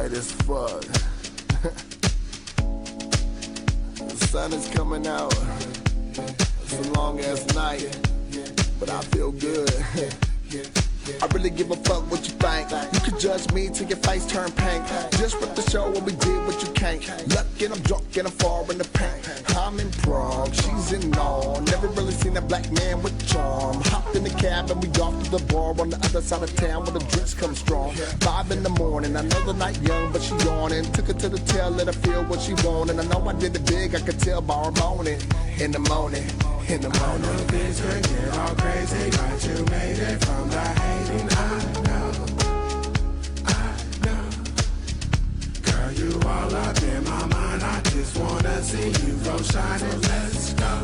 bright as fuck. The sun is coming out. It's a long ass night, but I feel good. I really give a fuck what you think. You can judge me till your face turn pink. Just rip the show when we did what you can't. Luck and I'm drunk and I'm far in the paint. I'm in Prague, she's in Nor. Never really seen a black man with charm. Hopped in the cab and we off to the bar on the other side of town where the drinks come strong. 5 in the morning, I know the night young but she yawning. Took her to the tail, let her feel what she want. And I know I did it big, I could tell by her moaning. In the morning, in the morning. I know things could get all crazy, but you made it from the hating. I know. Girl, you all up in my mind. I just wanna see you go shining. Let's go.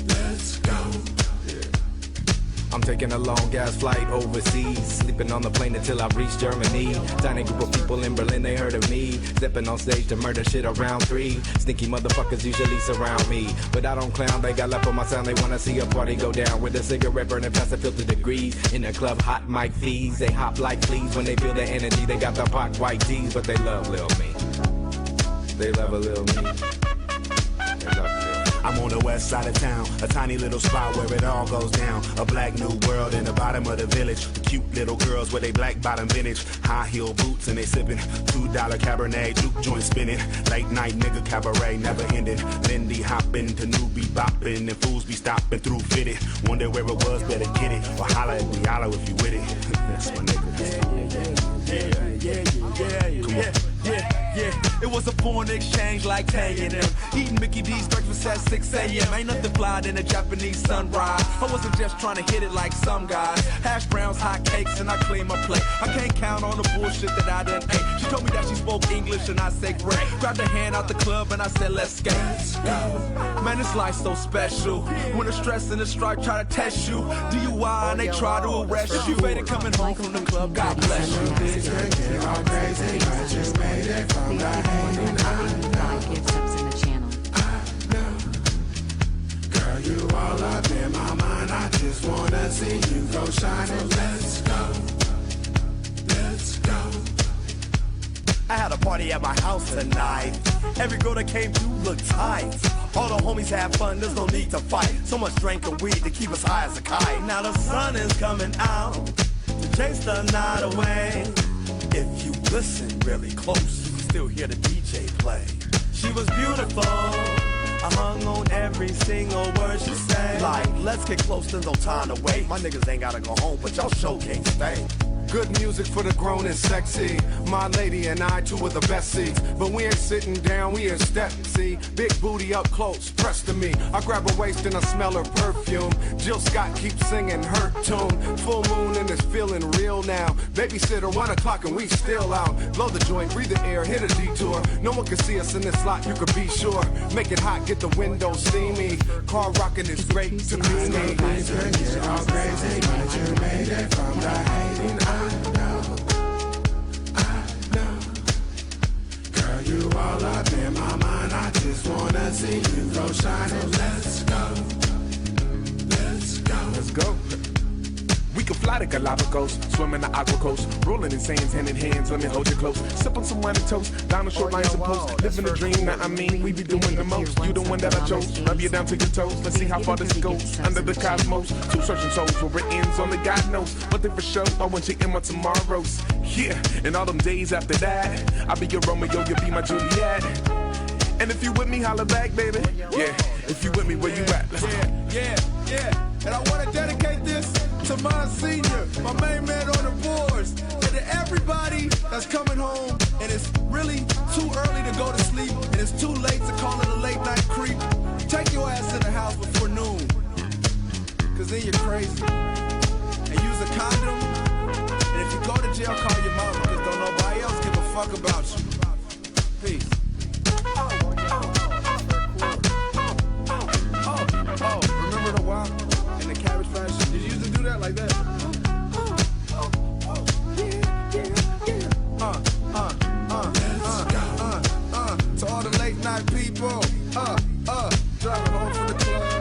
Let's go. I'm taking a long ass flight overseas, sleeping on the plane until I reach Germany. Tiny group of people in Berlin, they heard of me. Stepping on stage to murder shit around 3. Sneaky motherfuckers usually surround me, but I don't clown, they got left on my sound. They wanna see a party go down with a cigarette burning past the filter degrees. In the club, hot mic fees, they hop like fleas. When they feel the energy, they got the pot white tees, but they love Lil Me. They love a Lil Me. They love Lil Me. I'm on the west side of town, a tiny little spot where it all goes down. A black new world in the bottom of the village. Cute little girls with they black bottom vintage. High heel boots and they sipping $2 Cabernet, Duke joint spinning. Late night nigga cabaret never ending. Lindy hopping to newbie bopping and fools be stopping through fitted. Wonder where it was, better get it. Or holla if we holla if you with it. That's my nigga. Yeah, it was a foreign exchange like Tang and them. Eating Mickey D's breakfast at 6 a.m. Ain't nothing fly than a Japanese sunrise. I wasn't just trying to hit it like some guys. Hash browns, hot cakes, and I clean my plate. I can't count on the bullshit that I done ate. She told me that she spoke English and I said great. Grabbed her hand out the club and I said let's skate. Man, this life's so special. When the stress and the stripe try to test you, DUI and they try to arrest you. Faded coming home from the club, God bless you. Things could get all crazy, but you made it from the hating. I know. Girl, you all up in my mind. I just wanna see you go shining. Let's go. Let's go. I had a party at my house tonight. Every girl that came through looked tight. All the homies had fun, there's no need to fight. So much drink and weed to keep us high as a kite. Now the sun is coming out to chase the night away. If you listen really close, you can still hear the DJ play. She was beautiful, I hung on every single word she said. Like, let's get close, there's no time to wait. My niggas ain't gotta go home, but y'all show can't stay. Good music for the grown and sexy. My lady and I, two of the best seats. But we ain't sitting down, we in step, see. Big booty up close, pressed to me. I grab her waist and I smell her perfume. Jill Scott keeps singing her tune. Full moon and it's feeling real now. Babysitter, 1 o'clock and we still out. Blow the joint, breathe the air, hit a detour. No one can see us in this lot, you could be sure. Make it hot, get the windows steamy. Car rocking is great to me. Things could get all crazy, but you made it from the hating. I know. Girl, you all up in my mind. I just wanna see you go shining. Let's go. Let's go. Let's go. We can fly to Galapagos, swim in the aqua coast, rolling in sands, hand in hands, let me hold you close. Sip on some wine and toast, down the short lines and post. Living the dream, now I mean, we be doing the most. You the one that I chose, rub you down to your toes. Let's see how far this goes, under the cosmos. 2 searching souls where it ends, only God knows. But they for sure, I want you in my tomorrows. Yeah, and all them days after that, I'll be your Romeo, you'll be my Juliet. And if you with me, holla back, baby. Yeah, if you with me, where you at? Let's go. Yeah. And I wanna dedicate this to my senior, my main man on the boards, and to everybody that's coming home and it's really too early to go to sleep and it's too late to call it a late night creep. Take your ass in the house before noon, cause then you're crazy. And use a condom, and if you go to jail, call your mama, cause don't nobody else give a fuck about you. Peace. Remember the walk in the Cabbage Patch? Did you used to do that like that? To all the late night people, driving home from the club,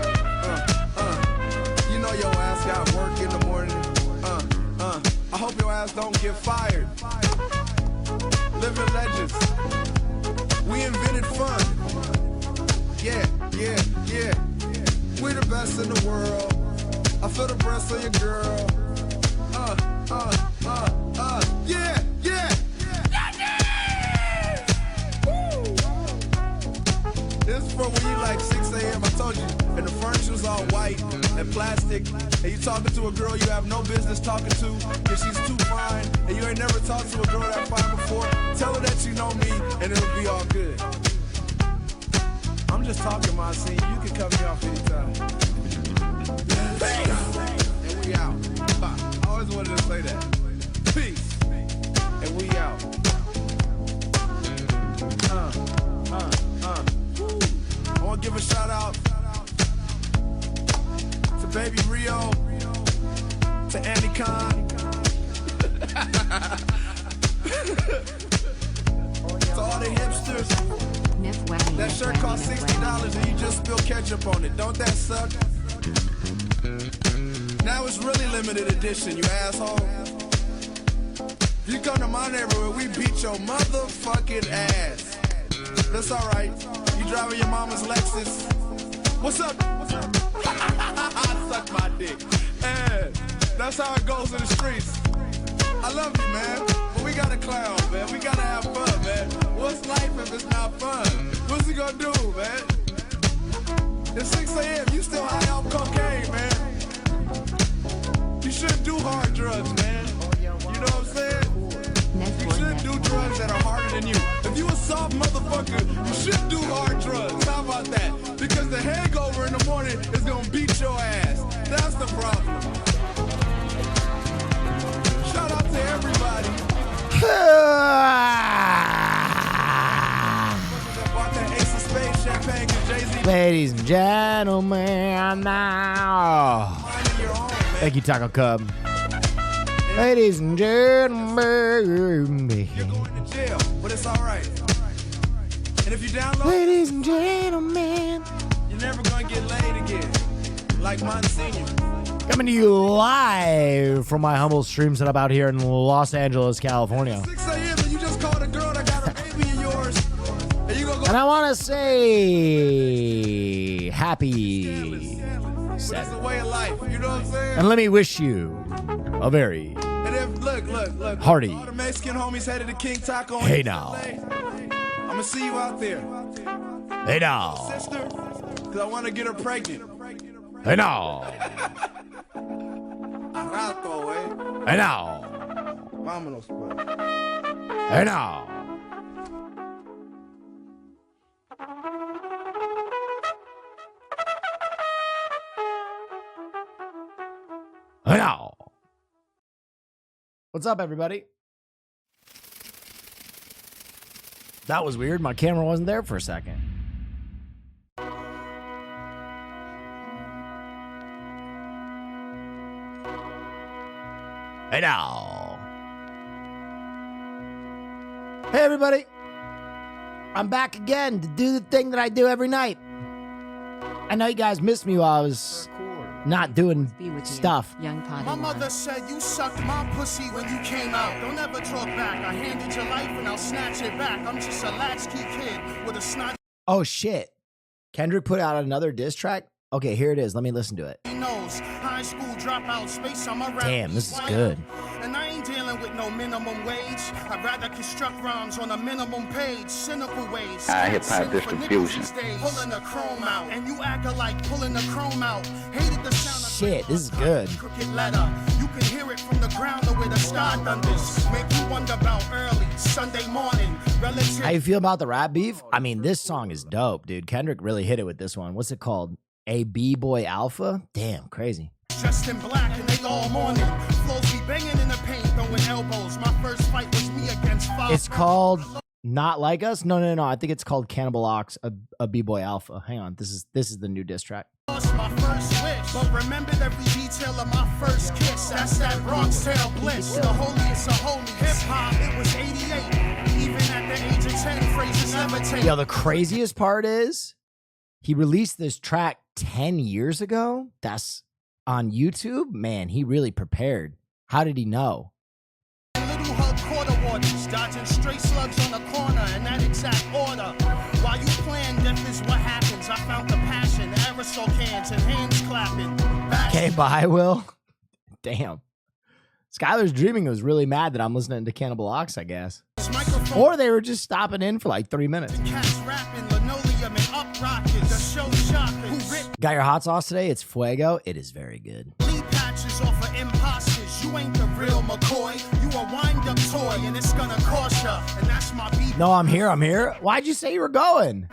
you know your ass got work in the morning, I hope your ass don't get fired. living legends. We invented fun. Yeah. We're the best in the world. I feel the breath of your girl. Yeah. Woo. This is for when you like 6 a.m. I told you, and the furniture's all white and plastic, and you talking to a girl you have no business talking to because she's too fine, and you ain't never talked to a girl that fine before. Tell her that you know me, and it'll be all good. I'm just talking, my scene. You can cut me off anytime. Hey! And we out. I always wanted to say that. Peace. And we out. I want to give a shout out to Baby Rio, to Andy Khan, to all the hipsters. Neff That shirt cost $60 and you just spill ketchup on it. Don't that suck? Now it's really limited edition, you asshole. If you come to my neighborhood, we beat your motherfucking ass. That's alright. You driving your mama's Lexus. What's up? Suck my dick. And that's how it goes in the streets. I love you, man. But we gotta clown, man. We gotta have fun, man. What's life if it's not fun? What's he gonna do, man? It's 6 a.m. You still high off cocaine, man. You shouldn't do hard drugs, man. You know what I'm saying? You shouldn't do drugs that are harder than you. If you a soft motherfucker, you shouldn't do hard drugs. How about that? Because the hangover in the morning is gonna beat your ass. That's the problem. Shout out to everybody. Ladies and gentlemen, now. Thank you, Taco Cub. Ladies and gentlemen. You're going to jail, but it's all right. And if you download, Ladies and gentlemen, you're never going to get laid again. Like Monsignor. coming to you live from my humble stream set up out here in Los Angeles, California. 6 a.m. and you just called a girl that got a baby of yours. And you gonna go. And I want to say happy But it's a Saturday. way of life. You know what I'm saying? And let me wish you a very And if, look. Hearty. All the Mexican homies headed to King Taco. in Hey LA. now. I'm going to see you out there. Hey now. Sister, because I want to get her pregnant. Hey now. Rato, eh? Hey now. Vámonos, pues. Hey now. Hey now. What's up, everybody? That was weird. My camera wasn't there for a second. Hey now. Hey, everybody. I'm back again to do the thing that I do every night. I know you guys missed me while I was not doing Be with you, stuff. Young Potty My One. mother said you sucked my pussy when you came out. Don't ever talk back. I handed your life and I'll snatch it back. I'm just a latchkey kid with a snot Oh, shit. Kendrick put out another diss track? Okay, here it is. Let me listen to it. nose. High school dropout space. I'm a rapper. Damn, this is good. And I ain't dealing with no minimum wage. I'd rather construct rhymes on a minimum page. Cynical ways. hip-hop distribution. Pulling the chrome out. And you acting like pulling the chrome out. Hated the sound of Shit, this is good. crooked letter. You can hear it from the ground the way the sky thunders. Make you wonder about early Sunday morning. Relative How you feel about the rap beef? I mean, this song is dope, dude. Kendrick really hit it with this one. What's it called? A B-Boy Alpha? Damn, crazy. dressed in black and they all morning. Flows be banging in the paint, throwing elbows. My first fight was me against five. It's called Not Like Us? No. I think it's called Cannibal Ox, a B-Boy Alpha. Hang on. This is the new diss track. Lost my first wish, but remembered every detail of my first kiss. That's that Bronx tail bliss. The holiest of holies. Hip hop, it was 88. Even at the age of 10, phrases levitate. Yo, the craziest part is he released this track 10 years ago. That's on YouTube. Man, he really prepared. How did he know? Little Hug quarter orders. Dodging stray slugs on the corner in that exact order. While you plan, death is what happens. I found the passion, aerosol cans and hands clapping. Okay, bye, Will. Damn. Skylar's Dreaming was really mad that I'm listening to Cannibal Ox, I guess. Or they were just stopping in for like 3 minutes. Cats rapping, linoleum and up rockets. The show shopping. Got your hot sauce today? It's Fuego. It is very good. Lead patches off of imposters. You ain't the real McCoy. You a wind-up toy, and it's gonna cost ya. And that's my beat. No, I'm here. I'm here. Why'd you say you were going?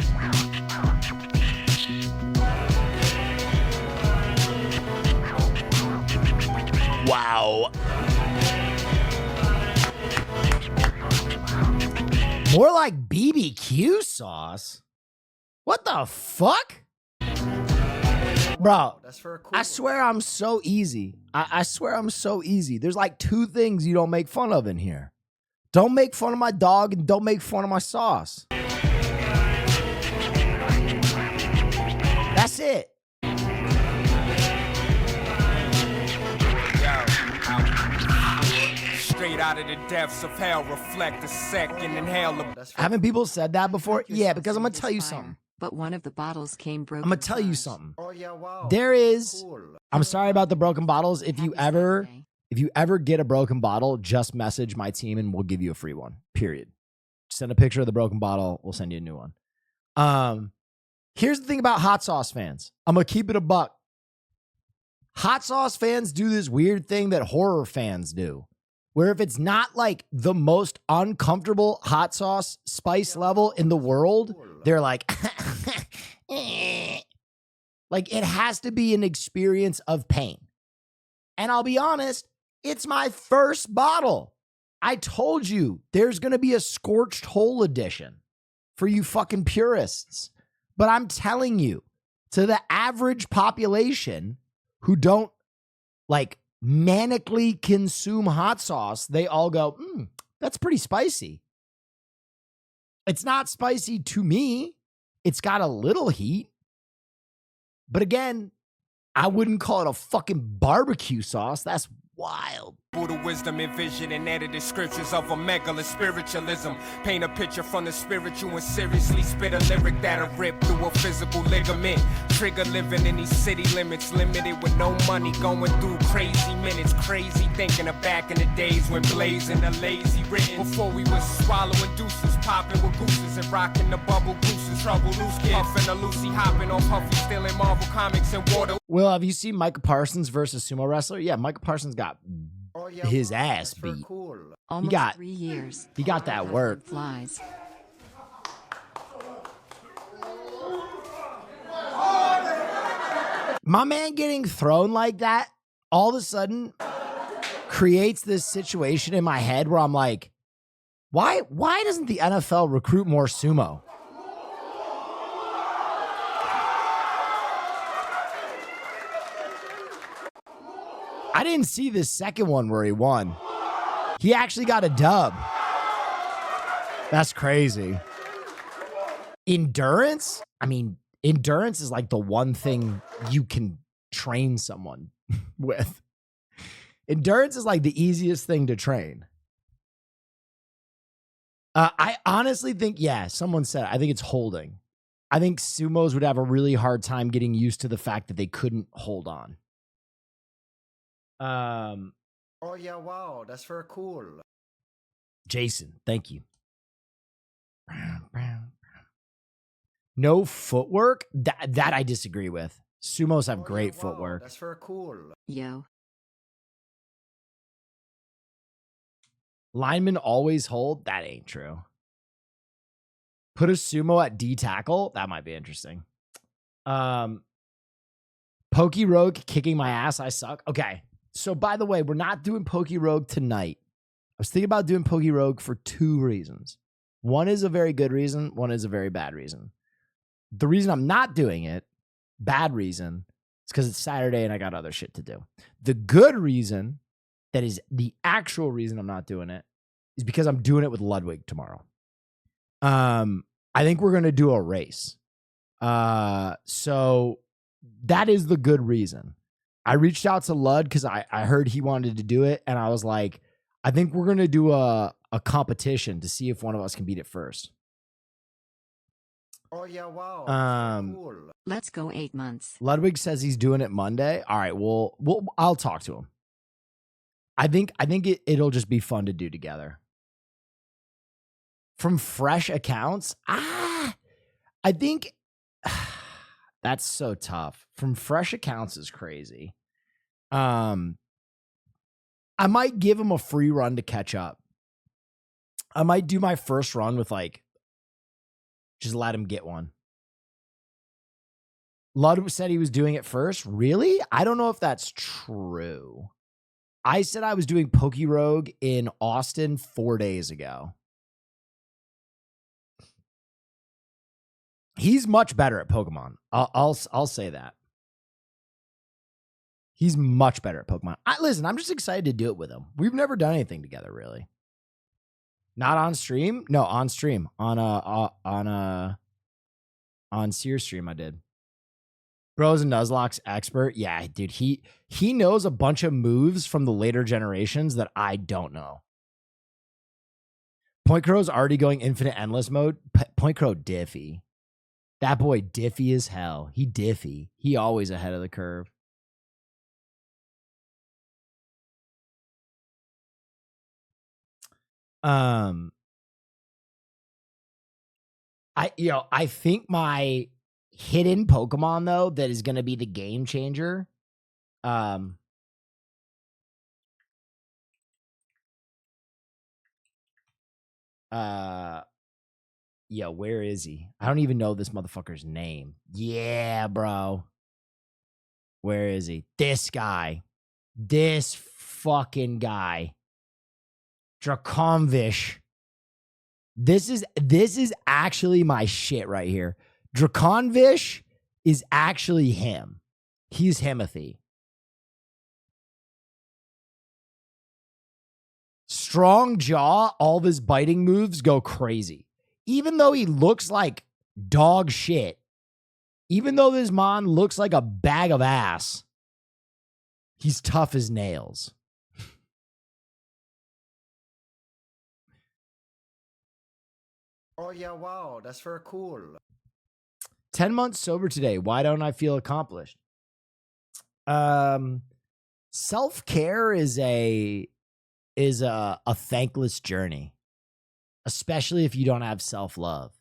Wow. More like BBQ sauce? What the fuck? Bro, I swear I'm so easy. I swear I'm so easy. There's like 2 things you don't make fun of in here. Don't make fun of my dog and don't make fun of my sauce. That's it. Straight out of the depths of hell, reflect a second, inhale. Haven't people said that before? Yeah, because I'm going to tell you something. But one of the bottles came broken. I'm going to tell you something. There is, I'm sorry about the broken bottles. If you ever get a broken bottle, just message my team and we'll give you a free one, period. Send a picture of the broken bottle. We'll send you a new one. Here's the thing about hot sauce fans. I'm going to keep it a buck. Hot sauce fans do this weird thing that horror fans do, where if it's not like the most uncomfortable hot sauce spice level in the world, they're like, like it has to be an experience of pain. And I'll be honest, it's my first bottle. I told you there's going to be a scorched hole edition for you fucking purists. But I'm telling you, to the average population who don't like manically consume hot sauce, they all go, that's pretty spicy. It's not spicy to me. It's got a little heat. But again, I wouldn't call it a fucking barbecue sauce. That's wild. Buddha wisdom and vision and added descriptions of a megala spiritualism. Paint a picture from the spiritual and seriously spit a lyric that'll rip through a physical ligament. Trigger living in these city limits, limited with no money, going through crazy minutes. Crazy thinking of back in the days when blazing the lazy written. Before we was swallowing deuces, popping with gooses and rocking the bubble gooses. Trouble loose kid, huffing a Lucy, hopping on Huffy, stealing Marvel comics and water. Will, have you seen Michael Parsons versus sumo wrestler? Yeah, Michael Parsons got his ass beat. Almost 3 years. He got that work. Flies. My man getting thrown like that all of a sudden creates this situation in my head where I'm like, why doesn't the NFL recruit more sumo? I didn't see this second one where he won. He actually got a dub. That's crazy. Endurance? I mean, endurance is like the one thing you can train someone with. Endurance is like the easiest thing to train. I honestly think, yeah, someone said, I think it's holding. I think sumos would have a really hard time getting used to the fact that they couldn't hold on. Oh yeah, wow, that's very cool. Jason, thank you. No footwork? That I disagree with. Sumos have great footwork. That's very cool. Yo. Linemen always hold? That ain't true. Put a sumo at D tackle? That might be interesting. Pokey Rogue kicking my ass. I suck. Okay. So by the way, we're not doing Pokey Rogue tonight. I was thinking about doing Pokey Rogue for 2 reasons. One is a very good reason. One is a very bad reason. The reason I'm not doing it, bad reason, is because it's Saturday and I got other shit to do. The good reason, that is the actual reason I'm not doing it, is because I'm doing it with Ludwig tomorrow. I think we're going to do a race. So that is the good reason. I reached out to Lud because I heard he wanted to do it. And I was like, I think we're going to do a a competition to see if one of us can beat it first. Oh yeah, wow. Cool. Let's go 8 months. Ludwig says he's doing it Monday. All right, well, I'll talk to him. I think it'll just be fun to do together. From fresh accounts, I think that's so tough. From fresh accounts is crazy. I might give him a free run to catch up. I might do my first run with like, just let him get one. Ludwig said he was doing it first. Really? I don't know if that's true. I said I was doing Poke Rogue in Austin 4 days ago. He's much better at Pokemon. I'll say that. He's much better at Pokemon. Listen, I'm just excited to do it with him. We've never done anything together, really. Not on stream? No, on stream. On Seer stream I did. Bros and Nuzlocke's expert. Yeah, dude, he knows a bunch of moves from the later generations that I don't know. Point Crow's already going infinite endless mode. Point Crow diffy. That boy diffy as hell. He diffy. He always ahead of the curve. I think my hidden Pokemon though that is going to be the game changer. Where is he? I don't even know this motherfucker's name. Yeah, bro. Where is he? This guy. This fucking guy. Draconvish. This is actually my shit right here. Draconvish is actually him. He's Himothy. Strong jaw, all of his biting moves go crazy. Even though he looks like dog shit, even though this mon looks like a bag of ass, he's tough as nails. Oh yeah, wow, that's very cool. 10 months sober today. Why don't I feel accomplished? Self-care is a thankless journey, especially if you don't have self-love,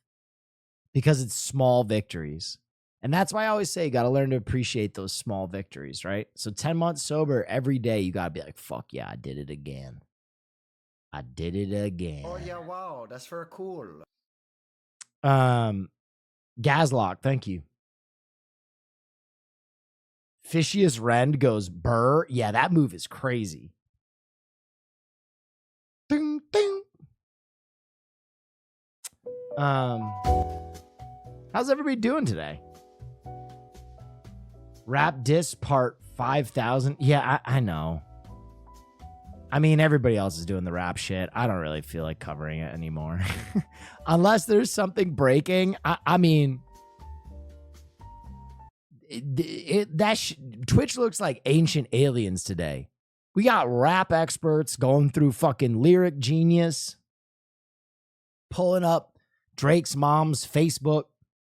because it's small victories. And that's why I always say you got to learn to appreciate those small victories, right? So 10 months sober, every day you got to be like, fuck yeah, I did it again. I did it again. Oh yeah, wow, that's very cool. Gaslock, thank you. Fishiest Rend goes burr. Yeah, that move is crazy. Ding, ding. How's everybody doing today? Rap Diss Part 5000. Yeah, I know. I mean, everybody else is doing the rap shit. I don't really feel like covering it anymore. Unless there's something breaking. I mean, Twitch looks like ancient aliens today. We got rap experts going through fucking Lyric Genius, pulling up Drake's mom's Facebook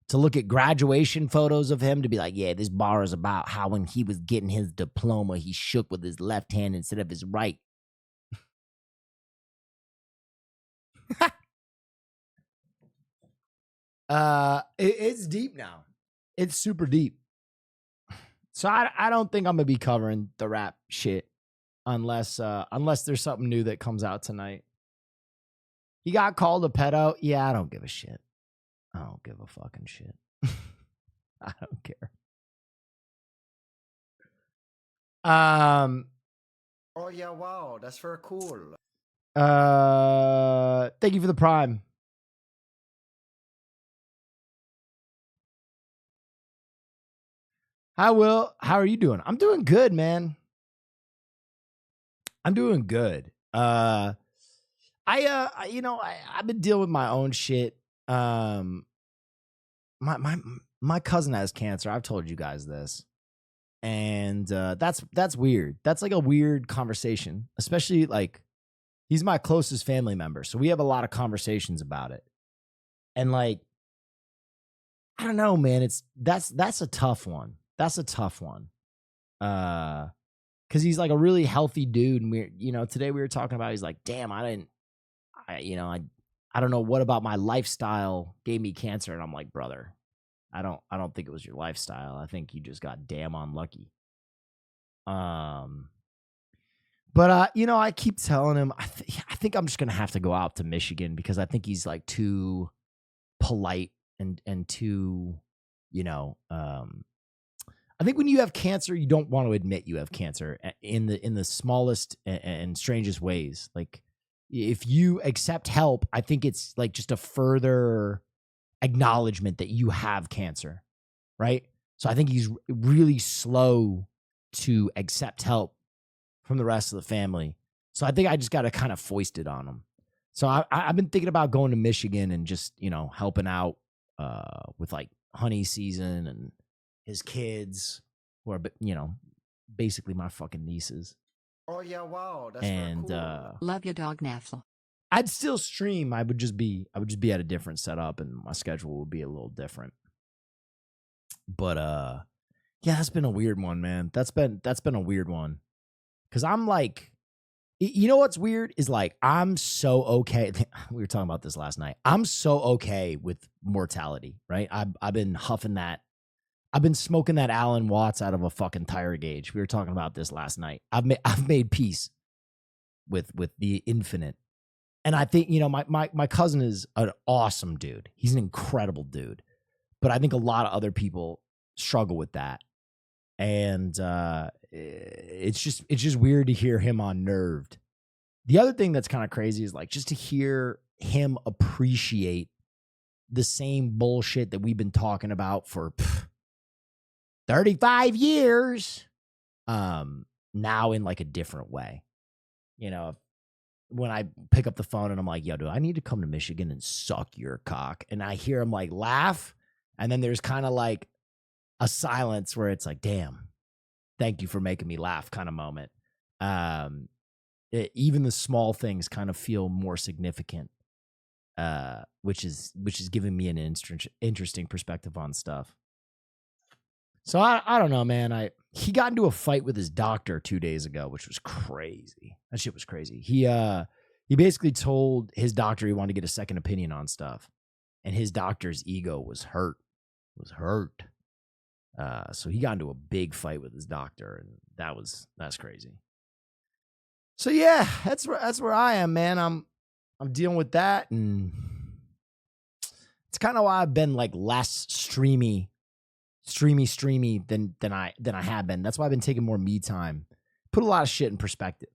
to look at graduation photos of him to be like, yeah, this bar is about how when he was getting his diploma, he shook with his left hand instead of his right. It's deep now. It's super deep. So I don't think I'm gonna be covering the rap shit unless there's something new that comes out tonight. He got called a pedo. Yeah, I don't give a shit. I don't give a fucking shit. I don't care. Oh yeah, wow, that's very cool. Thank you for the prime. Hi, Will. How are you doing? I'm doing good, man. I'm doing good. I've been dealing with my own shit. My cousin has cancer. I've told you guys this. And that's weird. That's like a weird conversation, especially like He's my closest family member. So we have a lot of conversations about it. And like, I don't know, man. That's a tough one. That's a tough one. Cause he's like a really healthy dude. And today we were talking about, he's like, damn, I don't know what about my lifestyle gave me cancer. And I'm like, brother, I don't think it was your lifestyle. I think you just got damn unlucky. But I keep telling him, I think I'm just gonna have to go out to Michigan because I think he's like too polite and too, I think when you have cancer, you don't want to admit you have cancer in the smallest and strangest ways. Like if you accept help, I think it's like just a further acknowledgement that you have cancer, right? So I think he's really slow to accept help from the rest of the family. So I think I just got to kind of foist it on him. So I've been thinking about going to Michigan and just, helping out with like honey season and his kids who are, basically my fucking nieces. Oh yeah, wow, that's and cool. Love your dog, Neff. I'd still stream. I would just be at a different setup and my schedule would be a little different. But yeah, that's been a weird one, man. That's been a weird one. Cause I'm like, what's weird is like, I'm so okay. We were talking about this last night. I'm so okay with mortality, right? I've been huffing that. I've been smoking that Alan Watts out of a fucking tire gauge. We were talking about this last night. I've made peace with the infinite. And I think, my cousin is an awesome dude. He's an incredible dude. But I think a lot of other people struggle with that. And it's just weird to hear him unnerved. The other thing that's kind of crazy is like just to hear him appreciate the same bullshit that we've been talking about for 35 years. Now in like a different way. When I pick up the phone and I'm like, yo, do I need to come to Michigan and suck your cock? And I hear him like laugh. And then there's kind of like a silence where it's like, damn, thank you for making me laugh kind of moment. Even the small things kind of feel more significant, which is giving me an interesting perspective on stuff. So I don't know, man. He got into a fight with his doctor 2 days ago, which was crazy. That shit was crazy. He basically told his doctor he wanted to get a second opinion on stuff, and his doctor's ego was hurt. So he got into a big fight with his doctor, and that's crazy. So yeah, that's where I am, man. I'm dealing with that, and it's kind of why I've been like less streamy than I have been. That's why I've been taking more me time. Put a lot of shit in perspective.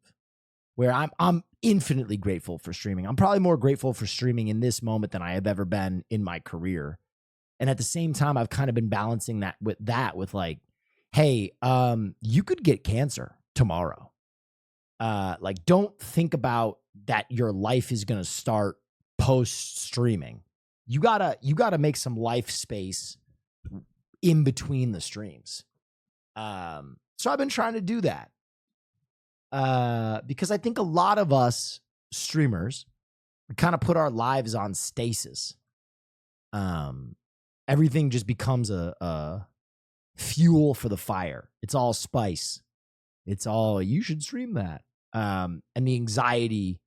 Where I'm infinitely grateful for streaming. I'm probably more grateful for streaming in this moment than I have ever been in my career. And at the same time, I've kind of been balancing that with like, hey, you could get cancer tomorrow. Like, don't think about that your life is going to start post streaming. You gotta make some life space in between the streams. So I've been trying to do that. Because I think a lot of us streamers, we kind of put our lives on stasis. Everything just becomes a fuel for the fire. It's all spice. It's all, you should stream that. And the anxiety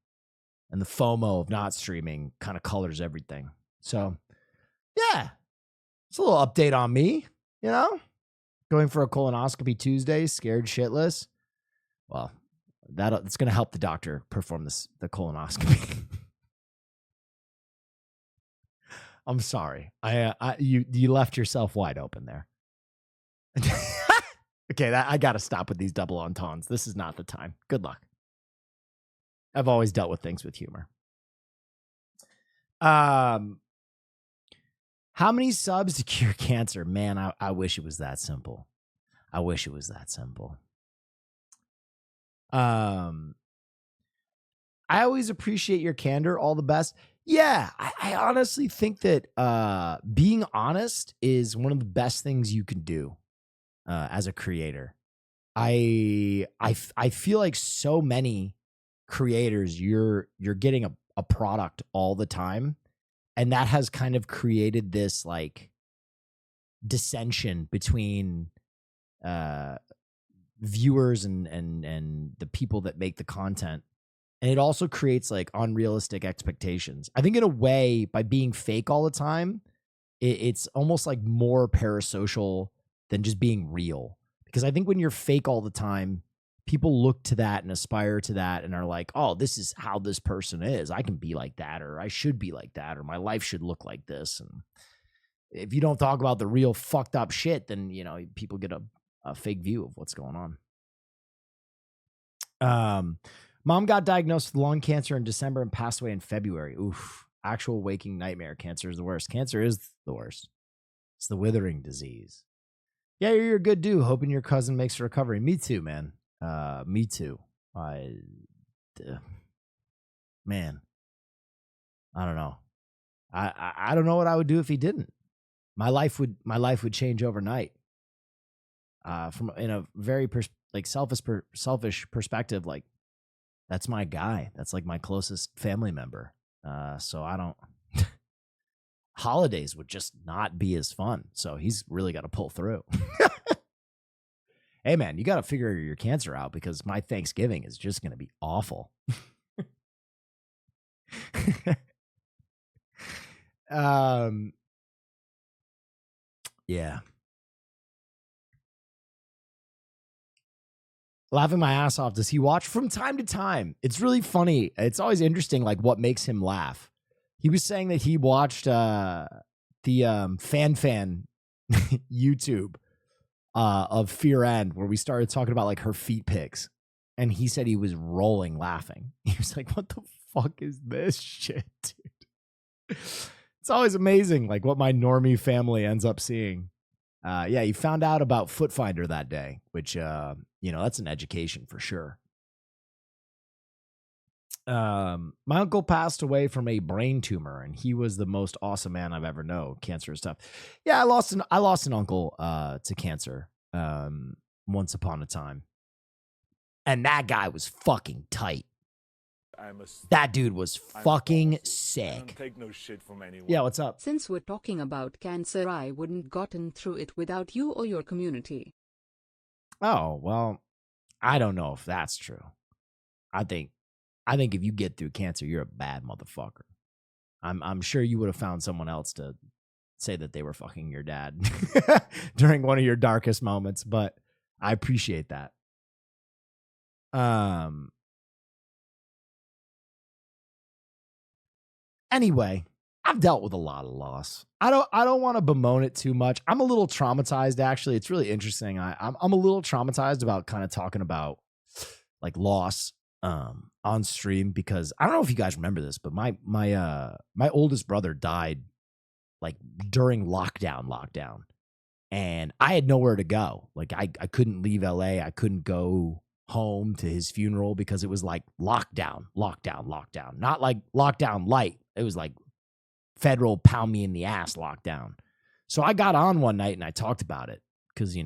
and the FOMO of not streaming kind of colors everything. So yeah, it's a little update on me, going for a colonoscopy Tuesday, scared shitless. Well, it's going to help the doctor perform the colonoscopy. I'm sorry. You left yourself wide open there. Okay, I got to stop with these double entendres. This is not the time. Good luck. I've always dealt with things with humor. How many subs to cure cancer? Man, I wish it was that simple. I always appreciate your candor. All the best. Yeah, I honestly think that being honest is one of the best things you can do as a creator. I feel like so many creators, you're getting a product all the time. And that has kind of created this like dissension between viewers and the people that make the content. And it also creates like unrealistic expectations. I think in a way, by being fake all the time, it's almost like more parasocial than just being real. Because I think when you're fake all the time, people look to that and aspire to that and are like, oh, this is how this person is. I can be like that, or I should be like that, or my life should look like this. And if you don't talk about the real fucked up shit, then, you know, people get a fake view of what's going on. Mom got diagnosed with lung cancer in December and passed away in February. Oof. Actual waking nightmare. Cancer is the worst. Cancer is the worst. It's the withering disease. Yeah, you're a good dude. Hoping your cousin makes a recovery. Me too, man. Me too. Man, I don't know. I don't know what I would do if he didn't. My life would change overnight. From in a very selfish perspective, like that's my guy. That's like my closest family member. So I don't. Holidays would just not be as fun. So he's really got to pull through. Hey, man, you got to figure your cancer out because my Thanksgiving is just going to be awful. Yeah. Laughing my ass off. Does he watch from time to time? It's really funny. It's always interesting, like what makes him laugh. He was saying that he watched the fan YouTube of Fear End, where we started talking about like her feet pics, and he said he was rolling laughing. He was like, "What the fuck is this shit, dude?" It's always amazing, like what my normie family ends up seeing. Yeah, he found out about Foot Finder that day, which that's an education for sure. My uncle passed away from a brain tumor, and he was the most awesome man I've ever known. Cancer stuff. Yeah, I lost an uncle to cancer once upon a time, and that guy was fucking tight. That dude was fucking sick. I don't take no shit from anyone. Yeah, what's up? Since we're talking about cancer, I wouldn't gotten through it without you or your community. Oh, well, I don't know if that's true. I think if you get through cancer, you're a bad motherfucker. I'm sure you would have found someone else to say that they were fucking your dad during one of your darkest moments, but I appreciate that. Anyway, I've dealt with a lot of loss. I don't want to bemoan it too much. I'm a little traumatized, actually. It's really interesting. I'm a little traumatized about kind of talking about like loss on stream, because I don't know if you guys remember this, but my oldest brother died like during lockdown, and I had nowhere to go. Like I couldn't leave LA. I couldn't go home to his funeral because it was like lockdown, not like lockdown light. It was like federal pound me in the ass lockdown. So I got on one night and I talked about it because,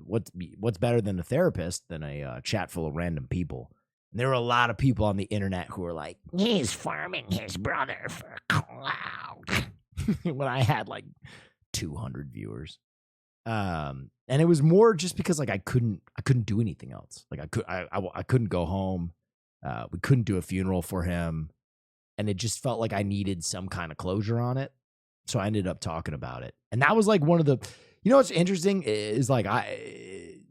what's better than a therapist than a chat full of random people. And there were a lot of people on the internet who were like, he's farming his brother for clout. When I had like 200 viewers. And it was more just because like I couldn't do anything else. Like I couldn't go home. We couldn't do a funeral for him. And it just felt like I needed some kind of closure on it. So I ended up talking about it. And that was like one of the, what's interesting is like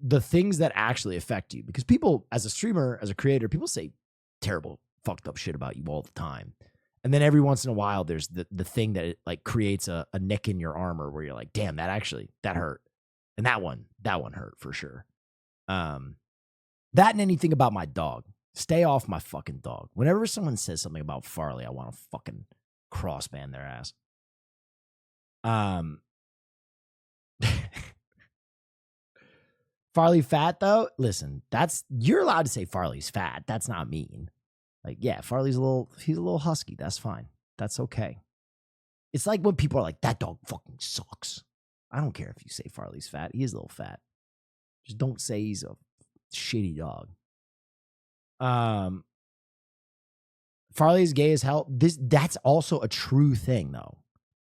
the things that actually affect you, because people as a streamer, as a creator, people say terrible, fucked up shit about you all the time. And then every once in a while, there's the thing that it like creates a nick in your armor where you're like, damn, that hurt. And that one hurt for sure. That and anything about my dog. Stay off my fucking dog. Whenever someone says something about Farley, I want to fucking crossband their ass. Farley fat though? Listen, you're allowed to say Farley's fat. That's not mean. Like, yeah, Farley's he's a little husky. That's fine. That's okay. It's like when people are like, that dog fucking sucks. I don't care if you say Farley's fat. He is a little fat. Just don't say he's a shitty dog. Farley is gay as hell. That's also a true thing, though.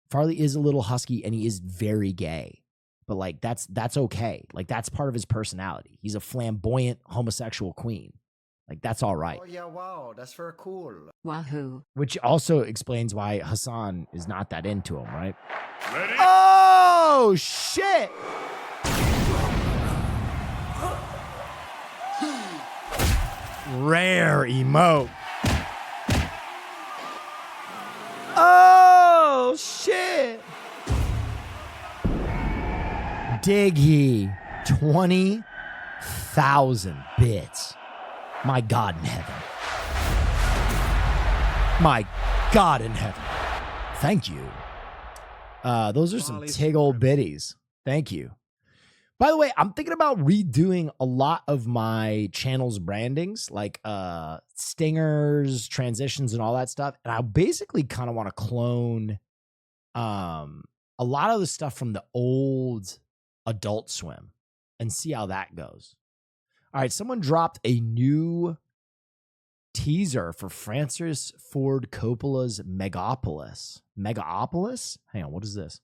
Farley is a little husky and he is very gay. But like that's okay. Like that's part of his personality. He's a flamboyant homosexual queen. Like that's all right. Oh yeah, wow, that's very cool. Wahoo. Which also explains why Hassan is not that into him, right? Ready? Oh shit! Rare emote. Oh shit! Diggy, 20,000 bits. My God in heaven. My God in heaven. Thank you. Those are some tiggle bitties. Thank you. By the way, I'm thinking about redoing a lot of my channel's brandings, like stingers, transitions, and all that stuff. And I basically kind of want to clone a lot of the stuff from the old Adult Swim and see how that goes. All right, someone dropped a new teaser for Francis Ford Coppola's Megapolis. Megapolis? Hang on, what is this?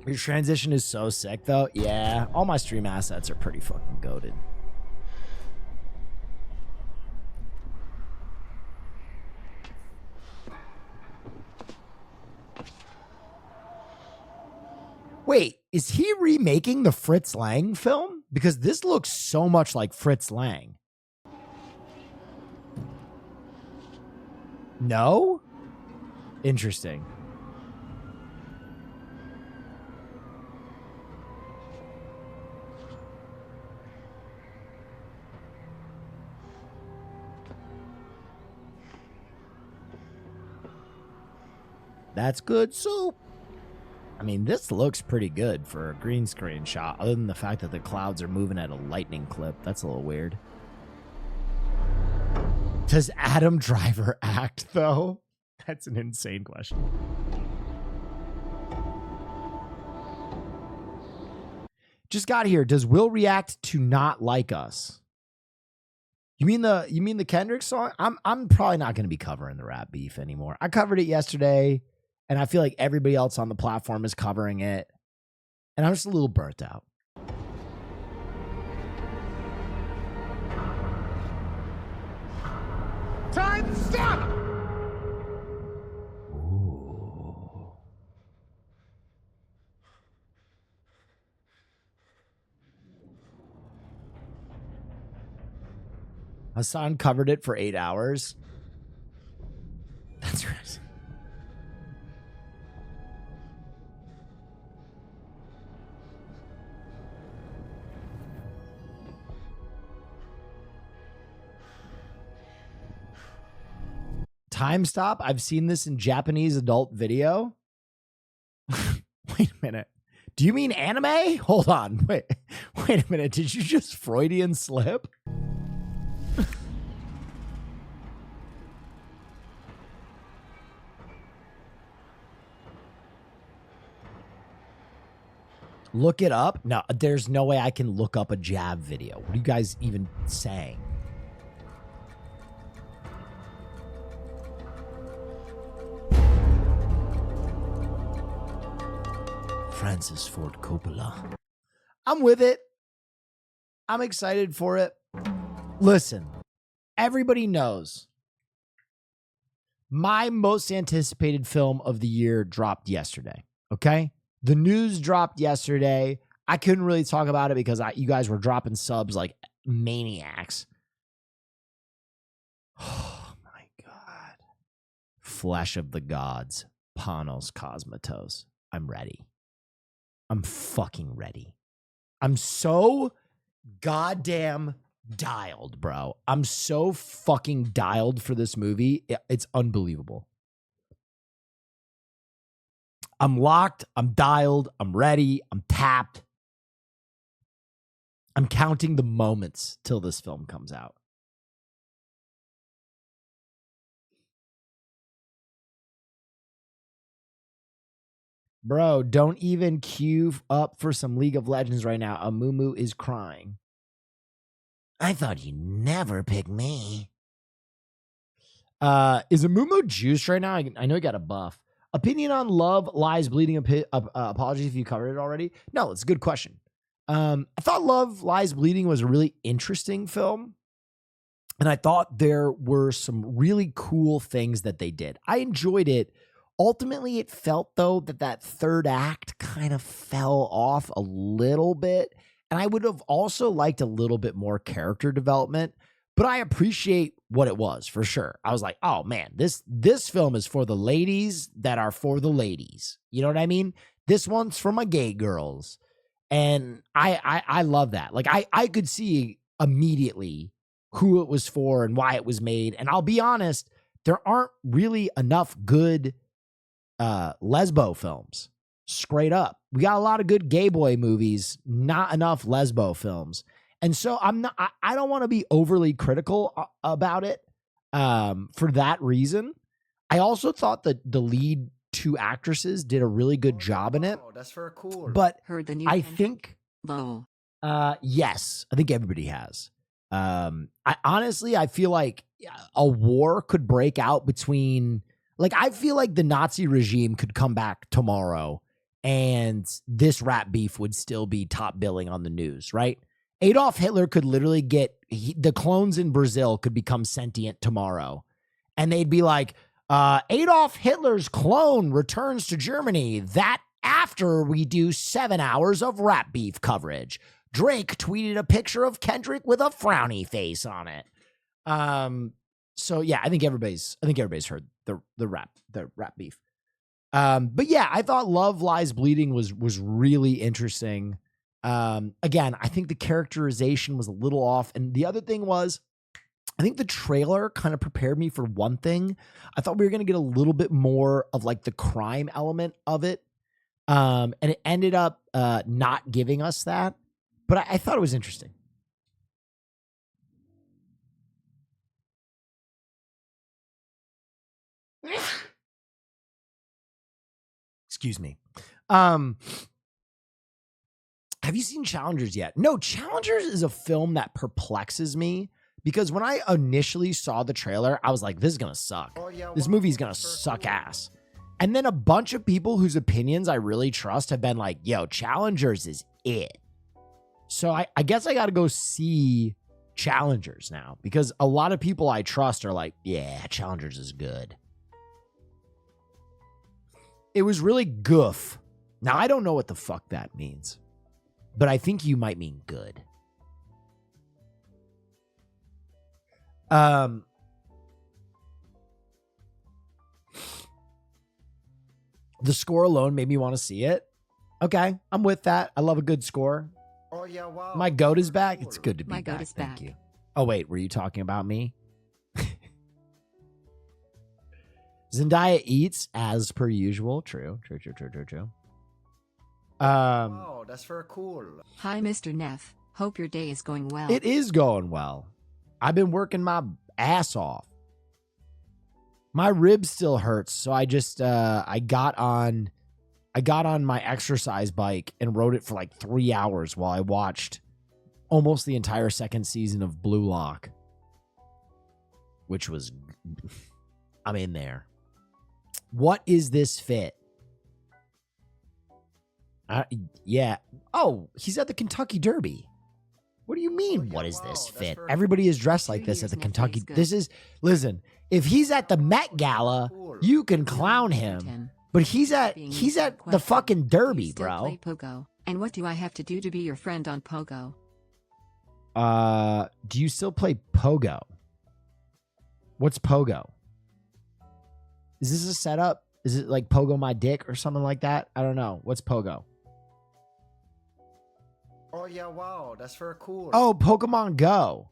Your transition is so sick, though. Yeah, all my stream assets are pretty fucking goated. Wait, is he remaking the Fritz Lang film? Because this looks so much like Fritz Lang. No? Interesting. That's good soup. I mean, this looks pretty good for a green screen shot, other than the fact that the clouds are moving at a lightning clip. That's a little weird. Does Adam Driver act, though? That's an insane question. Just got here. Does Will react to Not Like Us? You mean the Kendrick song? I'm probably not going to be covering the rap beef anymore. I covered it yesterday. And I feel like everybody else on the platform is covering it. And I'm just a little burnt out. Time stop! Ooh. Hassan covered it for 8 hours. That's crazy. Time stop? I've seen this in Japanese adult video. Wait a minute. Do you mean anime? Hold on. Wait a minute. Did you just Freudian slip? Look it up? No, there's no way I can look up a jab video. What are you guys even saying? Francis Ford Coppola. I'm with it. I'm excited for it. Listen, everybody knows my most anticipated film of the year dropped yesterday. Okay? The news dropped yesterday. I couldn't really talk about it because you guys were dropping subs like maniacs. Oh my God. Flesh of the Gods. Panos Cosmatos. I'm ready. I'm fucking ready. I'm so goddamn dialed, bro. I'm so fucking dialed for this movie. It's unbelievable. I'm locked. I'm dialed. I'm ready. I'm tapped. I'm counting the moments till this film comes out. Bro, don't even queue up for some League of Legends right now. Amumu is crying. I thought you'd never pick me. Is Amumu juiced right now? I know he got a buff. Opinion on Love, Lies, Bleeding. Apologies if you covered it already. No, it's a good question. I thought Love, Lies, Bleeding was a really interesting film. And I thought there were some really cool things that they did. I enjoyed it. Ultimately, it felt, though, that third act kind of fell off a little bit. And I would have also liked a little bit more character development. But I appreciate what it was, for sure. I was like, oh, man, this film is for the ladies that are for the ladies. You know what I mean? This one's for my gay girls. And I love that. Like, I could see immediately who it was for and why it was made. And I'll be honest, there aren't really enough good lesbo films. Straight up. We got a lot of good gay boy movies, not enough lesbo films. And so I don't want to be overly critical about it for that reason. I also thought that the lead two actresses did a really good job in it. Oh, that's very cool. But Heard the new I Kendrick? think, Low. yes, I think everybody has. I feel like a war could break out between, like, I feel like the Nazi regime could come back tomorrow and this rap beef would still be top billing on the news, right? Adolf Hitler could literally the clones in Brazil could become sentient tomorrow. And they'd be like, Adolf Hitler's clone returns to Germany. That after we do 7 hours of rap beef coverage. Drake tweeted a picture of Kendrick with a frowny face on it. So yeah, I think everybody's heard the rap beef. But yeah, I thought Love, Lies, Bleeding was really interesting. Again, I think the characterization was a little off. And the other thing was, I think the trailer kind of prepared me for one thing. I thought we were going to get a little bit more of like the crime element of it. And it ended up not giving us that. But I thought it was interesting. Excuse me. Have you seen Challengers yet? No, Challengers is a film that perplexes me because when I initially saw the trailer, I was like, this is going to suck. This movie's going to suck ass. And then a bunch of people whose opinions I really trust have been like, yo, Challengers is it. So I guess I got to go see Challengers now because a lot of people I trust are like, yeah, Challengers is good. It was really goof. Now, I don't know what the fuck that means, but I think you might mean good. The score alone made me want to see it. Okay, I'm with that. I love a good score. Oh yeah, wow. My goat is back. It's good to be My back. goat is Thank back. you. Oh wait, were you talking about me? Zendaya eats as per usual. True. Wow, that's very cool. Hi, Mr. Neff. Hope your day is going well. It is going well. I've been working my ass off. My rib still hurts, so I just I got on my exercise bike and rode it for like 3 hours while I watched almost the entire second season of Blue Lock, which was I'm in there. What is this fit? Yeah. Oh, he's at the Kentucky Derby. What do you mean, what is this fit? Everybody is dressed like this at the Kentucky. Listen, if he's at the Met Gala, you can clown him. But he's at the fucking Derby, Still bro. play Pogo. And what do I have to do to be your friend on Pogo? Do you still play Pogo? What's Pogo? Is this a setup? Is it like Pogo My Dick or something like that? I don't know. What's Pogo? Oh yeah, wow, that's very cool. Oh, Pokemon Go.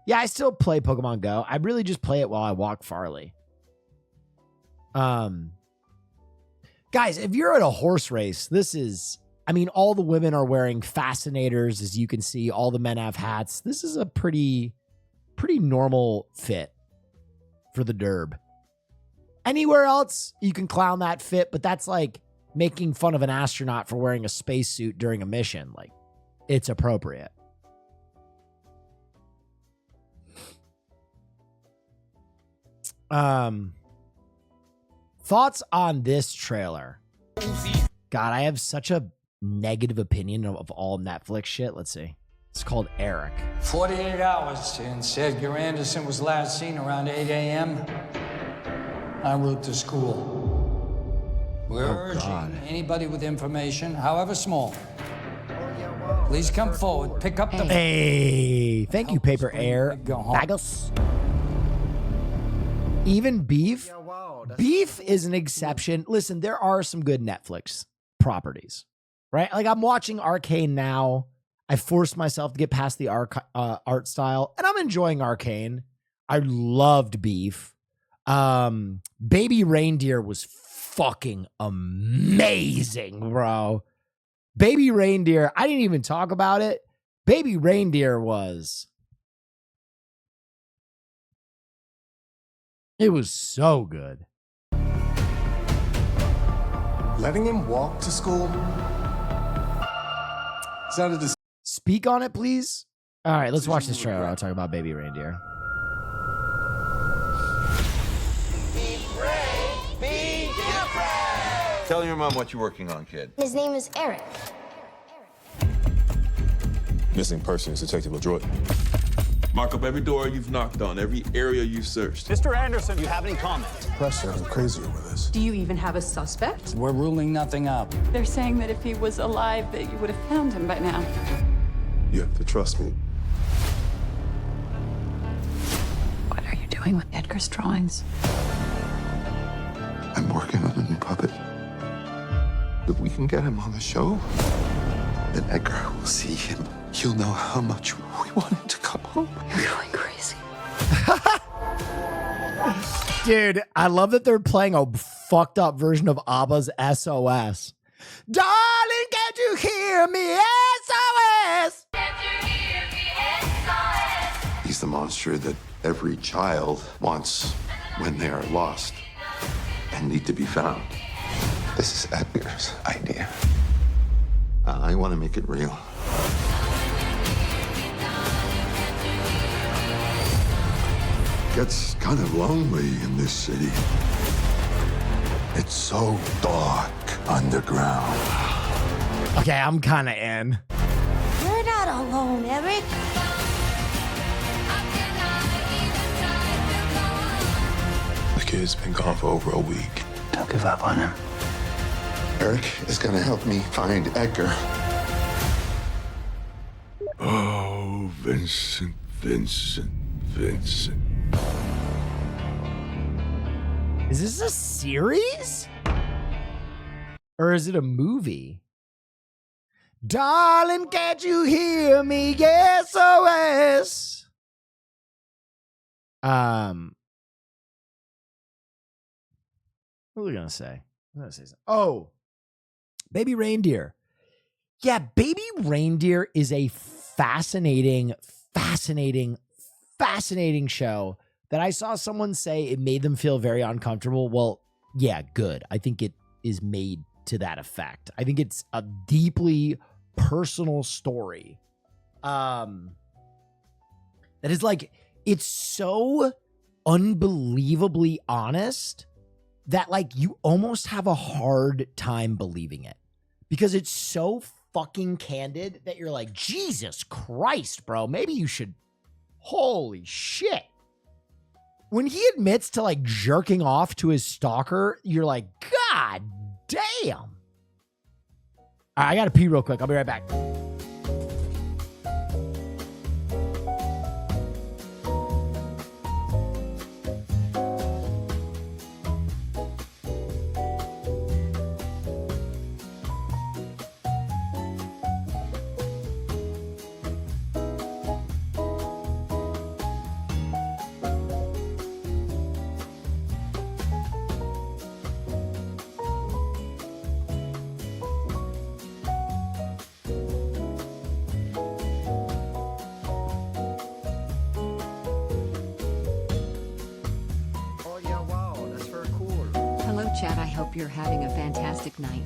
Yeah, I still play Pokemon Go. I really just play it while I walk Farley. Guys, if you're at a horse race, all the women are wearing fascinators, as you can see. All the men have hats. This is a pretty normal fit for the derb. Anywhere else, you can clown that fit, but that's like making fun of an astronaut for wearing a spacesuit during a mission. Like, it's appropriate. Thoughts on this trailer? God, I have such a negative opinion of all Netflix shit. Let's see. It's called Eric. 48 hours and said Gary Anderson was last seen around 8 a.m. en route to school. We're urging anybody with information, however small, please come forward, pick up the... Hey, thank you, Paper Air. Bagels. Even Beef? Beef is an exception. Listen, there are some good Netflix properties, right? Like, I'm watching Arcane now. I forced myself to get past the art style, and I'm enjoying Arcane. I loved Beef. Baby Reindeer was fucking amazing, bro. Baby Reindeer, I didn't even talk about it. Baby Reindeer was... It was so good. Letting him walk to school sounded... Speak on it, please. All right, let's watch this trailer. I'll talk about Baby Reindeer. Tell your mom what you're working on, kid. His name is Eric. Missing persons, Detective LeDroit. Mark up every door you've knocked on, every area you've searched. Mr. Anderson, do you have any comments? Press are crazy over this. Do you even have a suspect? We're ruling nothing out. They're saying that if he was alive, that you would have found him by now. You have to trust me. What are you doing with Edgar's drawings? I'm working on a new puppet. If we can get him on the show, then Edgar will see him. He'll know how much we want him to come home. You're going crazy. Dude, I love that they're playing a fucked up version of ABBA's SOS. Darling, can't you hear me? SOS! He's the monster that every child wants when they are lost and need to be found. This is Edgar's idea. I want to make it real. Gets kind of lonely in this city. It's so dark underground. Okay, I'm kind of in. You're not alone, Eric. The kid's been gone for over a week. Don't give up on him. Eric is going to help me find Edgar. Oh, Vincent, Vincent, Vincent. Is this a series? Or is it a movie? Darling, can't you hear me? SOS. What are we gonna say? I'm gonna say something. Oh, Baby Reindeer. Yeah, Baby Reindeer is a fascinating show that I saw someone say it made them feel very uncomfortable. Well, yeah, good. I think it is made to that effect. I think it's a deeply personal story. That is like, it's so unbelievably honest that like you almost have a hard time believing it because it's so fucking candid that you're like, Jesus Christ, bro, maybe you should, holy shit. When he admits to like jerking off to his stalker, you're like, God damn. All right, I gotta pee real quick. I'll be right back. chat, I hope you're having a fantastic night.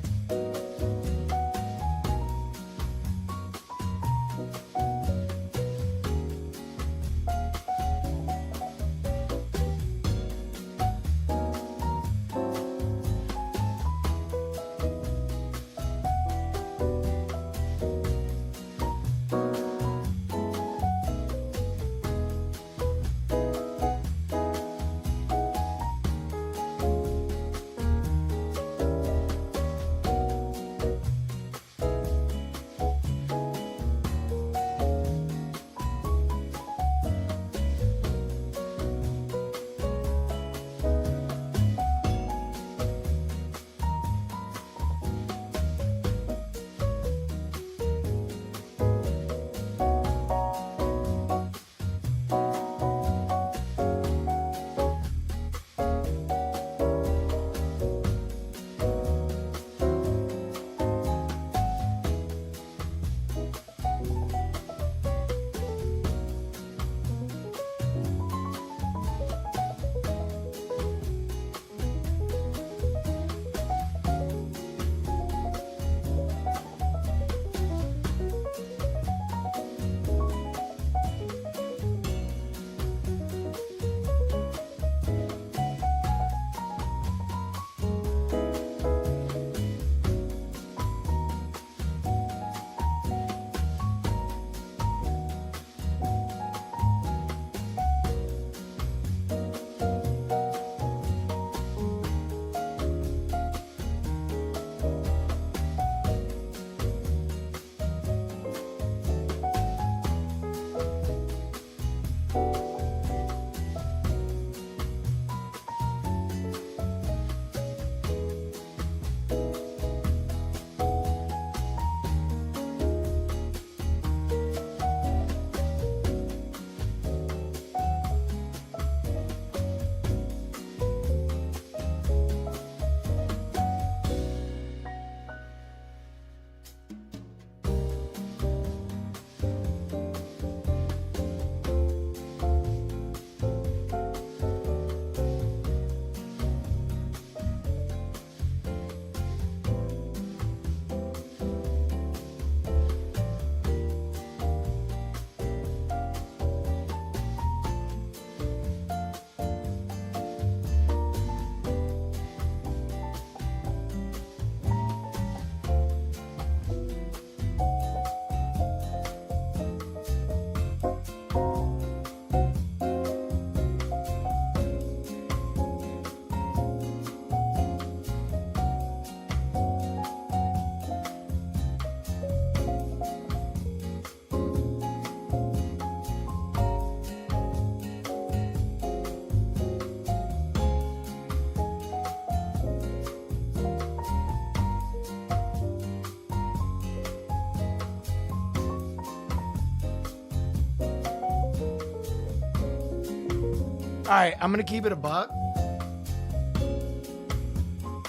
All right, I'm going to keep it a buck.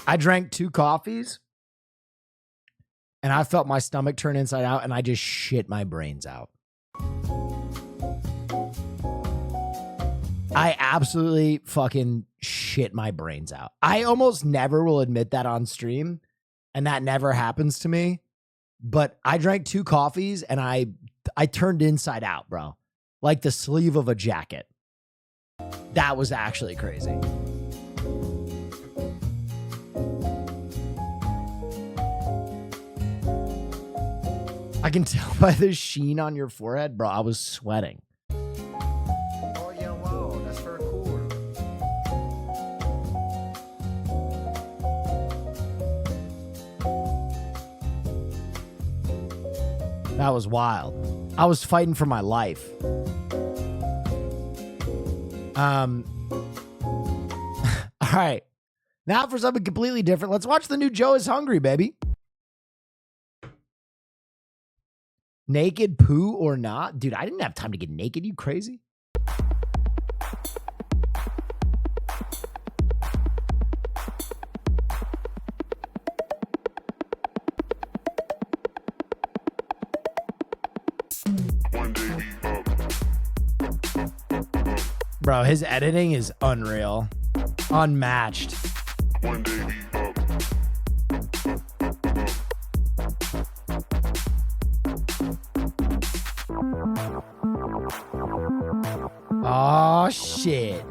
I drank 2 coffees and I felt my stomach turn inside out and I just shit my brains out. I absolutely fucking shit my brains out. I almost never will admit that on stream, and that never happens to me. But I drank 2 coffees and I turned inside out, bro. Like the sleeve of a jacket. That was actually crazy. I can tell by the sheen on your forehead, bro. I was sweating. Oh, yeah, wow. That's very cool. That was wild. I was fighting for my life. All right. Now for something completely different. Let's watch the new Joe is Hungry, baby. Naked poo or not? Dude, I didn't have time to get naked. You crazy? Bro, his editing is unreal. Unmatched. One day we Oh, shit.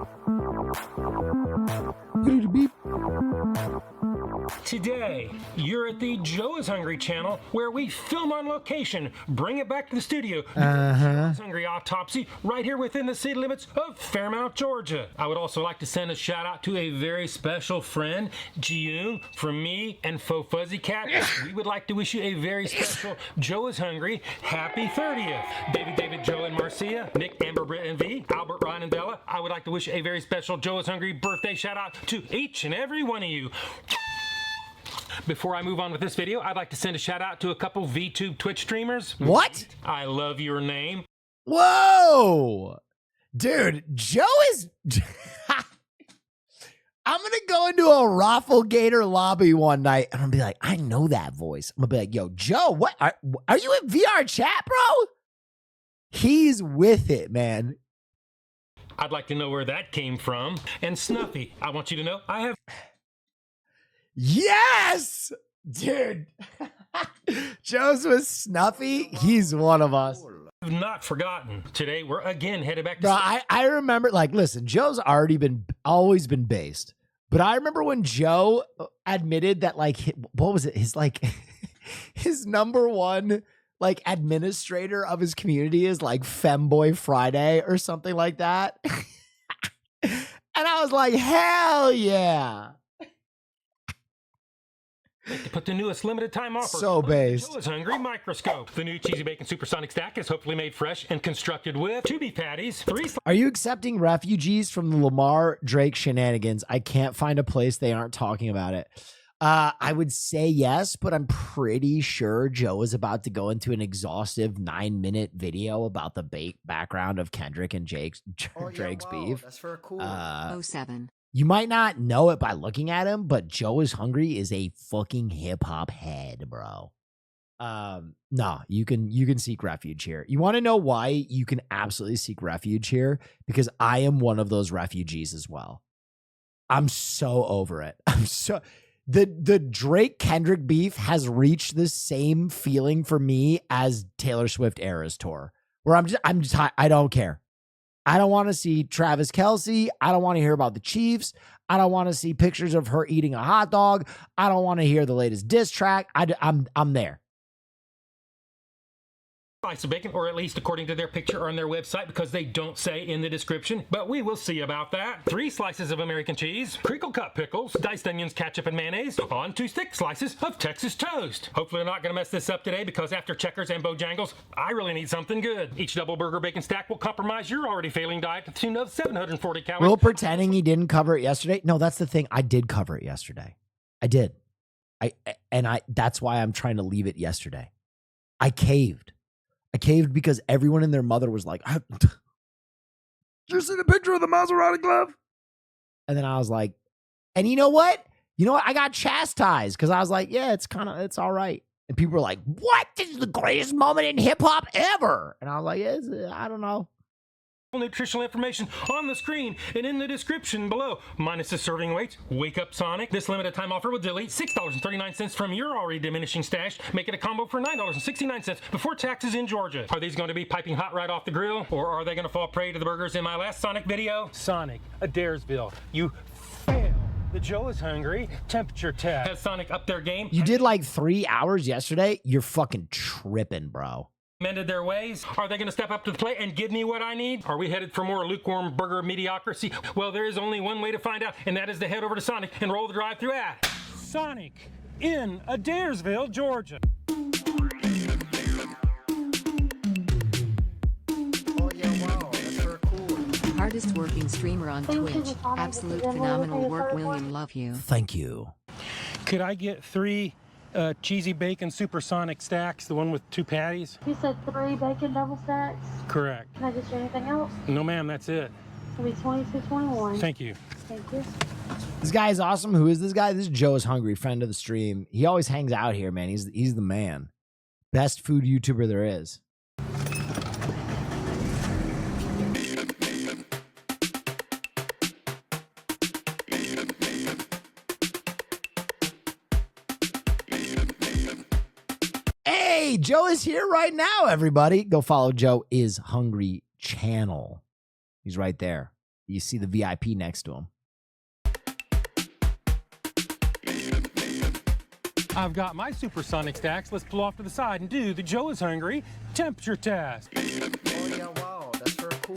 Today, you're at the Joe is Hungry channel where we film on location, bring it back to the studio. Joe is Hungry Autopsy right here within the city limits of Fairmount, Georgia. I would also like to send a shout out to a very special friend, Jiyoon, from me and Faux Fuzzy Cat. We would like to wish you a very special Joe is Hungry happy 30th. David, Joe, and Marcia, Nick, Amber, Britt, and V, Albert, Ryan, and Bella. I would like to wish a very special Joe is Hungry birthday shout out to each and every one of you. Before I move on with this video, I'd like to send a shout out to a couple VTube Twitch streamers. What? I love your name. Whoa! Dude, Joe is... I'm going to go into a Raffle Gator lobby one night and I'm going to be like, I know that voice. I'm going to be like, yo, Joe, what? Are you in VR chat, bro? He's with it, man. I'd like to know where that came from. And Snuffy, I want you to know I have... Yes! Dude. Joe's with Snuffy. He's one of us. Not forgotten. Today, we're again headed back to... Bro, I remember, like, listen, Joe's always been based. But I remember when Joe admitted that, like, what was it? His, like, his number one, like, administrator of his community is, like, Femboy Friday or something like that. And I was like, hell yeah. To put the newest limited time offer. So based. Joe is Hungry microscope. The new cheesy bacon supersonic stack is hopefully made fresh and constructed with 2 beef patties, 3 Are you accepting refugees from the Lamar Drake shenanigans? I can't find a place they aren't talking about it. I would say yes, but I'm pretty sure Joe is about to go into an exhaustive 9-minute video about the background of Kendrick and Drake's beef. That's for a cool. 07. You might not know it by looking at him, but Joe is Hungry is a fucking hip hop head, bro. No, you can seek refuge here. You want to know why you can absolutely seek refuge here? Because I am one of those refugees as well. I'm so over it. The Drake Kendrick beef has reached the same feeling for me as Taylor Swift Eras tour, where I don't care. I don't want to see Travis Kelce. I don't want to hear about the Chiefs. I don't want to see pictures of her eating a hot dog. I don't want to hear the latest diss track. I'm there. Slice of bacon, or at least according to their picture on their website, because they don't say in the description, but we will see about that. 3 slices of American cheese, crinkle cut pickles, diced onions, ketchup, and mayonnaise, on 2 thick slices of Texas toast. Hopefully I'm not going to mess this up today, because after Checkers and Bojangles, I really need something good. Each double burger bacon stack will compromise your already failing diet to the tune of 740 calories. Will pretending he didn't cover it yesterday? No, that's the thing. I did cover it yesterday. I did. That's why I'm trying to leave it yesterday. I caved because everyone and their mother was like, "Did you see the picture of the Maserati glove?" And then I was like, and you know what? I got chastised because I was like, yeah, it's all right. And people were like, what? This is the greatest moment in hip hop ever. And I was like, yeah, I don't know. Nutritional information on the screen and in the description below, minus the serving weights. Wake up, Sonic. This limited time offer will delete $6.39 from your already diminishing stash. Make it a combo for $9.69 before taxes in Georgia. Are these going to be piping hot right off the grill, or are they going to fall prey to the burgers in my last Sonic video? Sonic, Adairsville, you fail the Joe is Hungry temperature test. Has Sonic up their game? You did like 3 hours yesterday. You're fucking tripping, bro. Mended their ways? Are they going to step up to the plate and give me what I need? Are we headed for more lukewarm burger mediocrity? Well, there is only one way to find out, and that is to head over to Sonic and roll the drive-thru ad. Sonic in Adairsville, Georgia. Hardest working streamer on Twitch. Absolute phenomenal work, William. Love you. Thank you. Could I get 3 cheesy bacon supersonic stacks, the one with 2 patties? You said 3 bacon double stacks? Correct. Can I get you anything else? No, ma'am, that's it. It'll be $22.21. Thank you. Thank you. This guy is awesome. Who is this guy? This is Joe is Hungry, friend of the stream. He always hangs out here, man. He's the man. Best food YouTuber there is. Hey, Joe is here right now, everybody. Go follow Joe is Hungry channel. He's right there. You see the VIP next to him. I've got my supersonic stacks. Let's pull off to the side and do the Joe is Hungry temperature test. Oh yeah, wow, that's very cool.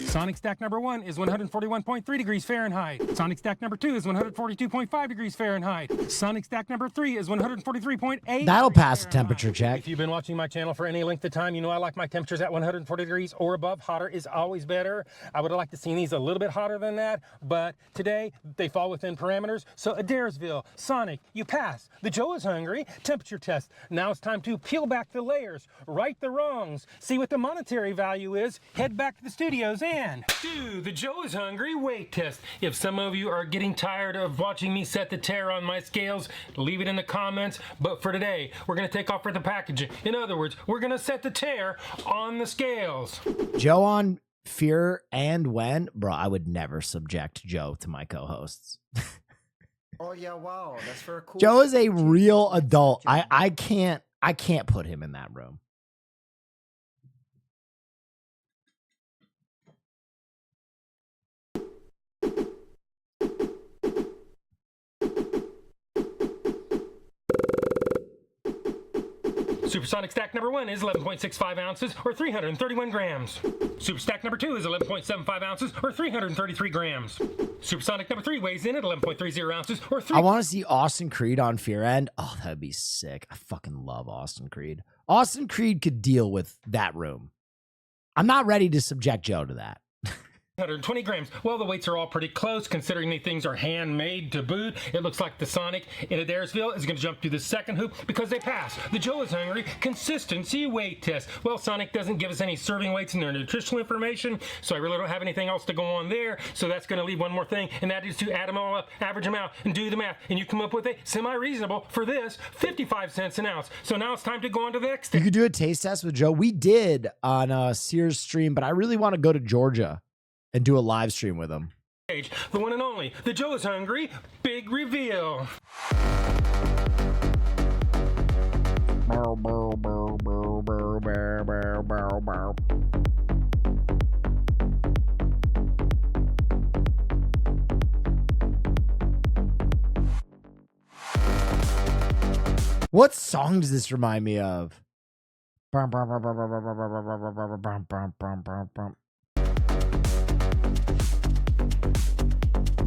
Sonic stack number 1 is 141.3 degrees Fahrenheit. Sonic stack number 2 is 142.5 degrees Fahrenheit. Sonic stack number 3 is 143.8. That'll pass a temperature check. If you've been watching my channel for any length of time, you know I like my temperatures at 140 degrees or above. Hotter is always better. I would have liked to see these a little bit hotter than that, but today they fall within parameters. So Adairsville, Sonic, you pass the Joe is Hungry temperature test. Now it's time to peel back the layers, right the wrongs, see what the monetary value is, head back to the studios and do the Joe is Hungry weight test. If some of you are getting tired of watching me set the tear on my scales, leave it in the comments. But for today, we're going to take off with the packaging. In other words, we're going to set the tear on the scales. Joe on Fear and When? Bro, I would never subject Joe to my co-hosts. Oh yeah, wow, that's very cool. Joe is a real adult. I can't put him in that room. Supersonic stack number 1 is 11.65 ounces or 331 grams. Super stack number 2 is 11.75 ounces or 333 grams. Supersonic number 3 weighs in at 11.30 ounces or 3. I want to see Austin Creed on Fear End. Oh, that'd be sick. I fucking love Austin Creed. Austin Creed could deal with that room. I'm not ready to subject Joe to that. 120 grams. Well, the weights are all pretty close considering these things are handmade to boot. It looks like the Sonic in Adairsville is going to jump through the second hoop because they pass the Joe is Hungry consistency weight test. Well, Sonic doesn't give us any serving weights in their nutritional information, so I really don't have anything else to go on there. So that's going to leave one more thing, and that is to add them all up, average them out, and do the math. And you come up with a semi-reasonable, for this, 55 cents an ounce. So now it's time to go on to the next step. You could do a taste test with Joe. We did on a Sears stream, but I really want to go to Georgia and do a live stream with him. The one and only, the Joe is Hungry big reveal. What song does this remind me of?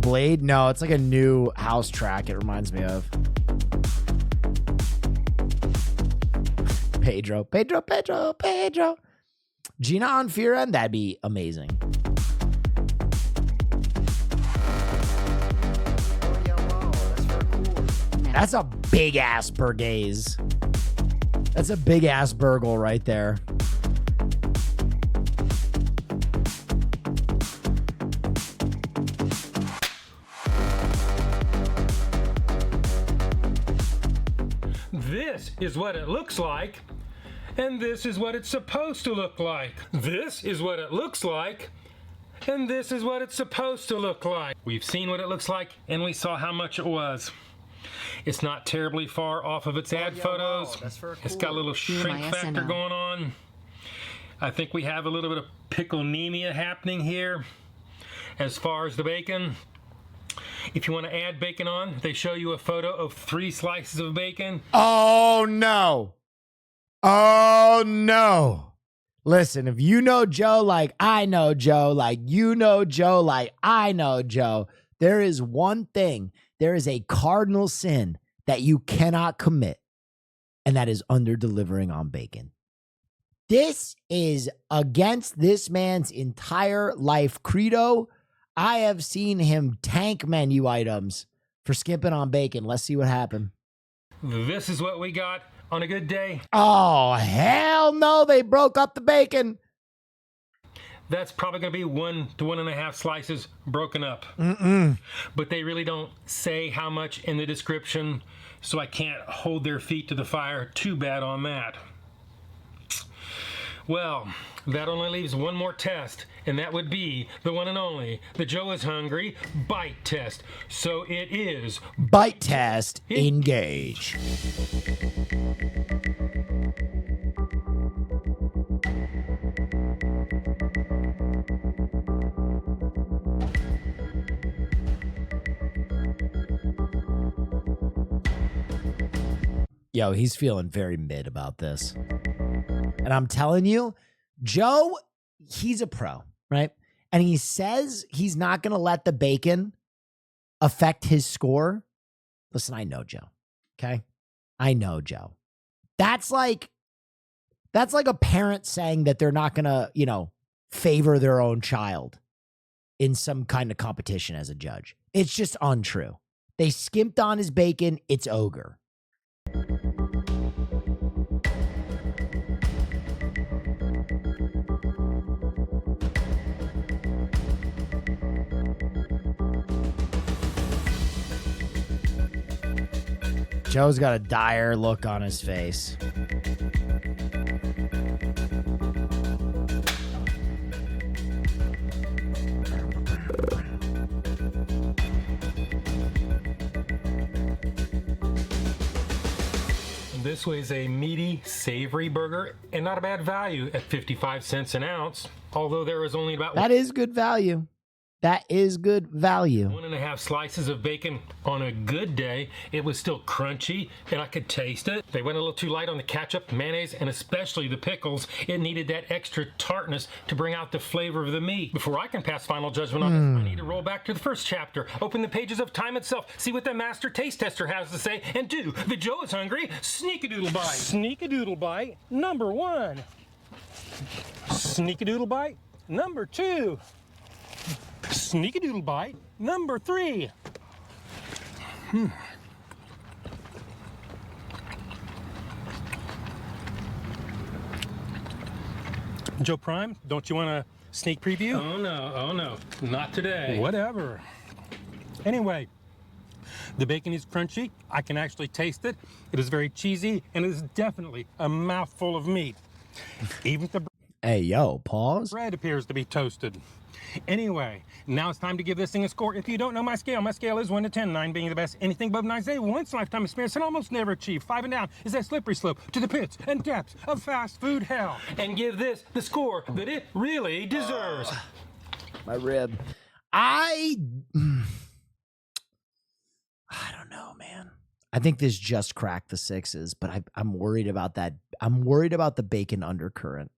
Blade? No, it's like a new house track it reminds me of. Pedro. Gina on Fear End? That'd be amazing. Oh yeah, wow, that's very cool. That's a big ass burgaze. That's a big ass burgle right there. This is what it looks like, and this is what it's supposed to look like. This is what it looks like, and this is what it's supposed to look like. We've seen what it looks like, and we saw how much it was. It's not terribly far off of its ad photos. Wow, that's very cool. It's got a little shrink factor going on. I think we have a little bit of pickle-nemia happening here. As far as the bacon, if you want to add bacon on, they show you a photo of 3 slices of bacon. Oh, no. Oh, no. Listen, if you know Joe like I know Joe, like you know Joe like I know Joe, there is one thing. There is a cardinal sin that you cannot commit, and that is under-delivering on bacon. This is against this man's entire life credo. I have seen him tank menu items for skipping on bacon. Let's see what happened. This is what we got on a good day. Oh, hell no. They broke up the bacon. That's probably going to be 1 to 1.5 slices broken up. But they really don't say how much in the description, so I can't hold their feet to the fire too bad on that. Well, that only leaves one more test, and that would be the one and only, the Joe is Hungry bite test. So it is bite test, engage. Yo, he's feeling very mid about this. And I'm telling you, Joe, he's a pro, right? And he says he's not going to let the bacon affect his score. Listen, I know Joe, okay? I know Joe. That's like a parent saying that they're not going to, favor their own child in some kind of competition as a judge. It's just untrue. They skimped on his bacon. It's ogre. Joe's got a dire look on his face. This was a meaty, savory burger and not a bad value at 55 cents an ounce, although there was only about That is good value. That is good value. 1.5 slices of bacon on a good day. It was still crunchy and I could taste it. They went a little too light on the ketchup, mayonnaise, and especially the pickles. It needed that extra tartness to bring out the flavor of the meat. Before I can pass final judgment on this, I need to roll back to the first chapter, open the pages of time itself, see what the master taste tester has to say, and do the Joe is Hungry sneak-a-doodle bite. Sneak-a-doodle bite number 1. Sneak-a-doodle bite number 2. Sneak-a-doodle bite number 3. Joe Prime, don't you want a sneak preview? Oh no, not today. Whatever. Anyway, the bacon is crunchy. I can actually taste it. It is very cheesy, and it is definitely a mouthful of meat. Even the Hey, yo, pause. bread appears to be toasted. Anyway, now it's time to give this thing a score. If you don't know my scale is 1 to 10, 9 being the best. Anything above 9 is a once-in-a-lifetime experience and almost never achieved. 5 and down is that slippery slope to the pits and depths of fast food hell. And give this the score that it really deserves. My rib. I don't know, man. I think this just cracked the 6s, but I'm worried about that. I'm worried about the bacon undercurrent.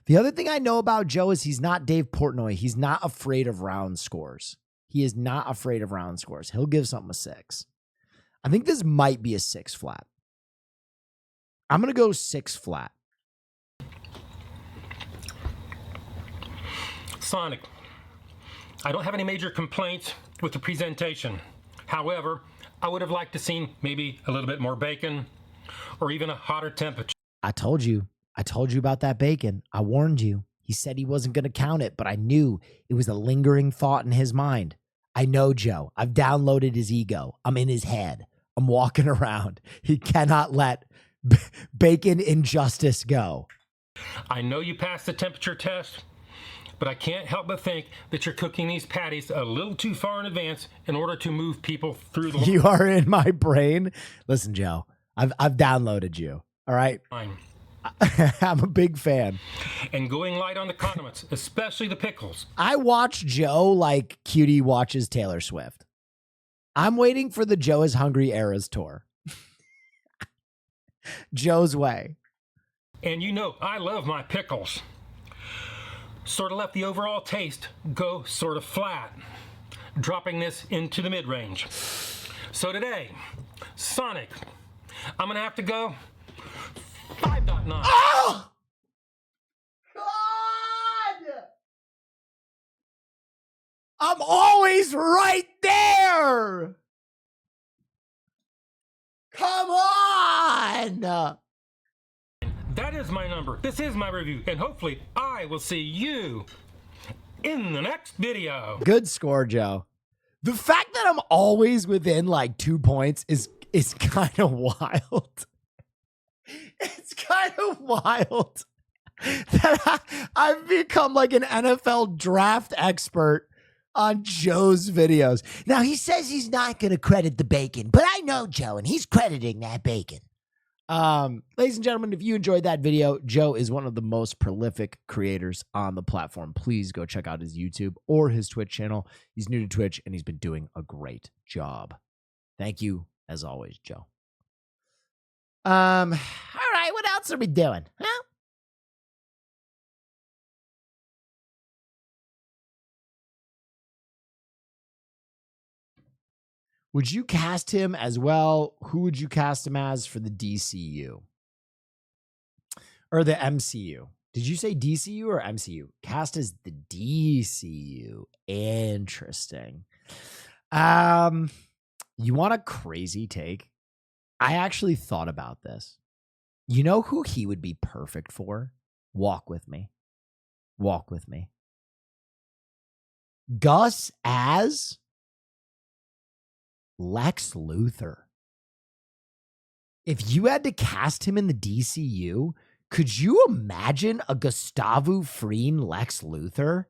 The other thing I know about Joe is he's not Dave Portnoy. He's not afraid of round scores. He is not afraid of round scores. He'll give something a 6. I think this might be a 6 flat. I'm going to go 6 flat. Sonic, I don't have any major complaints with the presentation. However, I would have liked to seen maybe a little bit more bacon or even a hotter temperature. I told you about that bacon. I warned you. He said he wasn't going to count it, but I knew it was a lingering thought in his mind. I know Joe. I've downloaded his ego. I'm in his head. I'm walking around. He cannot let bacon injustice go. I know you passed the temperature test, but I can't help but think that you're cooking these patties a little too far in advance in order to move people through the You are in my brain. Listen, Joe, I've downloaded you. All right. line. I'm a big fan. And going light on the condiments, especially the pickles. I watch Joe like Cutie watches Taylor Swift. I'm waiting for the Joe is Hungry Eras tour. Joe's way. And you know, I love my pickles. Sort of left the overall taste go sort of flat, dropping this into the mid-range. So today, Sonic, I'm gonna have to go 5.9. Oh! God! I'm always right there! Come on! That is my number. This is my review. And hopefully I will see you in the next video. Good score, Joe. The fact that I'm always within like 2 points is kind of wild. It's kind of wild. that I've become like an NFL draft expert on Joe's videos. Now, he says he's not going to credit the bacon, but I know Joe, and he's crediting that bacon. Ladies and gentlemen, if you enjoyed that video, Joe is one of the most prolific creators on the platform. Please go check out his YouTube or his Twitch channel. He's new to Twitch, and he's been doing a great job. Thank you, as always, Joe. All right, what else are we doing? Huh? Would you cast him as well? Who would you cast him as for the DCU? Or the MCU? Did you say DCU or MCU? Cast as the DCU. Interesting. You want a crazy take? I actually thought about this. You know who he would be perfect for? Walk with me. Walk with me. Gus as Lex Luthor. If you had to cast him in the DCU, could you imagine a Gustavo Fring Lex Luthor?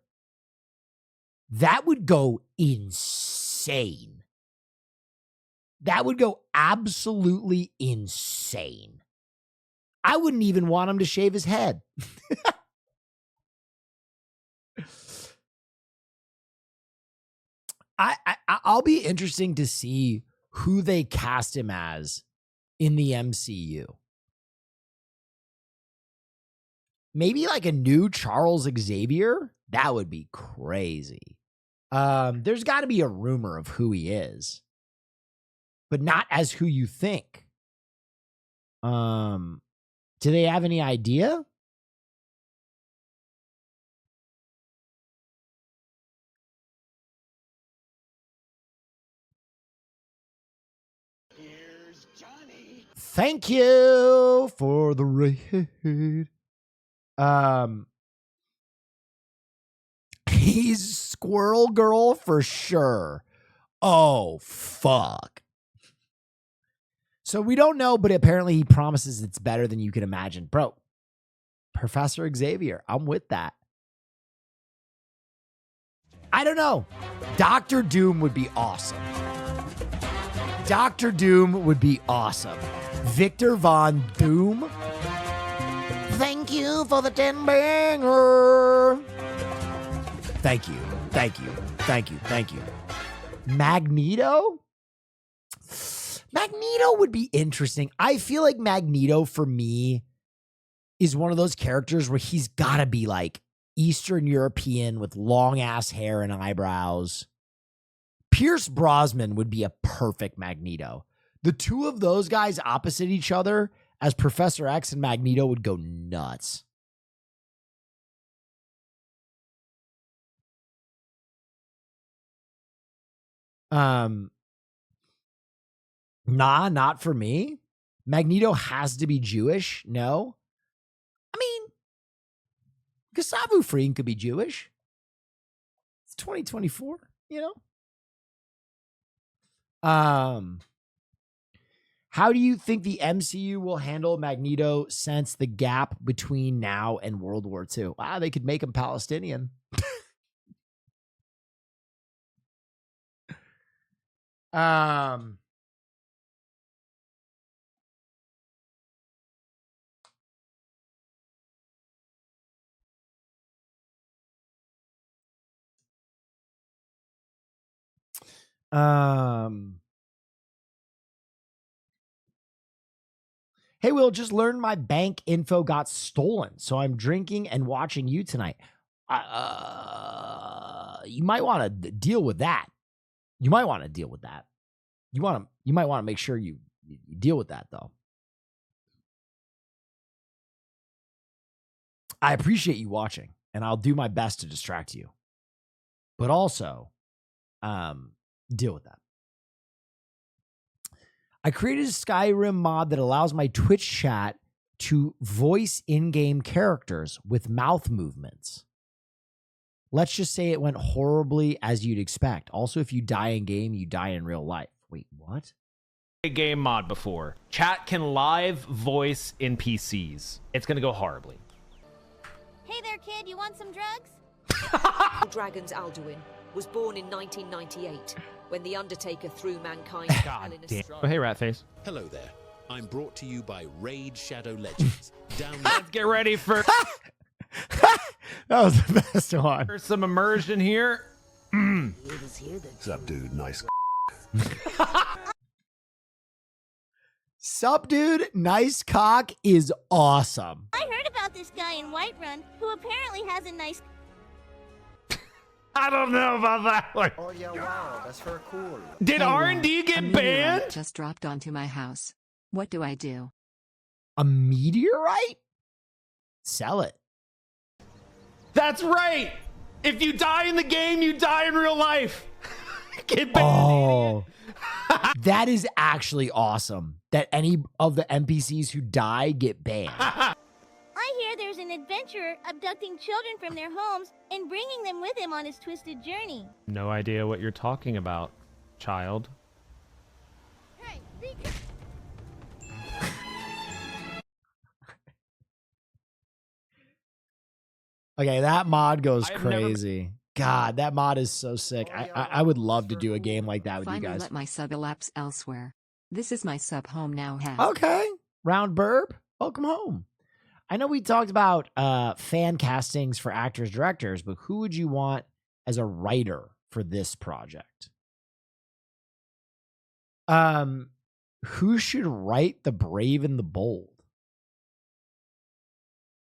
That would go insane. That would go absolutely insane. I wouldn't even want him to shave his head. I'll be interesting to see who they cast him as in the MCU. Maybe like a new Charles Xavier? That would be crazy. There's got to be a rumor of who he is, but not as who you think. Do they have any idea? Thank you for the raid. He's Squirrel Girl for sure. Oh, fuck. So we don't know, but apparently he promises it's better than you can imagine. Bro, Professor Xavier, I'm with that. I don't know. Dr. Doom would be awesome. Dr. Doom would be awesome. Victor Von Doom. Thank you for the 10 banger. Thank you. Thank you. Thank you. Thank you. Magneto? Magneto would be interesting. I feel like Magneto for me is one of those characters where he's got to be like Eastern European with long ass hair and eyebrows. Pierce Brosnan would be a perfect Magneto. The two of those guys opposite each other as Professor X and Magneto would go nuts. Nah, not for me. Magneto has to be Jewish. No. I mean, Gustavo Fring could be Jewish. It's 2024, you know? How do you think the MCU will handle Magneto since the gap between now and World War II? Wow, they could make him Palestinian. Hey, Will, just learned my bank info got stolen, so I'm drinking and watching you tonight. You might want to deal with that. You might want to deal with that. You might want to make sure you deal with that, though. I appreciate you watching, and I'll do my best to distract you. But also, deal with that. I created a Skyrim mod that allows my Twitch chat to voice in-game characters with mouth movements. Let's just say it went horribly as you'd expect. Also, if you die in game, you die in real life. Wait, what? A game mod before. Chat can live voice NPCs. It's going to go horribly. Hey there, kid. You want some drugs? Dragon's Alduin was born in 1998 when The Undertaker threw mankind God damn. Oh, hey, Ratface. Hello there. I'm brought to you by Raid Shadow Legends. Let's get ready for That was the best one. There's some immersion here. What's up, dude? Nice. Sup, dude? Nice cock is awesome. I heard about this guy in Whiterun who apparently has a nice. I don't know about that one. Oh yeah, wow, that's very cool. Did R&D get banned? Just dropped onto my house. What do I do? A meteorite? Sell it. That's right. If you die in the game, you die in real life. Get banned. Oh. That is actually awesome. That any of the NPCs who die get banned. I hear there's an adventurer abducting children from their homes and bringing them with him on his twisted journey. No idea what you're talking about, child. Hey, Okay, that mod goes crazy. God, that mod is so sick. I would love to do a game like that with you guys. Let my sub elapse elsewhere. This is my sub home now. Okay, Round Burb, welcome home. I know we talked about fan castings for actors, directors, but who would you want as a writer for this project? Who should write The Brave and the Bold?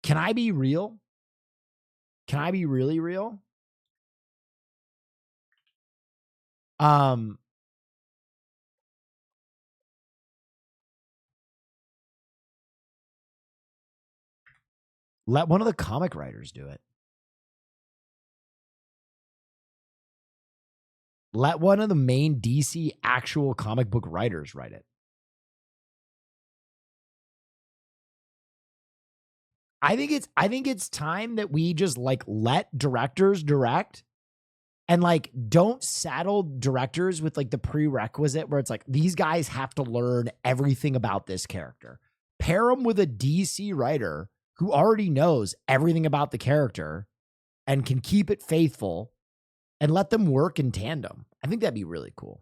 Can I be real? Can I be really real? Let one of the comic writers do it. Let one of the main DC actual comic book writers write it. I think it's time that we just like let directors direct and like don't saddle directors with like the prerequisite where it's like these guys have to learn everything about this character. Pair them with a DC writer who already knows everything about the character and can keep it faithful and let them work in tandem. I think that'd be really cool.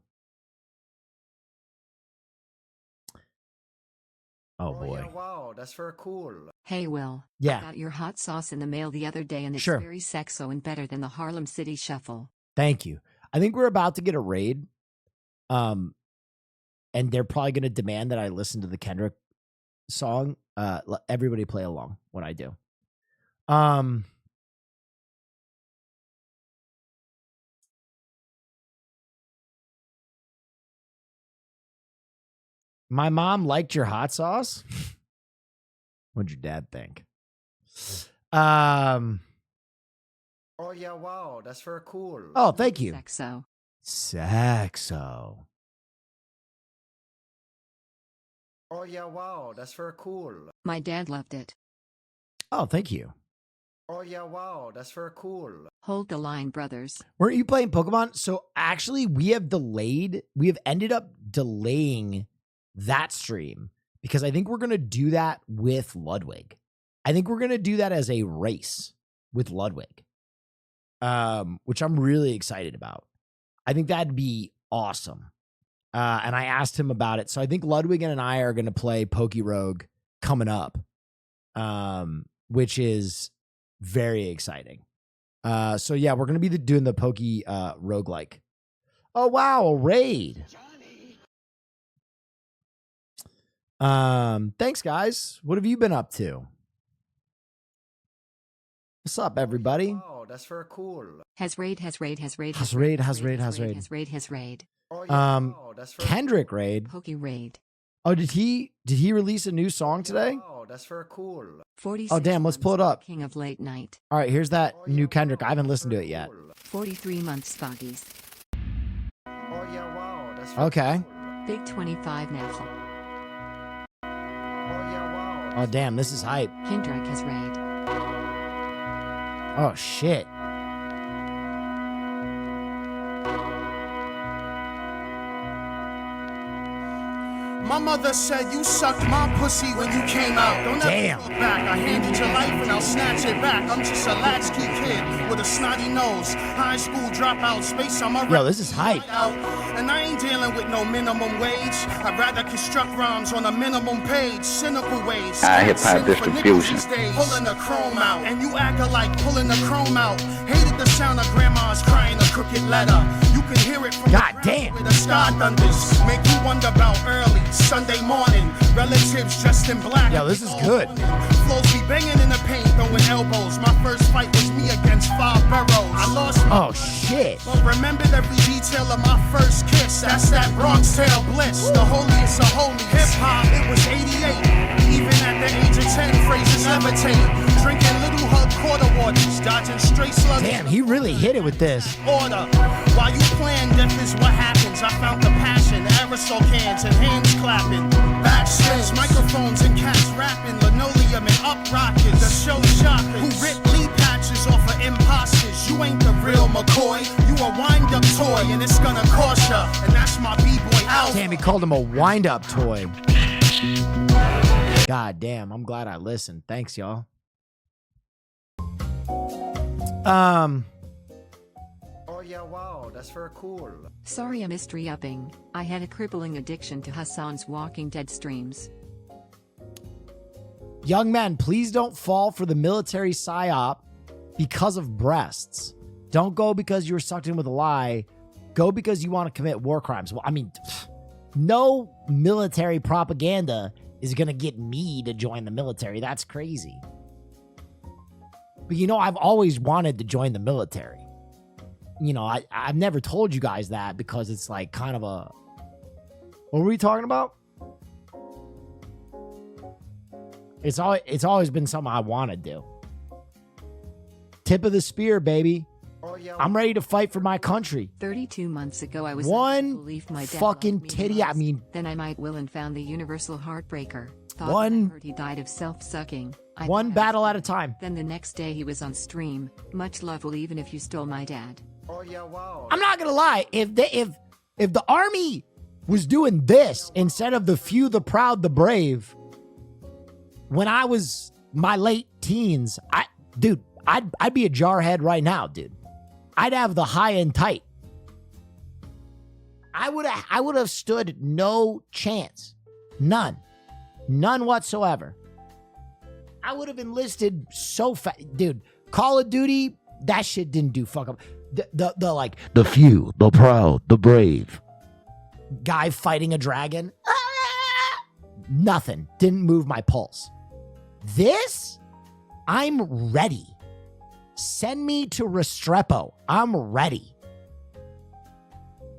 Oh boy. Yeah, wow, that's very cool. Hey, Will. Yeah. I got your hot sauce in the mail the other day, and it's Sure. very sexo and better than the Harlem City Shuffle. Thank you. I think we're about to get a raid. And they're probably going to demand that I listen to the Kendrick song. Everybody play along when I do. My mom liked your hot sauce. What'd your dad think? Oh yeah, wow, that's very cool. Oh, thank you. Sexo. Sexo. Oh yeah, wow, that's very cool. My dad loved it. Oh, thank you. Oh yeah, wow, that's very cool. Hold the line, brothers. Weren't you playing Pokemon? So actually, we have ended up delaying that stream because I think we're going to do that with Ludwig. I think we're going to do that as a race with Ludwig, which I'm really excited about. I think that'd be awesome. And I asked him about it. So I think Ludwig and I are going to play Pokerogue coming up, which is very exciting. So yeah, we're going to be doing the Poke roguelike. Oh, wow. A raid. Thanks guys. What have you been up to? What's up, everybody? Wow, that's very cool. Has raid. Oh, yeah, wow, that's very Kendrick raid. Poke raid. Oh, did he release a new song today? Wow, that's very cool. 46 Oh, damn, let's pull it up. King of late night. All right, here's that new Kendrick. I haven't listened to it yet. 43 months Foggies. Oh yeah, wow, that's very Okay. cool. Big 25 Neff. Oh yeah, wow. Oh, damn, this is hype. Kendrick has raid. Oh, shit. My mother said you sucked my pussy when you came out. Don't ever look back. I handed your life and I'll snatch it back. I'm just a latchkey kid with a snotty nose. High school dropout, space on my Yo, this is hype. And I ain't dealing with no minimum wage. I'd rather construct rhymes on a minimum page. Cynical ways. Hip-hop distribution. Pulling the chrome out. And you acting like pulling the chrome out. Hated the sound of grandma's crying a crooked letter. You can hear it from God damn. where the sky thunders. Make you wonder about early Sunday morning. Relatives dressed in black. Yo, this is good. Flows be banging in the paint, throwing elbows. My first fight was me against 5 boroughs. I lost. Oh shit. But remembered every detail of my first kiss. That's that Bronx tale bliss. The holiest of holies. Hip hop, it was 88. Even at the age of 10, phrases levitate. Drinking little hug quarter waters, dodging stray slugs. Damn, he really hit it with this. Order. While you plan, death is what happens. I found the passion, aerosol cans and hands clapping. Backspins, microphones and cats rapping. Linoleum and up rockets. The show shopping. Who ripped Lee patches off of imposters. You ain't the real McCoy. You a wind-up toy and it's gonna cost ya. And that's my B-boy out. Damn, he called him a wind-up toy. God damn, I'm glad I listened. Thanks, y'all. Oh yeah, wow, that's very cool. Sorry I missed re-upping. I had a crippling addiction to Hassan's Walking Dead streams. Young men, please don't fall for the military psyop because of breasts. Don't go because you were sucked in with a lie. Go because you want to commit war crimes. Well, I mean, no military propaganda is going to get me to join the military. That's crazy. But you know, I've always wanted to join the military. You know, I've never told you guys that because it's like kind of a... What were we talking about? It's always been something I want to do. Tip of the spear, baby. Oh, yeah. I'm ready to fight for my country. 32 months ago, I was one believe my dad fucking loved me titty. most. I mean, then I might will and found the universal heartbreaker. Thought One- I heard he died of self-sucking. I one thought I was battle at a dead. time. Then the next day he was on stream. Much love, will even if you stole my dad. Oh yeah, wow. I'm not gonna lie. If the army was doing this instead of the few, the proud, the brave, when I was my late teens, I'd be a jarhead right now, dude. I'd have the high and tight. I would have stood no chance. None whatsoever. I would have enlisted so fast. Dude, Call of Duty, that shit didn't do fuck up. The like, the few, the proud, the brave. Guy fighting a dragon. Nothing. Didn't move my pulse. This, I'm ready. Send me to Restrepo. I'm ready.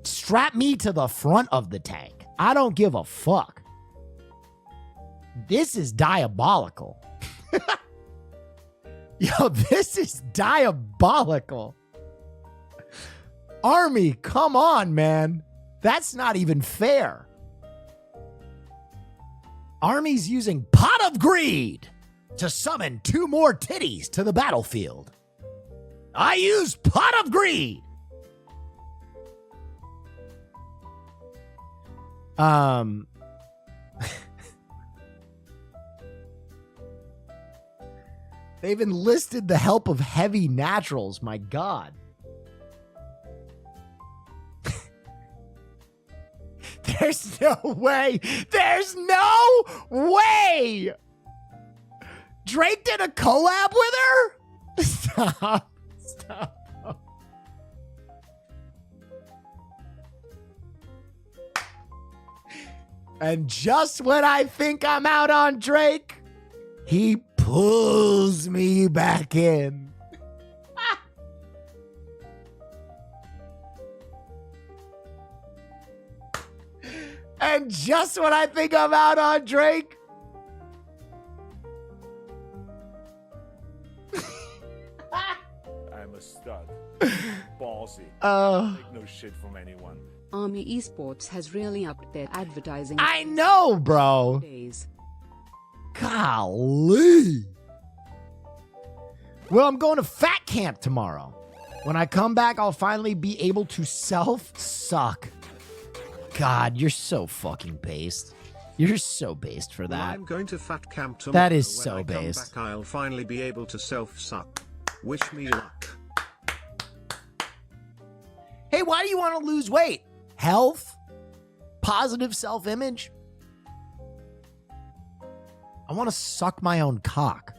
Strap me to the front of the tank. I don't give a fuck. This is diabolical. Yo, this is diabolical. Army, come on, man. That's not even fair. Army's using Pot of Greed to summon 2 more titties to the battlefield. I use Pot of Greed. They've enlisted the help of heavy naturals. My God. There's no way. There's no way. Drake did a collab with her? Stop. And just when I think I'm out on Drake, he pulls me back in. And just when I think I'm out on Drake, I'm a stud. Ballsy. Take no shit from anyone. Army Esports has really upped their advertising. I know, bro. Days. Golly. Well, I'm going to fat camp tomorrow. When I come back, I'll finally be able to self-suck. God, you're so fucking based. You're so based for that. I'm going to fat camp tomorrow. That is When so I come based. back, I'll finally be able to self-suck. Wish me luck. Hey, why do you want to lose weight? Health? Positive self-image? I want to suck my own cock.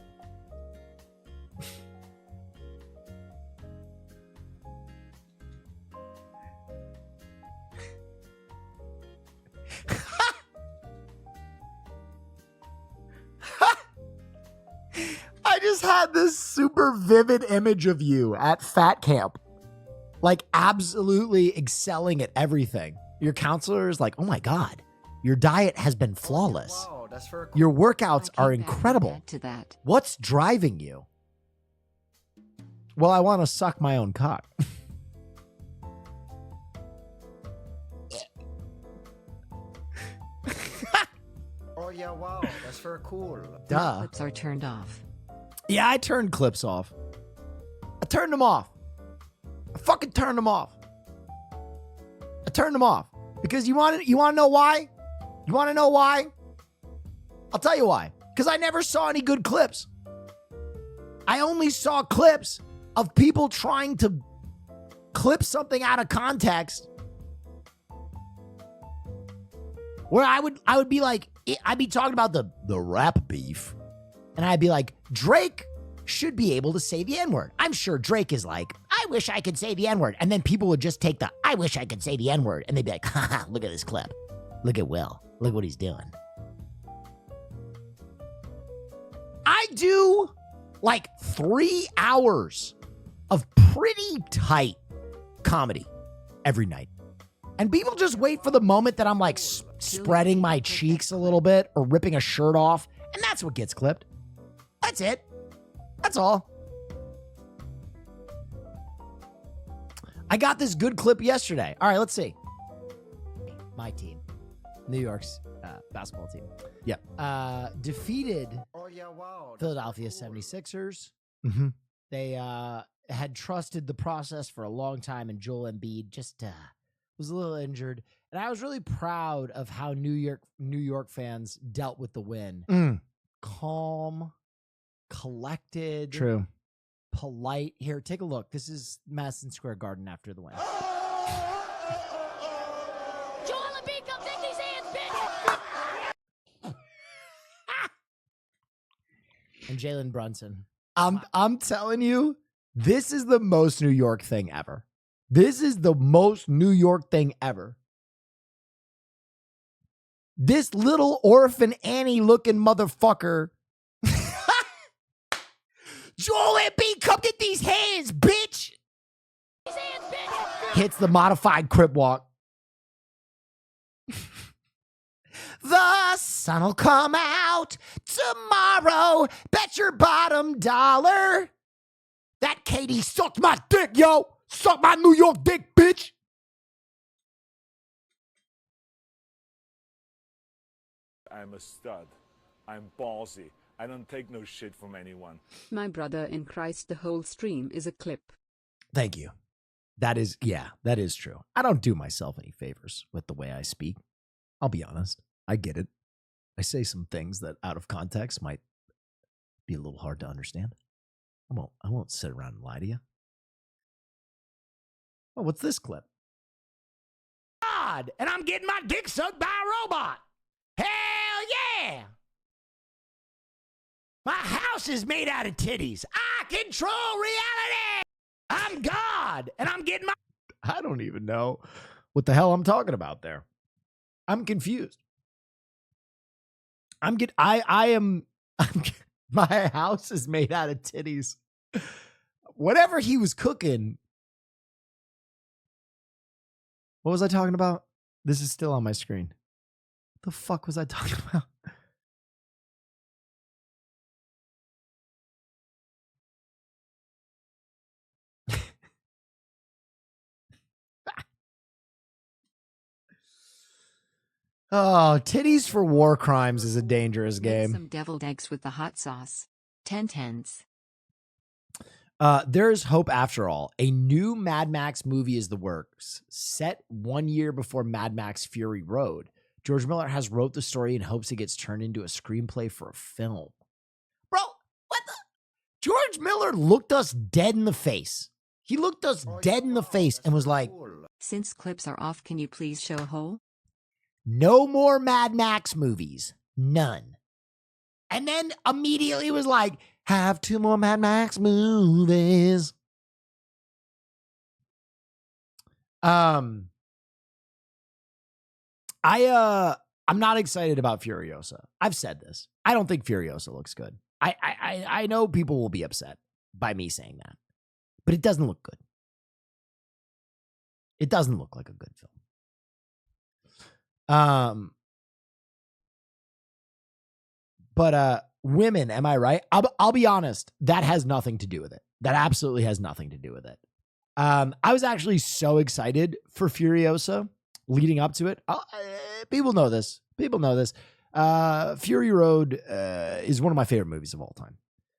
I just had this super vivid image of you at fat camp, like absolutely excelling at everything. Your counselor is like, oh my God, your diet has been flawless. Wow, that's for Your workouts are incredible. To that. What's driving you? Well, I want to suck my own cock. Oh yeah, wow, that's very cool. Duh. Clips are turned off. Yeah, I turned clips off. I turned them off. I fucking turned them off. I turned them off. Because you want to know why? You want to know why? I'll tell you why. Because I never saw any good clips. I only saw clips of people trying to clip something out of context. Where I would be like, I'd be talking about the rap beef. And I'd be like, Drake should be able to say the N-word. I'm sure Drake is like, I wish I could say the N-word. And then people would just take the, I wish I could say the N-word. And they'd be like, haha, look at this clip. Look at Will. Look what he's doing. I do like 3 hours of pretty tight comedy every night. And people just wait for the moment that I'm like spreading my cheeks a little bit or ripping a shirt off. And that's what gets clipped. That's it. That's all. I got this good clip yesterday. All right, let's see. My team, New York's basketball team. Yep. Defeated Philadelphia 76ers. Mm-hmm. They had trusted the process for a long time, and Joel Embiid just was a little injured. And I was really proud of how New York fans dealt with the win. Calm, collected, true, polite. Here, take a look. This is Madison Square Garden after the win. Joel Embiid, come take these hands, bitch! And Jalen Brunson. I'm telling you, this is the most New York thing ever. This is the most New York thing ever. This little orphan Annie looking motherfucker. Joel Embiid, come get these hands, bitch. These hands, bitch! Hits the modified crip walk. The sun'll come out tomorrow. Bet your bottom dollar that Katie sucked my dick, yo. Suck my New York dick, bitch. I'm a stud. I'm ballsy. I don't take no shit from anyone. My brother in Christ, the whole stream is a clip. Thank you. That is true. I don't do myself any favors with the way I speak. I'll be honest. I get it. I say some things that out of context might be a little hard to understand. I won't sit around and lie to you. Oh, what's this clip? God, and I'm getting my dick sucked by a robot. Hell yeah! My house is made out of titties. I control reality. I'm God, and I'm getting my... I don't even know what the hell I'm talking about there. I'm confused. My house is made out of titties. Whatever he was cooking. What was I talking about? This is still on my screen. What the fuck was I talking about? Oh, titties for war crimes is a dangerous game. Some deviled eggs with the hot sauce. 10/10s. There's hope after all. A new Mad Max movie is the works. Set 1 year before Mad Max Fury Road. George Miller has wrote the story in hopes it gets turned into a screenplay for a film. Bro, what the? George Miller looked us dead in the face. He looked us dead in the face and was like, Since clips are off, can you please show a hole? no more Mad Max movies. None. And then immediately was like, have 2 more Mad Max movies. I'm not excited about Furiosa. I've said this. I don't think Furiosa looks good. I know people will be upset by me saying that, but it doesn't look good. It doesn't look like a good film. But women, am I right? I'll be honest. That has nothing to do with it. That absolutely has nothing to do with it. I was actually so excited for Furiosa leading up to it. People know this. Fury Road is one of my favorite movies of all time.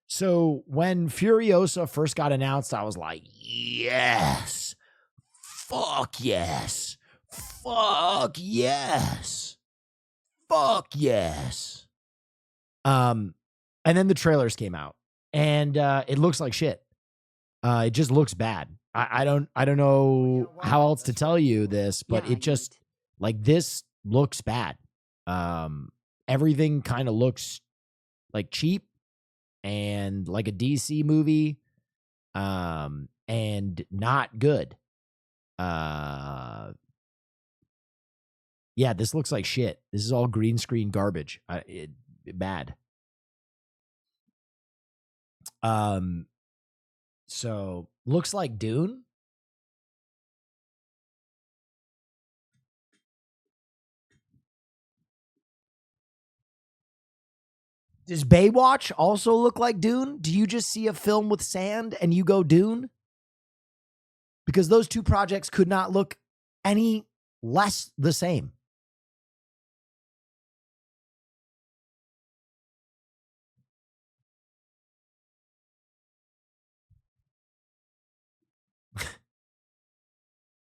So when Furiosa first got announced, I was like, yes. Fuck yes. Fuck yes. Fuck yes. And then the trailers came out, and it looks like shit. It just looks bad. I don't know how else to tell you this, but it just like this looks bad. Everything kind of looks like cheap and like a DC movie, and not good. Yeah, this looks like shit. This is all green screen garbage. Bad. So looks like Dune. Does Baywatch also look like Dune? Do you just see a film with sand and you go Dune? Because those two projects could not look any less the same.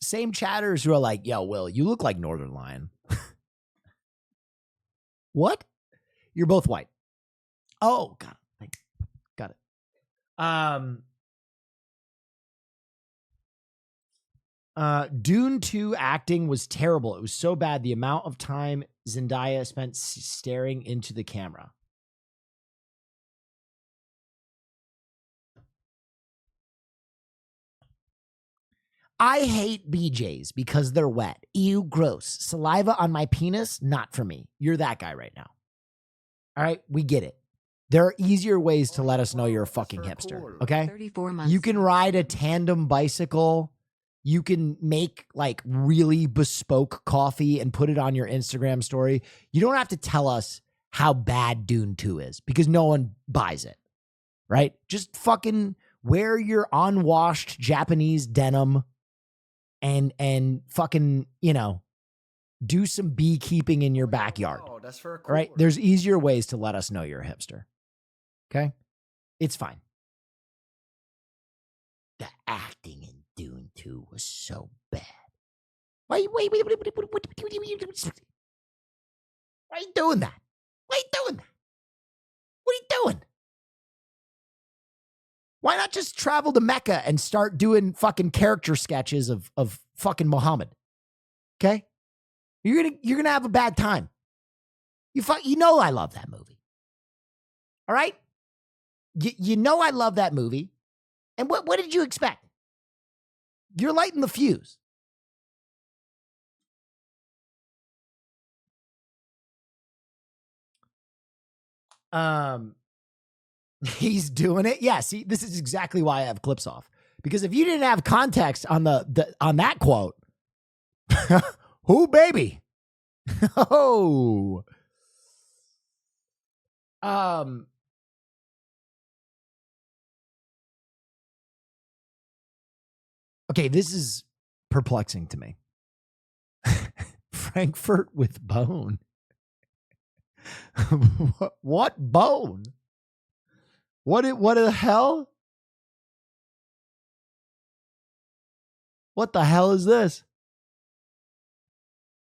Same chatters who are like, yo, Will, you look like Northern Lion. What? You're both white. Oh, got it. Dune 2 acting was terrible. It was so bad. The amount of time Zendaya spent staring into the camera. I hate BJs because they're wet. Ew, gross. Saliva on my penis, not for me. You're that guy right now. All right, we get it. There are easier ways to let us know you're a fucking hipster, okay? 34 months. You can ride a tandem bicycle. You can make like really bespoke coffee and put it on your Instagram story. You don't have to tell us how bad Dune 2 is because no one buys it, right? Just fucking wear your unwashed Japanese denim and fucking, do some beekeeping in your backyard. Oh, that's for All right? There's easier ways to let us know you're a hipster. Okay? It's fine. The acting in Dune 2 was so bad. Why are you doing that? Why are you doing that? What are you doing? Why not just travel to Mecca and start doing fucking character sketches of fucking Muhammad? Okay? You're gonna have a bad time. You know I love that movie. All right? You know I love that movie. And what did you expect? You're lighting the fuse. He's doing it. Yeah, see, this is exactly why I have clips off. Because if you didn't have context on on that quote, who baby? Oh. Okay, this is perplexing to me. Frankfurt with bone. What bone? What the hell? What the hell is this?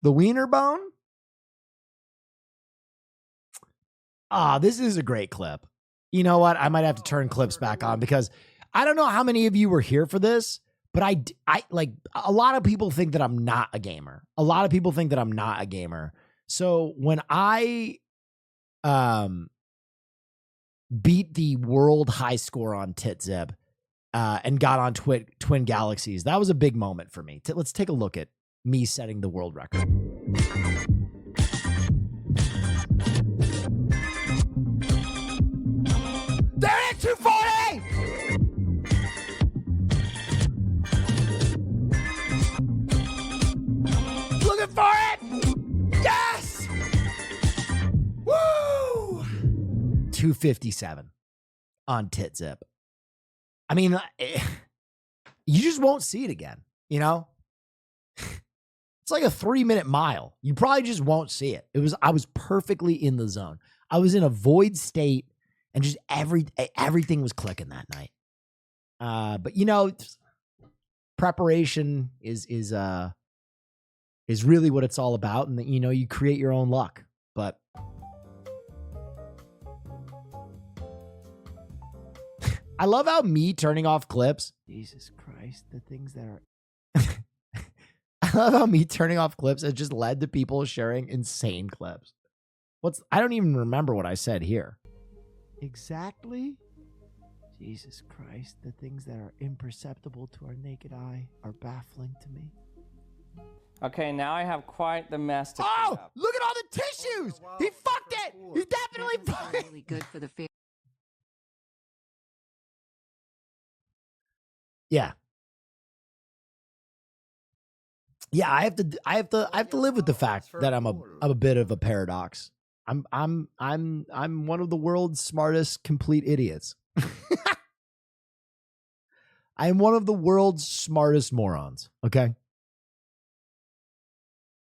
The wiener bone? This is a great clip. You know what? I might have to turn clips back on because I don't know how many of you were here for this, but I like a lot of people think that I'm not a gamer. So when I beat the world high score on TitZip and got on Twin Galaxies, that was a big moment for me. Let's take a look at me setting the world record. There it is, 240! Looking for it! Yes! Woo! 257 on TitZip. I mean, you just won't see it again, you know? It's like a 3-minute mile. You probably just won't see it. I was perfectly in the zone. I was in a void state. And just everything was clicking that night. But you know, preparation is really what it's all about, and that, you know, you create your own luck. But I love how me turning off clips. Jesus Christ, the things that are. I love how me turning off clips has just led to people sharing insane clips. I don't even remember what I said here. Exactly? Jesus Christ, the things that are imperceptible to our naked eye are baffling to me. Okay, now I have quite the mess to clean up. Look at all the tissues! He fucked it! He definitely fucked it! Really good for the fair. Yeah. Yeah, I have to live with the fact that I'm a bit of a paradox. I'm one of the world's smartest complete idiots. I am one of the world's smartest morons, okay?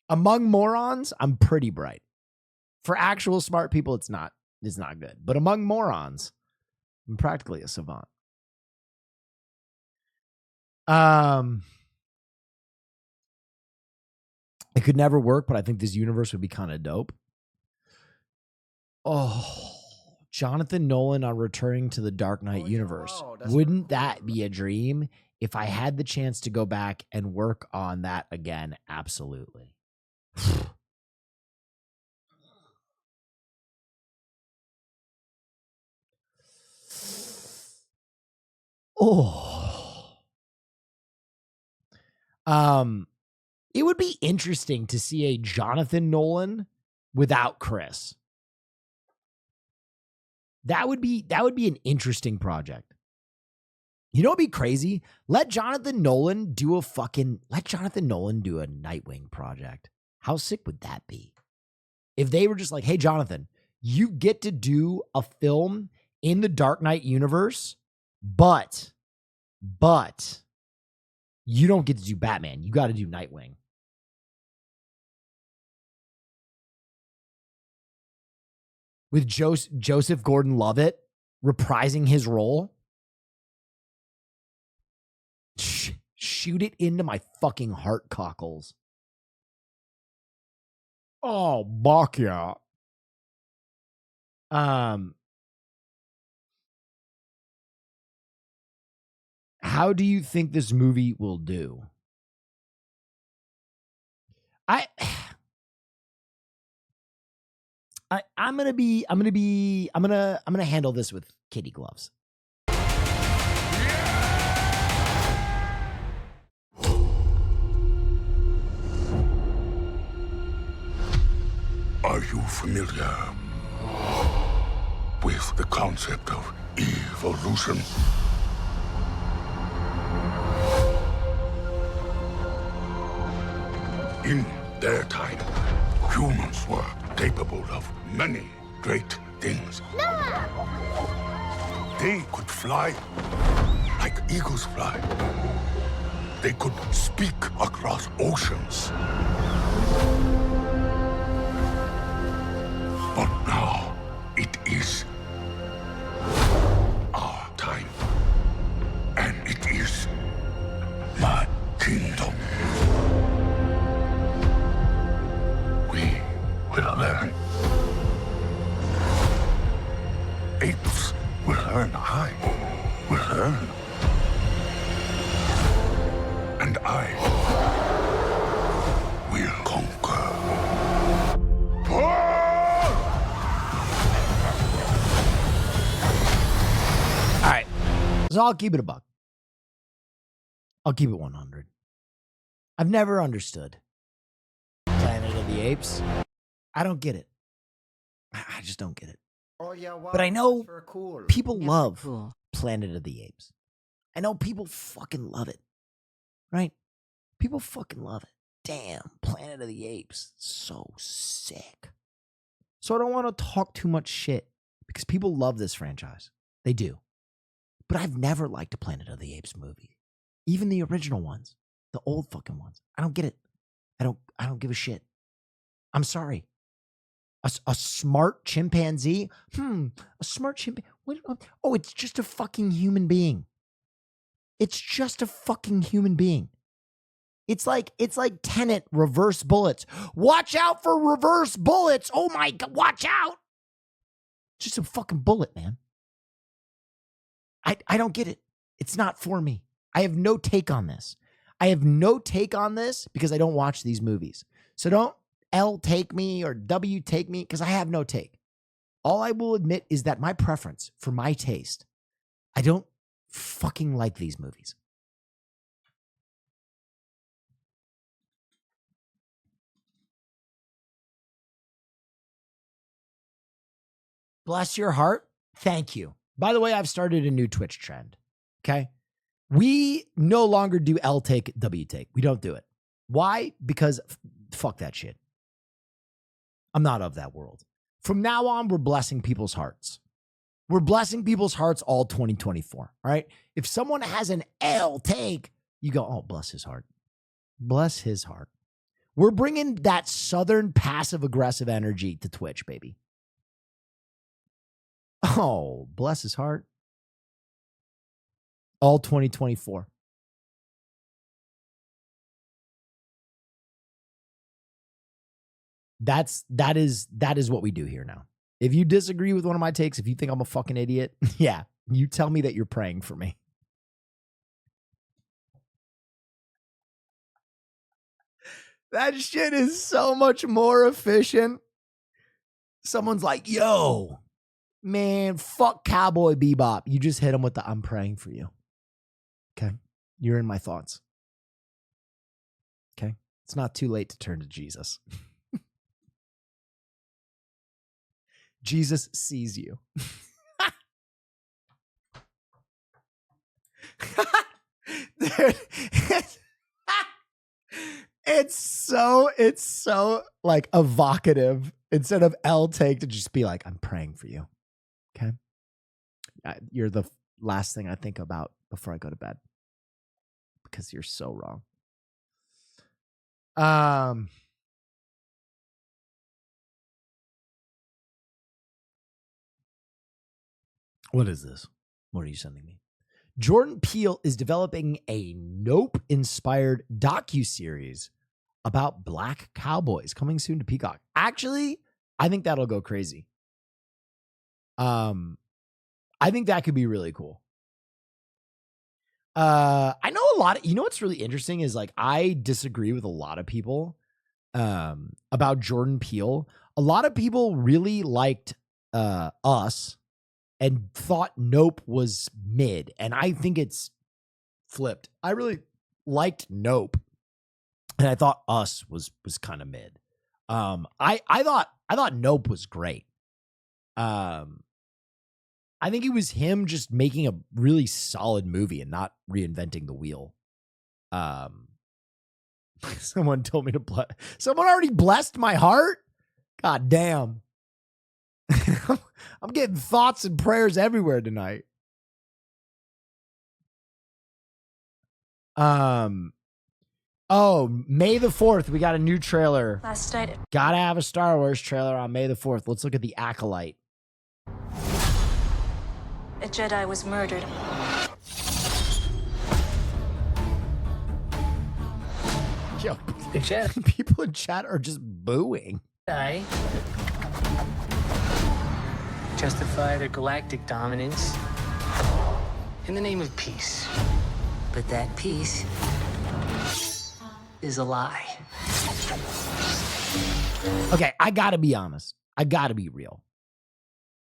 Among morons, I'm pretty bright. For actual smart people, it's not good. But among morons, I'm practically a savant. It could never work, but I think this universe would be kind of dope. Oh, Jonathan Nolan on returning to the Dark Knight universe. Wouldn't that be a dream? If I had the chance to go back and work on that again, absolutely. It would be interesting to see a Jonathan Nolan without Chris. That would be an interesting project. You know what'd be crazy? Let Jonathan Nolan do a Nightwing project. How sick would that be? If they were just like, hey, Jonathan, you get to do a film in the Dark Knight universe, but you don't get to do Batman. You got to do Nightwing. With Joseph Gordon-Levitt reprising his role. Shoot it into my fucking heart cockles. Oh, fuck yeah. How do you think this movie will do? I'm gonna handle this with kitty gloves. Are you familiar with the concept of evolution? In their time, humans were capable of many great things. Noah! They could fly like eagles fly. They could speak across oceans. But now it is our time. And it is my kingdom. We will learn So I'll keep it a buck. I'll keep it 100. I've never understood Planet of the Apes. I don't get it. I just don't get it. Oh yeah, wow. But I know that's very cool. people love Planet of the Apes. I know people fucking love it. Right? People fucking love it. Damn, Planet of the Apes. So sick. So I don't want to talk too much shit because people love this franchise. They do. But I've never liked a Planet of the Apes movie. Even the original ones. The old fucking ones. I don't get it. I don't give a shit. I'm sorry. A smart chimpanzee? A smart chimpanzee? Oh, it's just a fucking human being. It's just a fucking human being. It's like Tenet reverse bullets. Watch out for reverse bullets. Oh my God, watch out. Just a fucking bullet, man. I don't get it. It's not for me. I have no take on this. I have no take on this because I don't watch these movies. So don't L take me or W take me because I have no take. All I will admit is that my preference for my taste, I don't fucking like these movies. Bless your heart. Thank you. By the way, I've started a new Twitch trend. Okay. We no longer do L take, W take. We don't do it. Why? Because fuck that shit. I'm not of that world. From now on, we're blessing people's hearts. We're blessing people's hearts all 2024. All right. If someone has an L take, you go, oh, bless his heart. Bless his heart. We're bringing that Southern passive aggressive energy to Twitch, baby. Oh, bless his heart. All 2024. That is what we do here now. If you disagree with one of my takes, if you think I'm a fucking idiot, yeah, you tell me that you're praying for me. That shit is so much more efficient. Someone's like, yo, man, fuck Cowboy Bebop. You just hit him with the I'm praying for you. Okay. You're in my thoughts. Okay. It's not too late to turn to Jesus. Jesus sees you. It's so like evocative instead of L take to just be like, I'm praying for you. Okay. You're the last thing I think about before I go to bed because you're so wrong. What is this? What are you sending me? Jordan Peele is developing a Nope-inspired docuseries about black cowboys coming soon to Peacock. Actually, I think that'll go crazy. I think that could be really cool. I know a lot of, you know what's really interesting is like I disagree with a lot of people about Jordan Peele. A lot of people really liked Us and thought Nope was mid, and I think it's flipped. I really liked Nope, and I thought Us was kind of mid. I thought Nope was great. I think it was him just making a really solid movie and not reinventing the wheel. Someone told me to bless. Someone already blessed my heart. God damn. I'm getting thoughts and prayers everywhere tonight. Oh, May the 4th, we got a new trailer. Last night. Gotta have a Star Wars trailer on May the 4th. Let's look at The Acolyte. A Jedi was murdered. Yo, people in chat are just booing. Justify their galactic dominance in the name of peace. But that peace is a lie. Okay, I gotta be honest. I gotta be real.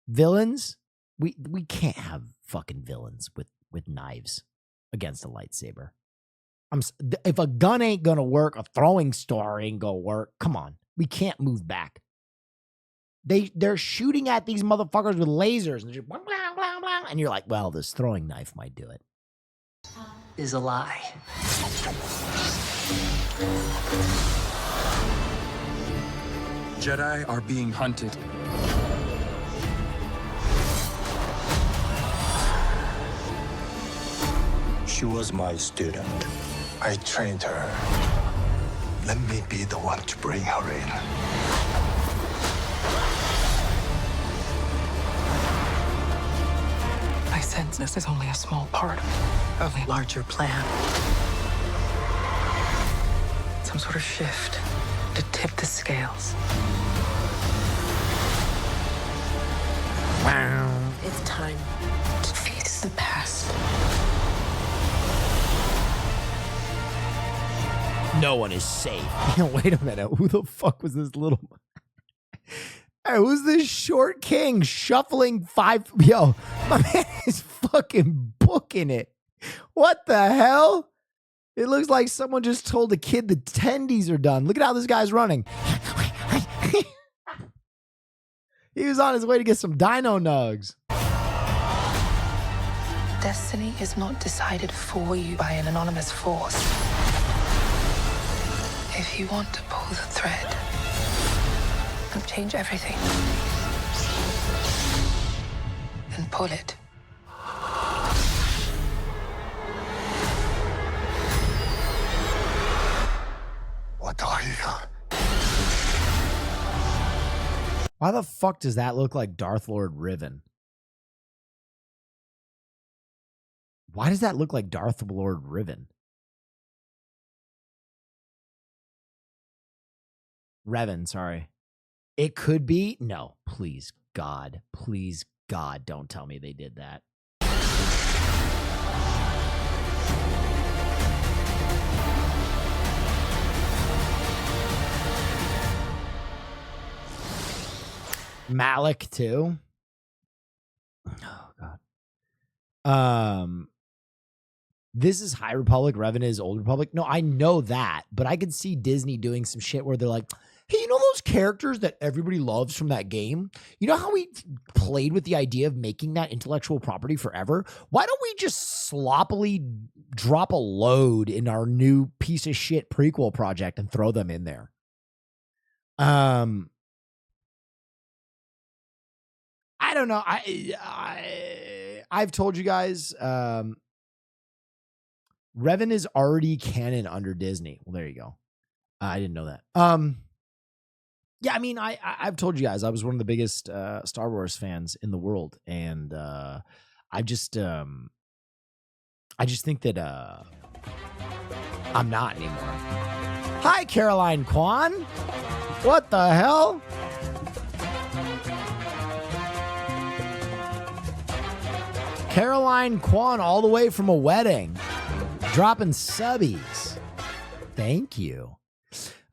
Villains, we can't have fucking villains with with knives against a lightsaber. If a gun ain't gonna work, a throwing star ain't gonna work. Come on, we can't move back. They're shooting at these motherfuckers with lasers, and, blah, blah, blah, blah, and you're like, well, this throwing knife might do it. Is a lie. Jedi are being hunted. She was my student. I trained her. Let me be the one to bring her in. I sense this is only a small part of a larger plan. Some sort of shift to tip the scales. It's time to face the past. No one is safe. Wait a minute. Who the fuck was this little... Hey, who's this short king shuffling five... Yo, my man is fucking booking it. What the hell? It looks like someone just told a kid the tendies are done. Look at how this guy's running. He was on his way to get some dino nugs. Destiny is not decided for you by an anonymous force. If you want to pull the thread and change everything, then pull it. What are you? Why the fuck does that look like Darth Lord Riven? Why does that look like Darth Lord Riven? Revan, sorry. It could be. No, please, God. Please, God, don't tell me they did that. Malik, too. Oh, God. This is High Republic. Revan is Old Republic. No, I know that, but I could see Disney doing some shit where they're like, hey, you know those characters that everybody loves from that game? You know how we played with the idea of making that intellectual property forever? Why don't we just sloppily drop a load in our new piece of shit prequel project and throw them in there? I don't know. I've told you guys, Revan is already canon under Disney. Well, there you go. I didn't know that. Yeah, I mean, I've told you guys I was one of the biggest Star Wars fans in the world, and I just think that I'm not anymore. Hi, Caroline Kwan. What the hell? Caroline Kwan all the way from a wedding. Dropping subbies. Thank you.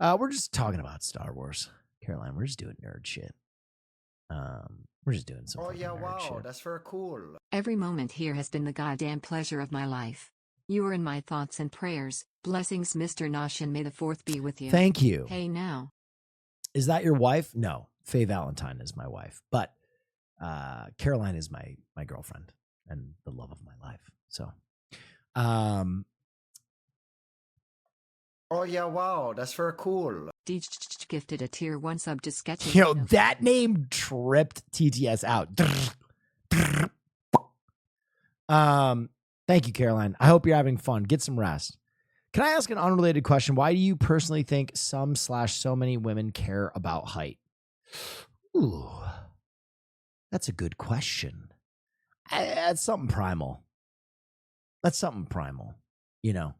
We're just talking about Star Wars. Caroline, we're just doing nerd shit. We're just doing some nerd shit. That's very cool. Every moment here has been the goddamn pleasure of my life. You are in my thoughts and prayers. Blessings, Mr. Nosh, and may the fourth be with you. Thank you. Hey now. Is that your wife? No. Faye Valentine is my wife. But Caroline is my girlfriend and the love of my life. So, oh yeah, wow, that's very cool. DJ gifted a tier 1 sub to Sketchy. Yo, that name tripped TTS out. Thank you, Caroline. I hope you're having fun. Get some rest. Can I ask an unrelated question? Why do you personally think so many women care about height? Ooh, that's a good question. That's something primal. You know,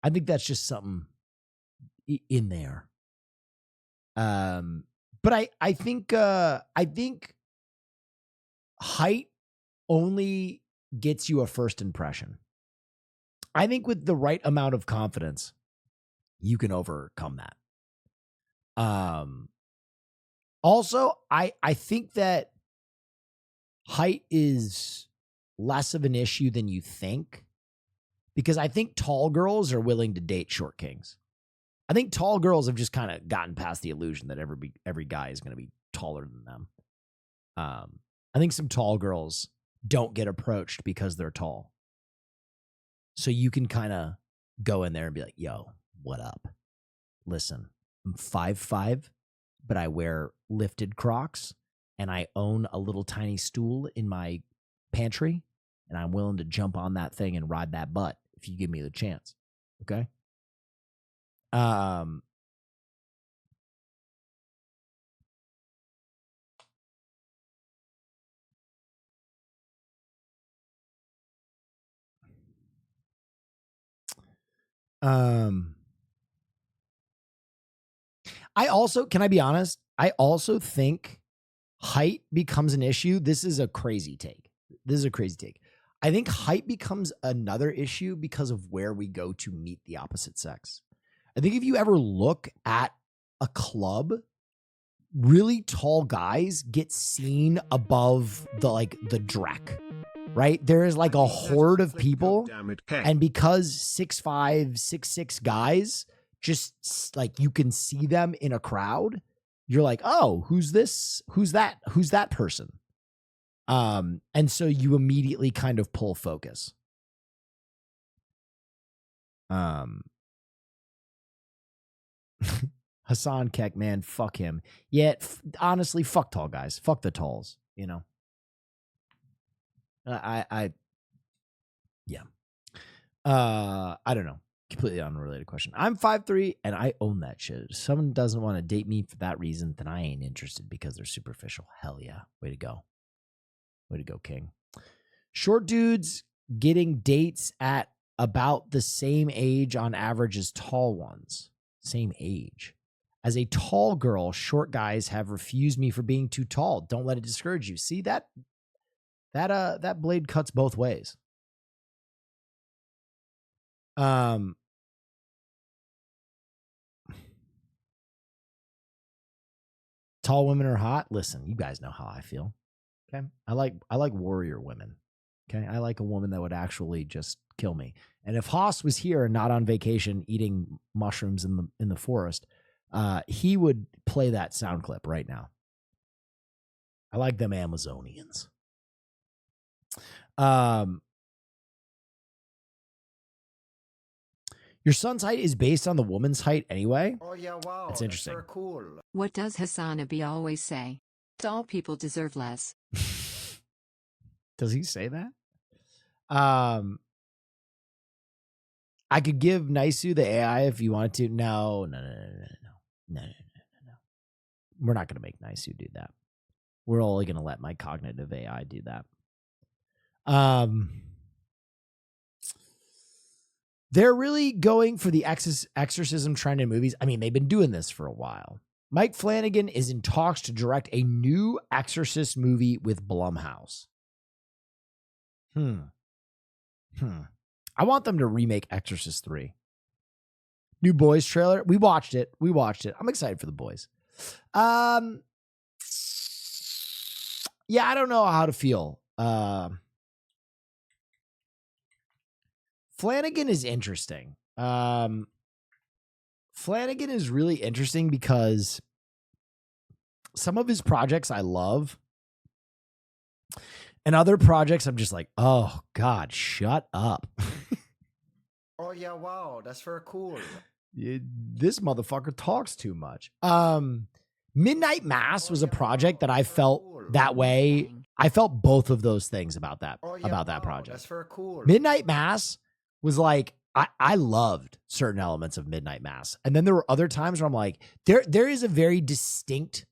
I think that's just something in there. But I think height only gets you a first impression. I think with the right amount of confidence, you can overcome that. Also, I think that height is less of an issue than you think, because I think tall girls are willing to date short kings. I think tall girls have just kind of gotten past the illusion that every guy is going to be taller than them. I think some tall girls don't get approached because they're tall. So you can kind of go in there and be like, yo, what up? Listen, I'm 5'5", but I wear lifted Crocs and I own a little tiny stool in my pantry, and I'm willing to jump on that thing and ride that butt if you give me the chance. Okay? I also, can I be honest? I also think height becomes an issue. This is a crazy take. I think height becomes another issue because of where we go to meet the opposite sex. I think if you ever look at a club, really tall guys get seen above the Drek, right? There is like a horde of people, and because 6'5", 6'6" guys, just like you can see them in a crowd, you're like, oh, who's this? Who's that person? And so you immediately kind of pull focus. Hassan Keck, man, fuck him. Yeah, honestly, fuck tall guys. Fuck the talls, you know. I don't know. Completely unrelated question. I'm 5'3" and I own that shit. If someone doesn't want to date me for that reason, then I ain't interested because they're superficial. Hell yeah. Way to go. Way to go, King. Short dudes getting dates at about the same age on average as tall ones. Same age. As a tall girl, short guys have refused me for being too tall. Don't let it discourage you. See, that blade cuts both ways. Tall women are hot. Listen, you guys know how I feel. Okay. I like warrior women. Okay. I like a woman that would actually just kill me. And if Haas was here and not on vacation eating mushrooms in the forest, he would play that sound clip right now. I like them Amazonians. Your son's height is based on the woman's height anyway? Oh, yeah, wow. That's interesting. That's cool. What does Hassanabi always say? Tall people deserve less. Does he say that? I could give Naisu the AI if you wanted to. No. We're not going to make Naisu do that. We're only going to let my cognitive AI do that. They're really going for the exorcism trend in movies. I mean, they've been doing this for a while. Mike Flanagan is in talks to direct a new Exorcist movie with Blumhouse. I want them to remake Exorcist 3. New Boys trailer. We watched it. I'm excited for the Boys. Yeah, I don't know how to feel. Flanagan is interesting. Flanagan is really interesting because some of his projects I love, and other projects I'm just like, oh God, shut up. Oh yeah, wow, that's very cool. This motherfucker talks too much. Midnight Mass was a project that I felt that way. I felt both of those things about that project. That's very cool. Midnight Mass was like, I loved certain elements of Midnight Mass. And then there were other times where I'm like, there is a very distinct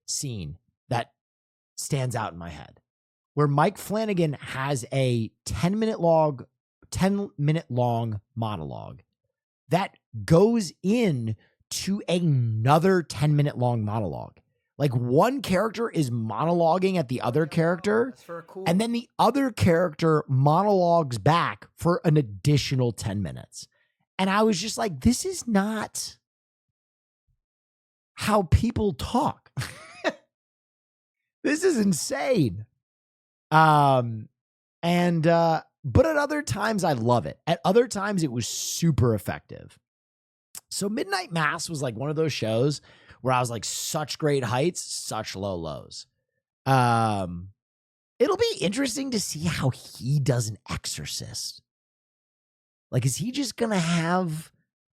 scene that stands out in my head where Mike Flanagan has a 10-minute long monologue that goes in to another 10-minute long monologue. Like one character is monologuing at the other character, cool. And then the other character monologues back for an additional 10 minutes. And I was just like, this is not how people talk. This is insane. But at other times I love it. At other times it was super effective. So Midnight Mass was like one of those shows where I was like such great heights, such low lows. It'll be interesting to see how he does an Exorcist. Like, is he just gonna have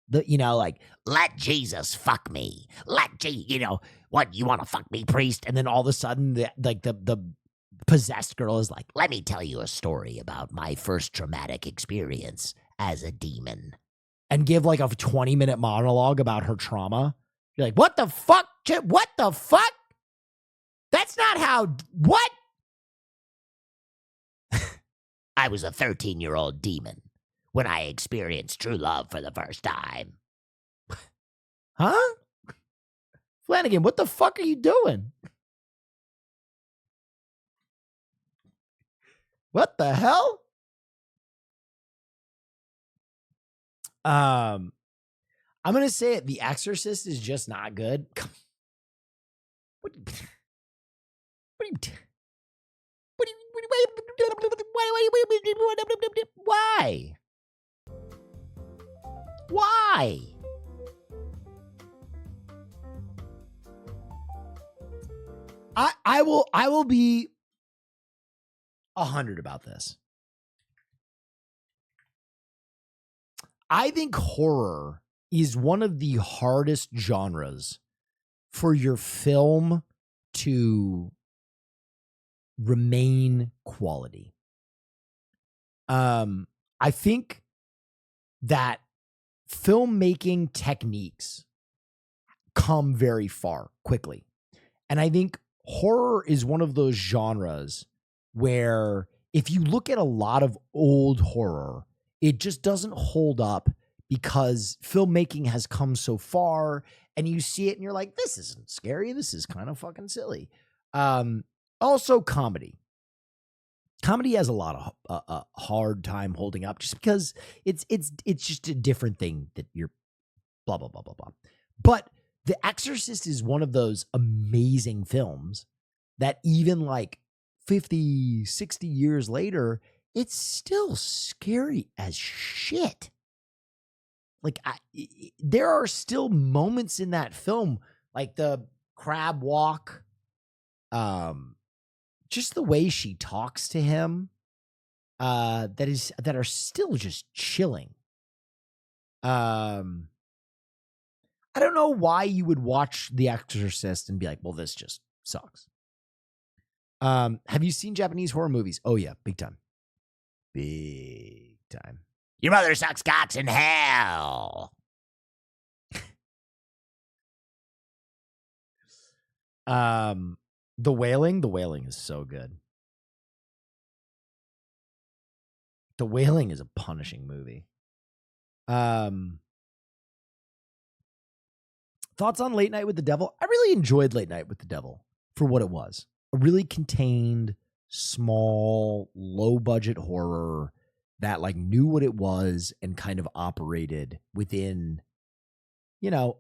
the, like, let Jesus fuck me, what, you want to fuck me, priest? And then all of a sudden, the possessed girl is like, let me tell you a story about my first traumatic experience as a demon, and give like a 20-minute monologue about her trauma. You're like, what the fuck? What the fuck? That's not how, what? I was a 13-year-old demon when I experienced true love for the first time. Huh? Flanagan, what the fuck are you doing? What the hell? I'm going to say it. The Exorcist is just not good. Why? Why? I will be 100 about this. I think horror is one of the hardest genres for your film to remain quality. I think that filmmaking techniques come very far quickly. And I think horror is one of those genres where if you look at a lot of old horror, it just doesn't hold up because filmmaking has come so far and you see it and you're like, this isn't scary. This is kind of fucking silly. Also comedy. Comedy has a lot of hard time holding up just because it's just a different thing that you're blah, blah, blah, blah, blah. But The Exorcist is one of those amazing films that even like 50, 60 years later, it's still scary as shit. Like there are still moments in that film, like the crab walk, just the way she talks to him, that are still just chilling. I don't know why you would watch The Exorcist and be like, well, this just sucks. Have you seen Japanese horror movies? Oh yeah, big time. Big time. Your mother sucks cocks in hell. The Wailing is so good. The Wailing is a punishing movie. Thoughts on Late Night with the Devil? I really enjoyed Late Night with the Devil for what it was. A really contained, small, low-budget horror that like knew what it was and kind of operated within, a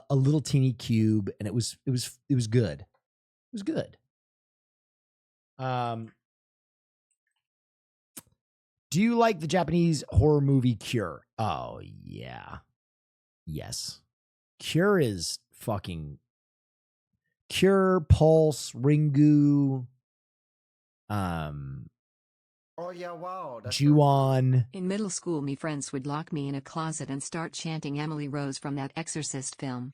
little teeny cube, and it was good. It was good. Do you like the Japanese horror movie Cure? Oh yeah. Yes. Cure is fucking Cure, Pulse, Ringu, oh yeah, wow. Ju-on. In middle school, me friends would lock me in a closet and start chanting Emily Rose from that Exorcist film.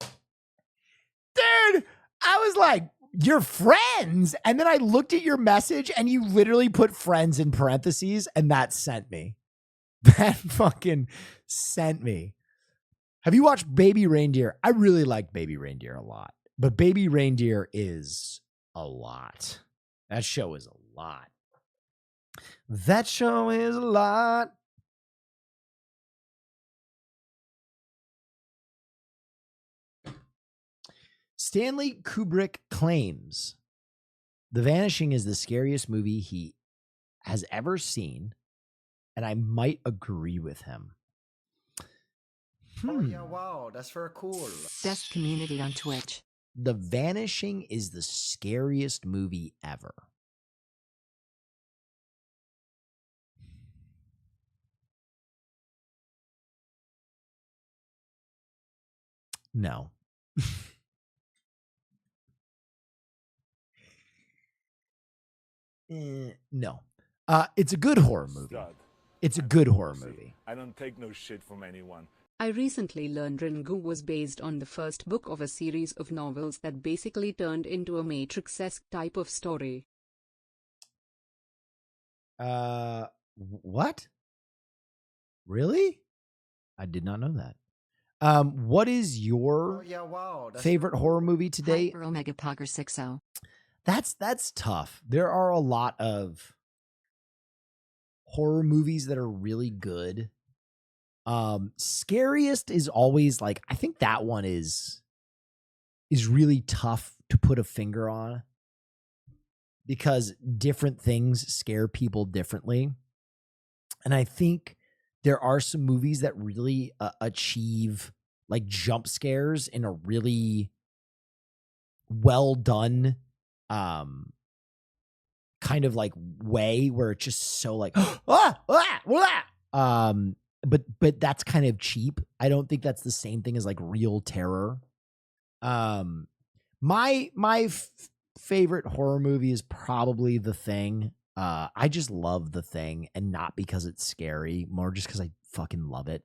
Dude, I was like, your friends? And then I looked at your message and you literally put friends in parentheses, and that sent me. That fucking sent me. Have you watched Baby Reindeer? I really like Baby Reindeer a lot, but Baby Reindeer is a lot. That show is a lot. That show is a lot. Stanley Kubrick claims The Vanishing is the scariest movie he has ever seen, and I might agree with him. Oh yeah, wow, that's very cool. Best community on Twitch. The Vanishing is the scariest movie ever. No. No. It's a good horror movie. It's a good horror movie. I don't take no shit from anyone. I recently learned Ringu was based on the first book of a series of novels that basically turned into a Matrix-esque type of story. What? Really? I did not know that. What is your favorite horror movie to date? Hyper Omega Pogger 60. That's tough. There are a lot of horror movies that are really good. Scariest is always like, I think that one is really tough to put a finger on because different things scare people differently. And I think there are some movies that really achieve like jump scares in a really well done kind of like way where it's just so like but that's kind of cheap. I don't think that's the same thing as like real terror. My favorite horror movie is probably The Thing. I just love The Thing, and not because it's scary, more just because I fucking love it.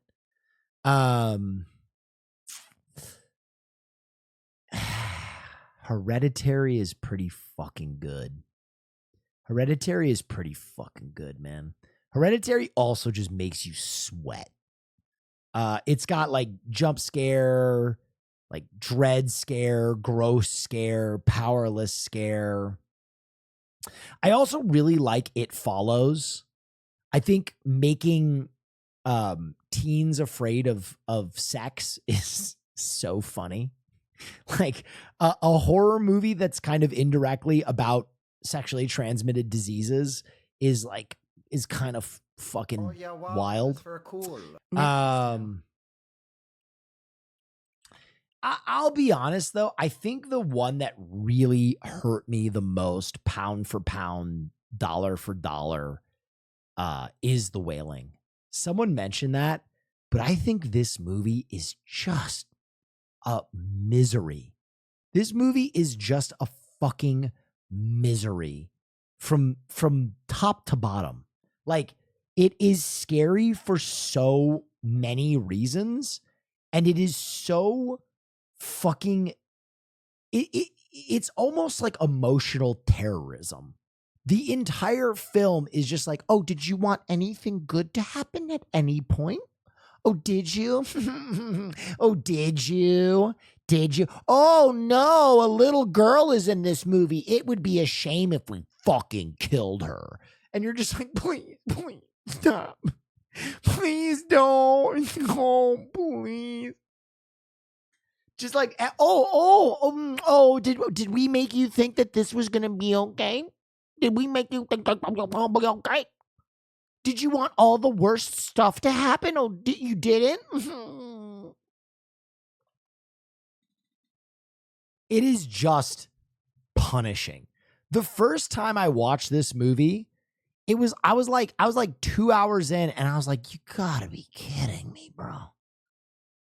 Hereditary is pretty fucking good. Hereditary is pretty fucking good, man. Hereditary also just makes you sweat. It's got like jump scare, like dread scare, gross scare, powerless scare. I also really like It Follows. I think making teens afraid of sex is so funny. Like a horror movie that's kind of indirectly about sexually transmitted diseases is kind of fucking wild. That's very cool. I'll be honest though, I think the one that really hurt me the most, pound for pound, dollar for dollar, is The Wailing. Someone mentioned that, but I think this movie is just a misery. This movie is just a fucking misery from top to bottom. Like, it is scary for so many reasons, and it is so fucking it's almost like emotional terrorism. The entire film is just like, oh, did you want anything good to happen at any point? Oh, did you? Oh, did you? Did you? Oh, no, a little girl is in this movie. It would be a shame if we fucking killed her. And you're just like, please, stop. Please don't. Oh, please. Just like, did we make you think that this was going to be okay? Did we make you think that will be okay? Did you want all the worst stuff to happen? Oh, you didn't? It is just punishing. The first time I watched this movie, I was like 2 hours in, and I was like, you gotta be kidding me, bro.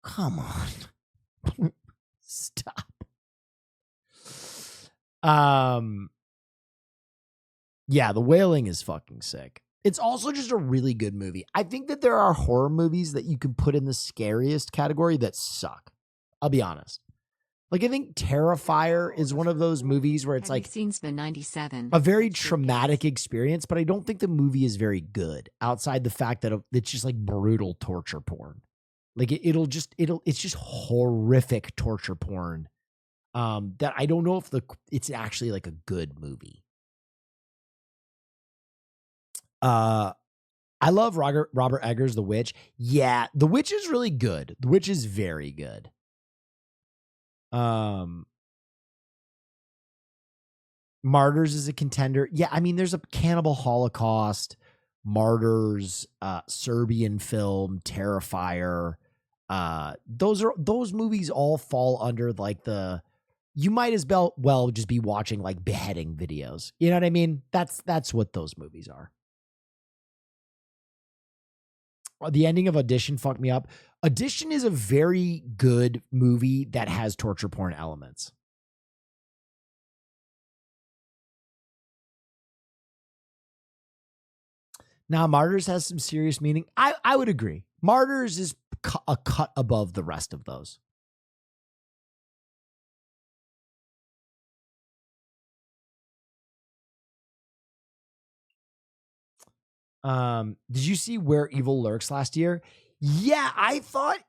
Come on. Stop. Yeah, The Wailing is fucking sick. It's also just a really good movie. I think that there are horror movies that you could put in the scariest category that suck. I'll be honest. Like, I think Terrifier is one of those movies where it's like Scene's been 97. a very traumatic experience, but I don't think the movie is very good outside the fact that it's just like brutal torture porn. Like it's just horrific torture porn. That I don't know if it's actually like a good movie. I love Robert Eggers' The Witch. Yeah, The Witch is really good. The Witch is very good. Martyrs is a contender. Yeah, I mean, there's a Cannibal Holocaust, Martyrs, Serbian film, Terrifier. Those movies all fall under like the, you might as well just be watching like beheading videos. You know what I mean? That's what those movies are. The ending of Audition fucked me up. Audition is a very good movie that has torture porn elements. Now, Martyrs has some serious meaning. I would agree. Martyrs is a cut above the rest of those. Did you see Where Evil Lurks last year? Yeah, I thought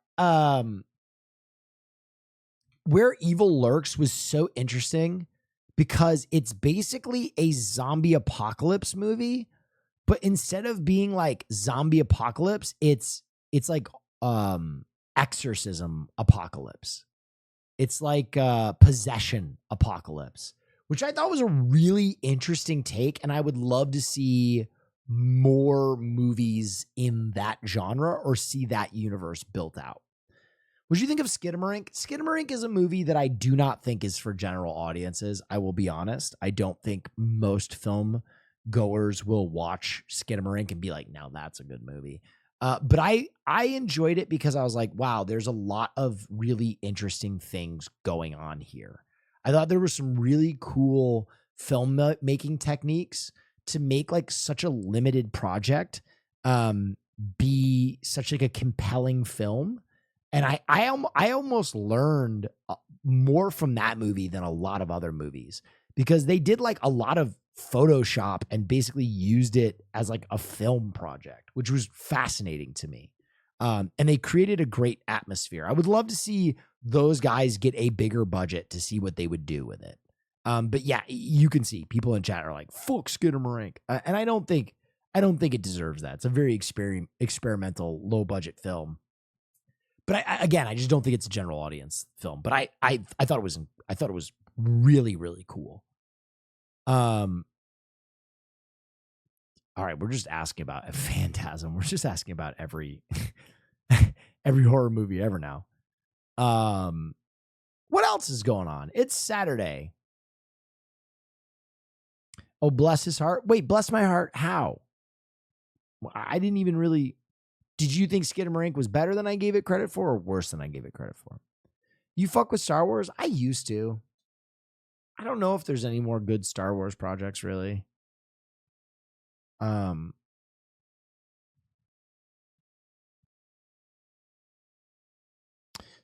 Where Evil Lurks was so interesting because it's basically a zombie apocalypse movie, but instead of being like zombie apocalypse, it's like exorcism apocalypse. It's like possession apocalypse, which I thought was a really interesting take, and I would love to see more movies in that genre or see that universe built out. What do you think of Skinamarink? Skinamarink is a movie that I do not think is for general audiences. I will be honest. I don't think most film goers will watch Skinamarink and be like, "Now that's a good movie." But I enjoyed it because I was like, wow, there's a lot of really interesting things going on here. I thought there were some really cool film making techniques to make like such a limited project be such like a compelling film. And I almost learned more from that movie than a lot of other movies because they did like a lot of Photoshop and basically used it as like a film project, which was fascinating to me. And they created a great atmosphere. I would love to see those guys get a bigger budget to see what they would do with it. But yeah, you can see people in chat are like, fuck Skinamarink. And I don't think it deserves that. It's a very experimental, low budget film. But I just don't think it's a general audience film. But I thought it was really, really cool. All right, we're just asking about Phantasm. We're just asking about every horror movie ever now. What else is going on? It's Saturday. Oh, bless his heart. Wait, bless my heart. How? I didn't even really. Did you think Skinamarink was better than I gave it credit for or worse than I gave it credit for? You fuck with Star Wars? I used to. I don't know if there's any more good Star Wars projects, really.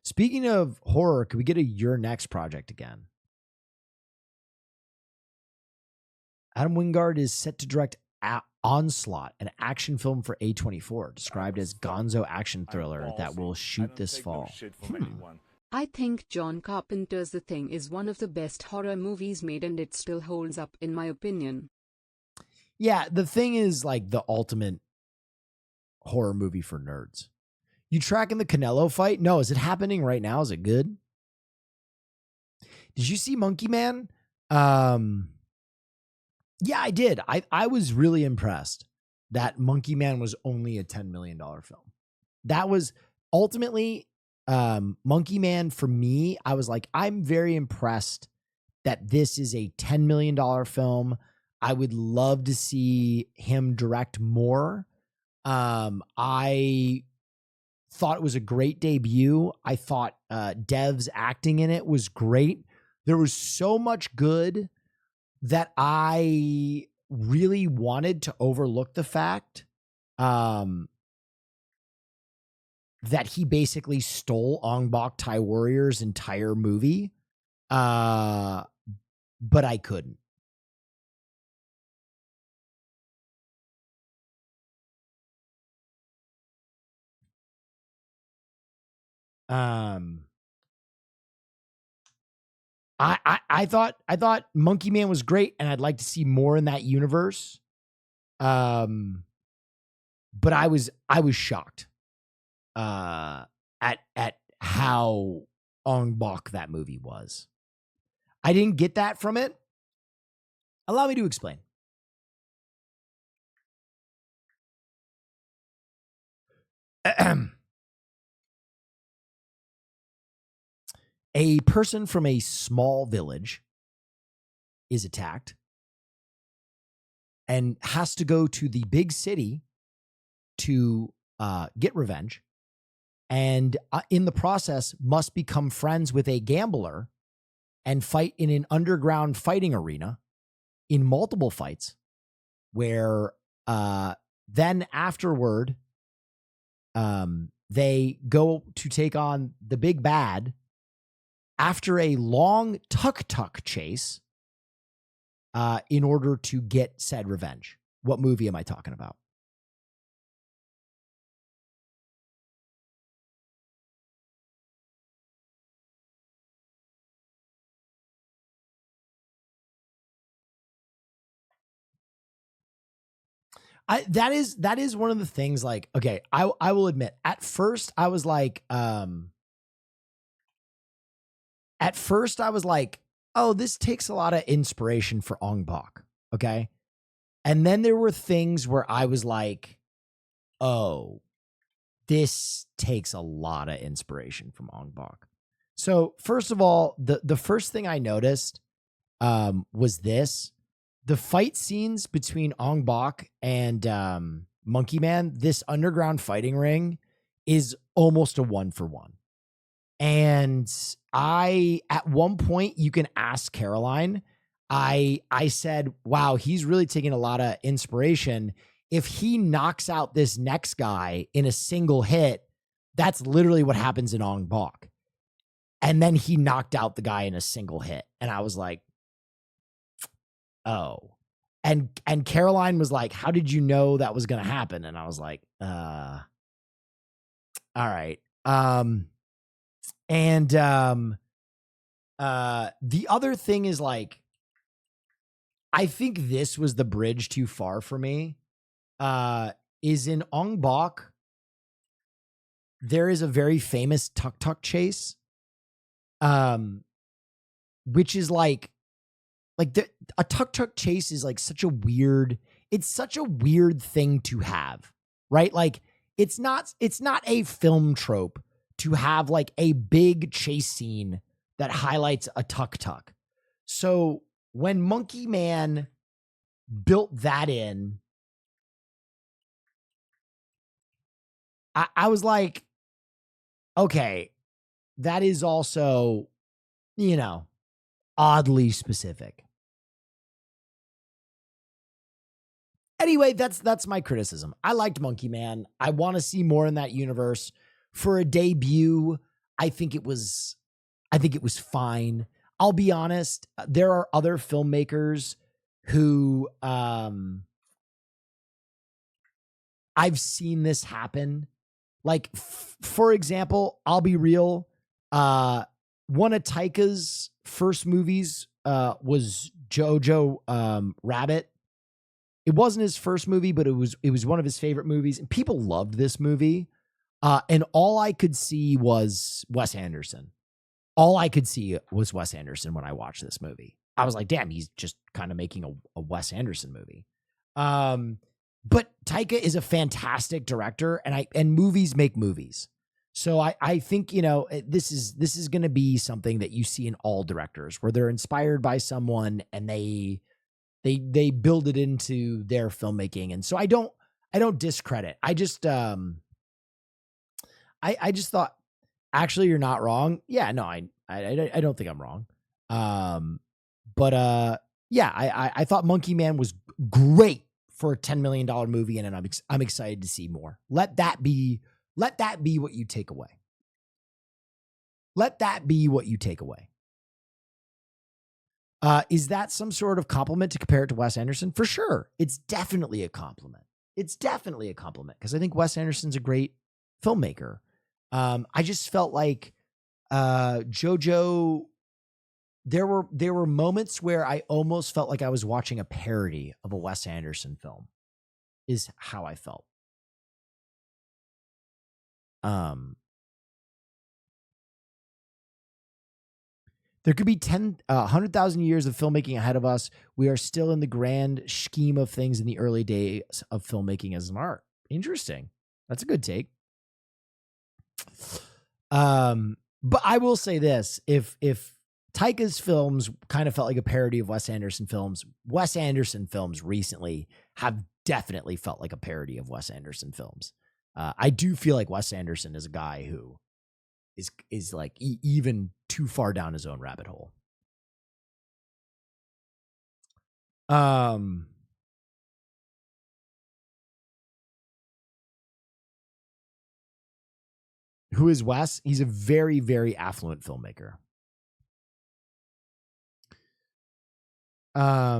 Speaking of horror, could we get a Your Next project again? Adam Wingard is set to direct Onslaught, an action film for A24, described as gonzo action thriller that will shoot this fall. I think John Carpenter's The Thing is one of the best horror movies made, and it still holds up in my opinion. Yeah, The Thing is like the ultimate horror movie for nerds. You tracking the Canelo fight? No, is it happening right now? Is it good? Did you see Monkey Man? Yeah, I did. I was really impressed that Monkey Man was only a $10 million film. That was ultimately Monkey Man for me. I was like, I'm very impressed that this is a $10 million film. I would love to see him direct more. I thought it was a great debut. I thought Dev's acting in it was great. There was so much good that I really wanted to overlook the fact that he basically stole Ong Bak Tai Warrior's entire movie. But I couldn't. I thought Monkey Man was great, and I'd like to see more in that universe. But I was shocked at how Ong Bak that movie was. I didn't get that from it. Allow me to explain. A person from a small village is attacked and has to go to the big city to get revenge, and in the process must become friends with a gambler and fight in an underground fighting arena in multiple fights, where then afterward they go to take on the big bad after a long tuk-tuk chase in order to get said revenge. What movie am I talking about? That is one of the things, like, okay, I will admit, at first I was like, oh, this takes a lot of inspiration for Ong Bak. Okay. And then there were things where I was like, oh, this takes a lot of inspiration from Ong Bak. So first of all, the first thing I noticed was this. The fight scenes between Ong Bak and Monkey Man, this underground fighting ring, is almost a 1-for-1. And at one point, you can ask Caroline, I said, wow, he's really taking a lot of inspiration. If he knocks out this next guy in a single hit, that's literally what happens in Ong Bak. And then he knocked out the guy in a single hit. And I was like, oh. And Caroline was like, how did you know that was going to happen? And I was like, all right. The other thing is, like, I think this was the bridge too far for me. Is in Ong Bak, there is a very famous tuk-tuk chase, which is like a tuk-tuk chase is like such a weird thing to have, right? Like, it's not a film trope to have like a big chase scene that highlights a tuk-tuk. So when Monkey Man built that in, I was like, okay, that is also, oddly specific. Anyway, that's my criticism. I liked Monkey Man. I want to see more in that universe. For a debut, I think it was fine. I'll be honest, there are other filmmakers who I've seen this happen. Like, for example, I'll be real. One of Taika's first movies was Jojo Rabbit. It wasn't his first movie, but it was one of his favorite movies, and people loved this movie. And all I could see was Wes Anderson. All I could see was Wes Anderson when I watched this movie. I was like, damn, he's just kind of making a Wes Anderson movie. But Taika is a fantastic director, and movies make movies. So I think, this is going to be something that you see in all directors, where they're inspired by someone and they build it into their filmmaking. And so I don't discredit. I just I just thought, actually, you're not wrong. Yeah, no, I don't think I'm wrong. Yeah, I thought Monkey Man was great for a $10 million movie, and I'm excited to see more. Let that be what you take away. Let that be what you take away. Is that some sort of compliment to compare it to Wes Anderson? For sure. It's definitely a compliment. It's definitely a compliment, because I think Wes Anderson's a great filmmaker. I just felt like Jojo, there were moments where I almost felt like I was watching a parody of a Wes Anderson film, is how I felt. There could be 100,000 years of filmmaking ahead of us. We are still in the grand scheme of things in the early days of filmmaking as an art. Interesting. That's a good take. But I will say this, if Taika's films kind of felt like a parody of Wes Anderson films recently have definitely felt like a parody of Wes Anderson films. I do feel like Wes Anderson is a guy who is like even too far down his own rabbit hole. Who is Wes? He's a very, very affluent filmmaker. I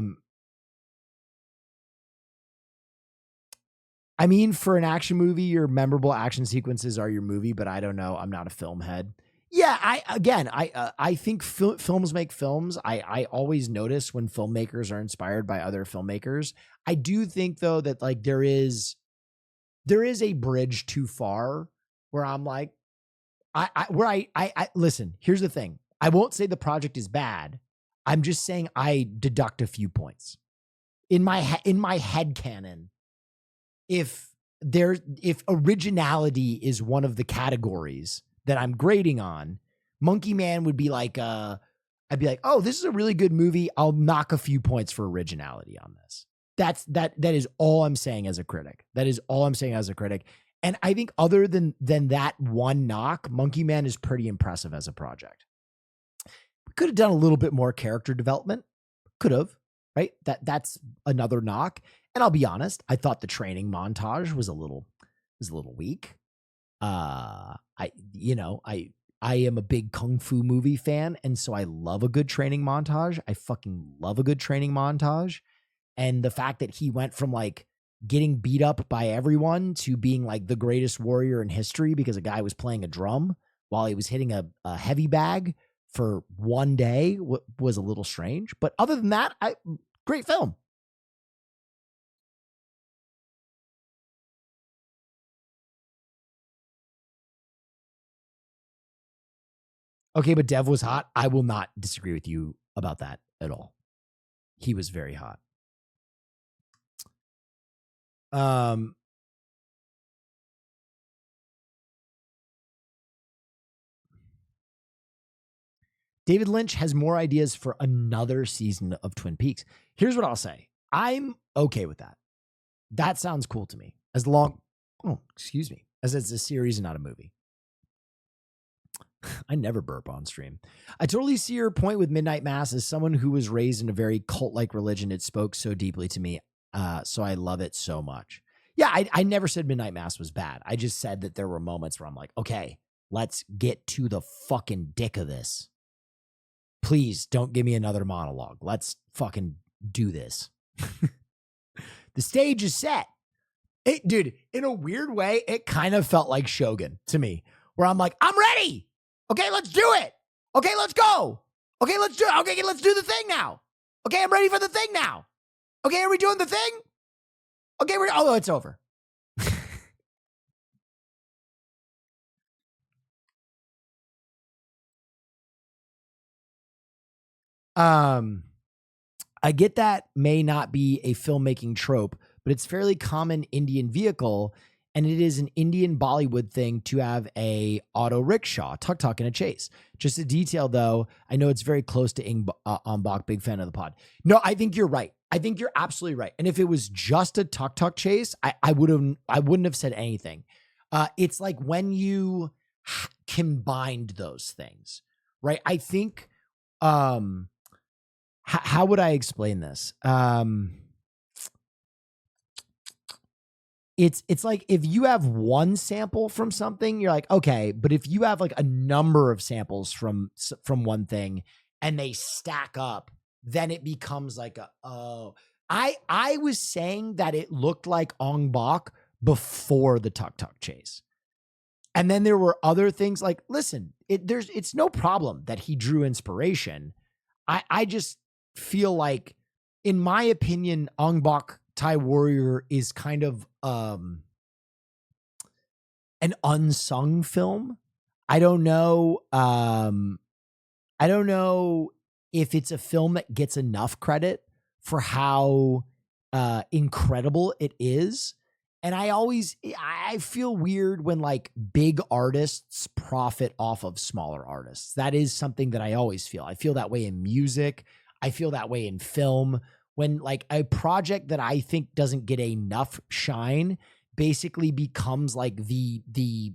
mean, for an action movie, your memorable action sequences are your movie, but I don't know. I'm not a film head. Yeah, I think films make films. I always notice when filmmakers are inspired by other filmmakers. I do think though that like there is a bridge too far where I'm like, I listen, here's the thing. I won't say the project is bad. I'm just saying I deduct a few points. In my head canon, if originality is one of the categories that I'm grading on, Monkey Man would be like, I'd be like, oh, this is a really good movie. I'll knock a few points for originality on this. That is all I'm saying as a critic. That is all I'm saying as a critic. And I think other than that one knock, Monkey Man is pretty impressive as a project. We could have done a little bit more character development. Could have, right? That's another knock. And I'll be honest, I thought the training montage was a little weak. I am a big Kung Fu movie fan, and so I love a good training montage. I fucking love a good training montage. And the fact that he went from like getting beat up by everyone to being like the greatest warrior in history because a guy was playing a drum while he was hitting a heavy bag for one day was a little strange. But other than that, great film. Okay, but Dev was hot. I will not disagree with you about that at all. He was very hot. David Lynch has more ideas for another season of Twin Peaks. Here's what I'll say. I'm okay with that. That sounds cool to me. As it's a series and not a movie. I never burp on stream. I totally see your point with Midnight Mass. As someone who was raised in a very cult-like religion, it spoke so deeply to me. So I love it so much. Yeah, I never said Midnight Mass was bad. I just said that there were moments where I'm like, okay, let's get to the fucking dick of this. Please don't give me another monologue. Let's fucking do this. The stage is set. Dude, in a weird way, it kind of felt like Shogun to me, where I'm like, I'm ready. Okay, let's do it. Okay, let's go. Okay, let's do it. Okay, let's do the thing now. Okay, I'm ready for the thing now. Okay, are we doing the thing? Okay, it's over. I get that may not be a filmmaking trope, but it's fairly common Indian vehicle, and it is an Indian Bollywood thing to have a auto rickshaw, tuk-tuk, and a chase. Just a detail, though. I know it's very close to Ong-Bak, big fan of the pod. No, I think you're right. I think you're absolutely right. And if it was just a tuk-tuk chase, I wouldn't have said anything. It's like when you combined those things, right? I think, how would I explain this? It's like if you have one sample from something, you're like, okay, but if you have like a number of samples from one thing and they stack up, then it becomes like I was saying that it looked like Ong-Bak before the tuk-tuk chase. And then there were other things like, listen, it's no problem that he drew inspiration. I just feel like, in my opinion, Ong-Bak Thai Warrior is kind of an unsung film. I don't know if it's a film that gets enough credit for how incredible it is. And I feel weird when like big artists profit off of smaller artists. That is something that I always feel. I feel that way in music. I feel that way in film. When like a project that I think doesn't get enough shine basically becomes like the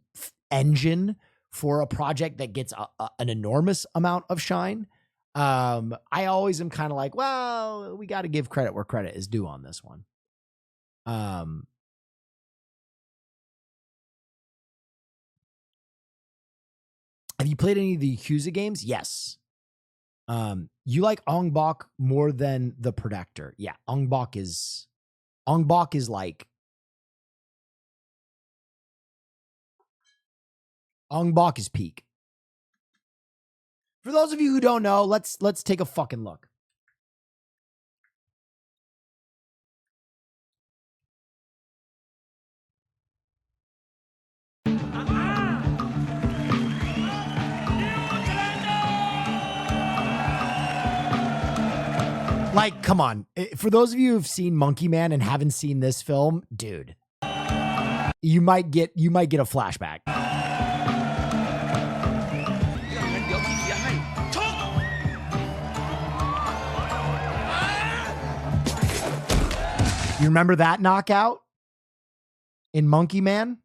engine for a project that gets an enormous amount of shine. I always am kind of like, well, we got to give credit where credit is due on this one. Have you played any of the Yakuza games? Yes. You like Ong Bak more than the Protector. Yeah, Ong Bak is like Ong Bak is peak. For those of you who don't know, let's take a fucking look. Like, come on. For those of you who've seen Monkey Man and haven't seen this film, dude, you might get a flashback. You remember that knockout in Monkey Man?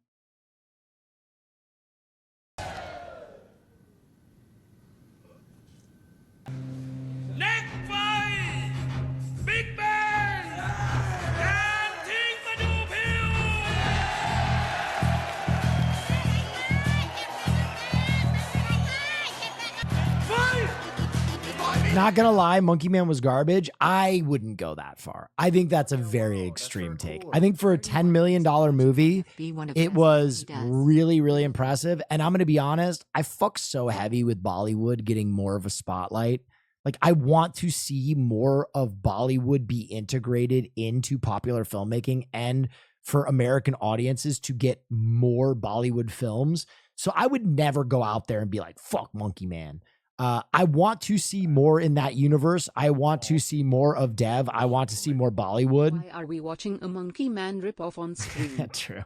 Not gonna lie, Monkey Man was garbage. I wouldn't go that far. I think that's a very extreme take. I think for a $10 million movie, it was really, really impressive. And I'm gonna be honest, I fuck so heavy with Bollywood getting more of a spotlight. Like, I want to see more of Bollywood be integrated into popular filmmaking and for American audiences to get more Bollywood films. So I would never go out there and be like, fuck Monkey Man. I want to see more in that universe. I want to see more of Dev. I want to see more Bollywood. Why are we watching a Monkey Man ripoff on screen? True.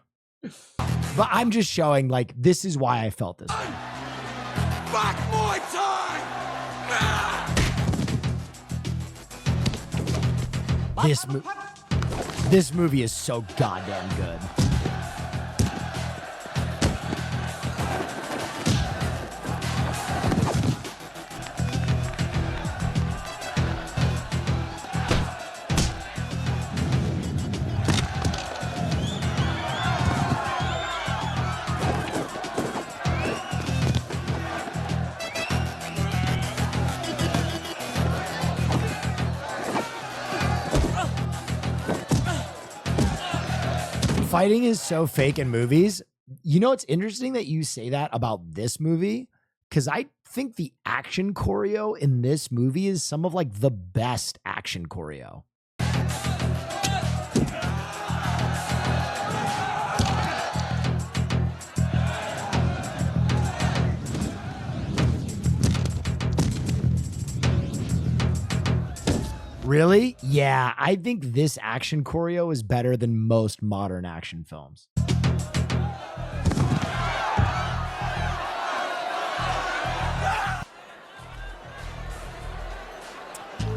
But I'm just showing, like, this is why I felt this way. Back Muay Thai! This movie is so goddamn good. Fighting is so fake in movies. You know, it's interesting that you say that about this movie, because I think the action choreo in this movie is some of like the best action choreo. Really? Yeah, I think this action choreo is better than most modern action films.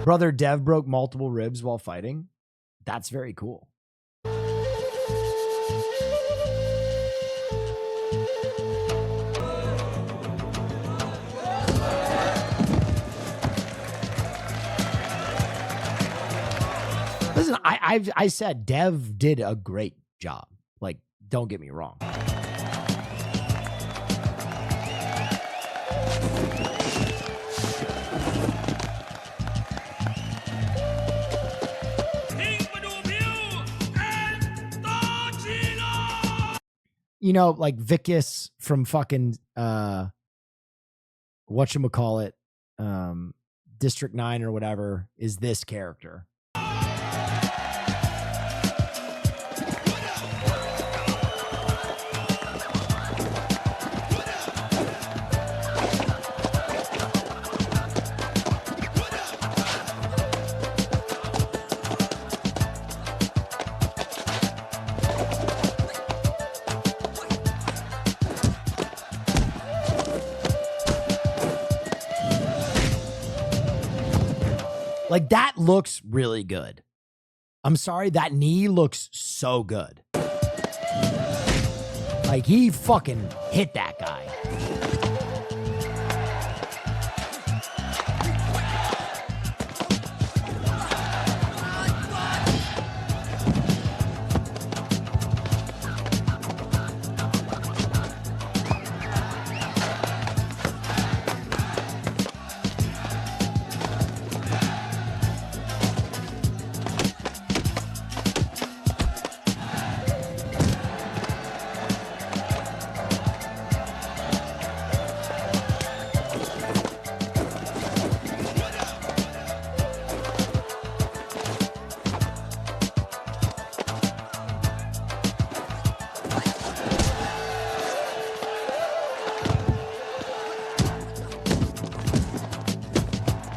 Brother Dev broke multiple ribs while fighting. That's very cool. Listen, I said Dev did a great job. Like, don't get me wrong. You know, like Vicus from fucking whatchamacallit, District 9 or whatever is this character. Like, that looks really good. I'm sorry, that knee looks so good. Like, he fucking hit that guy.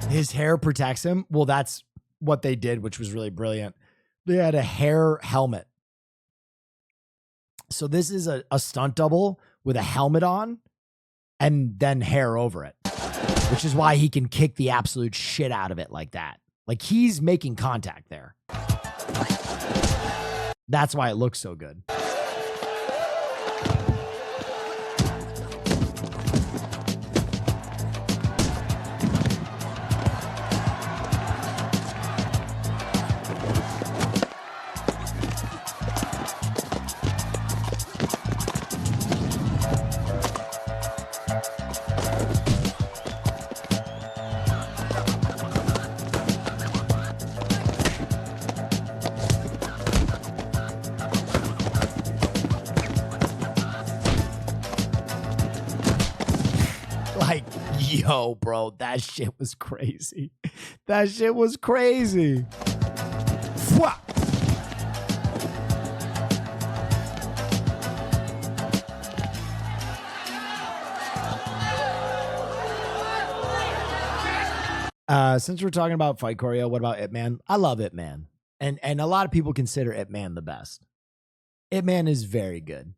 His hair protects him. Well, that's what they did, which was really brilliant. They had a hair helmet. So this is a stunt double with a helmet on and then hair over it, which is why he can kick the absolute shit out of it like that. Like, he's making contact there. That's why it looks so good. Like, yo, bro, that shit was crazy. That shit was crazy. Fwah! Since we're talking about fight choreo, what about Ip Man? I love Ip Man. And a lot of people consider Ip Man the best. Ip Man is very good.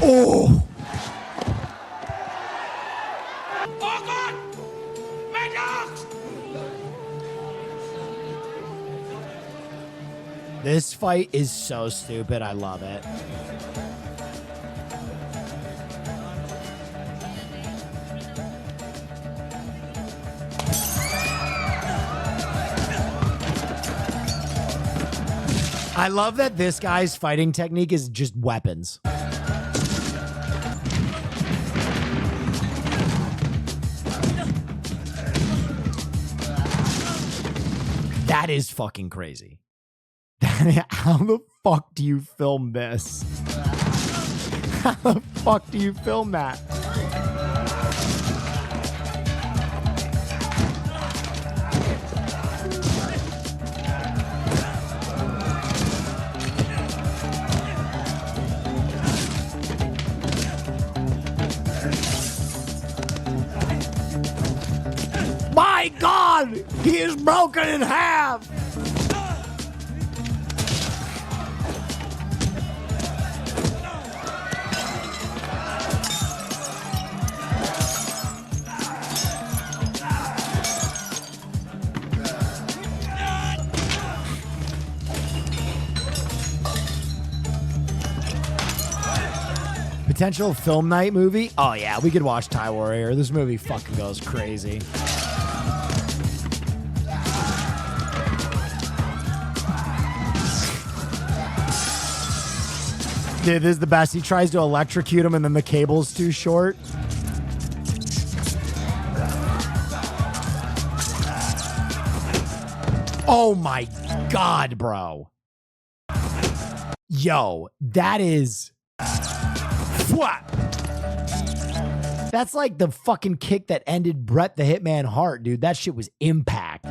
Oh! Oh God! My dogs! This fight is so stupid. I love it. I love that this guy's fighting technique is just weapons. That is fucking crazy. How the fuck do you film this? How the fuck do you film that? My God! He is broken in half! Potential film night movie? Oh yeah, we could watch Thai Warrior. This movie fucking goes crazy. Dude, this is the best. He tries to electrocute him and then the cable's too short. Oh my God, bro. Yo, that is... What? That's like the fucking kick that ended Bret the Hitman Hart, dude. That shit was impact.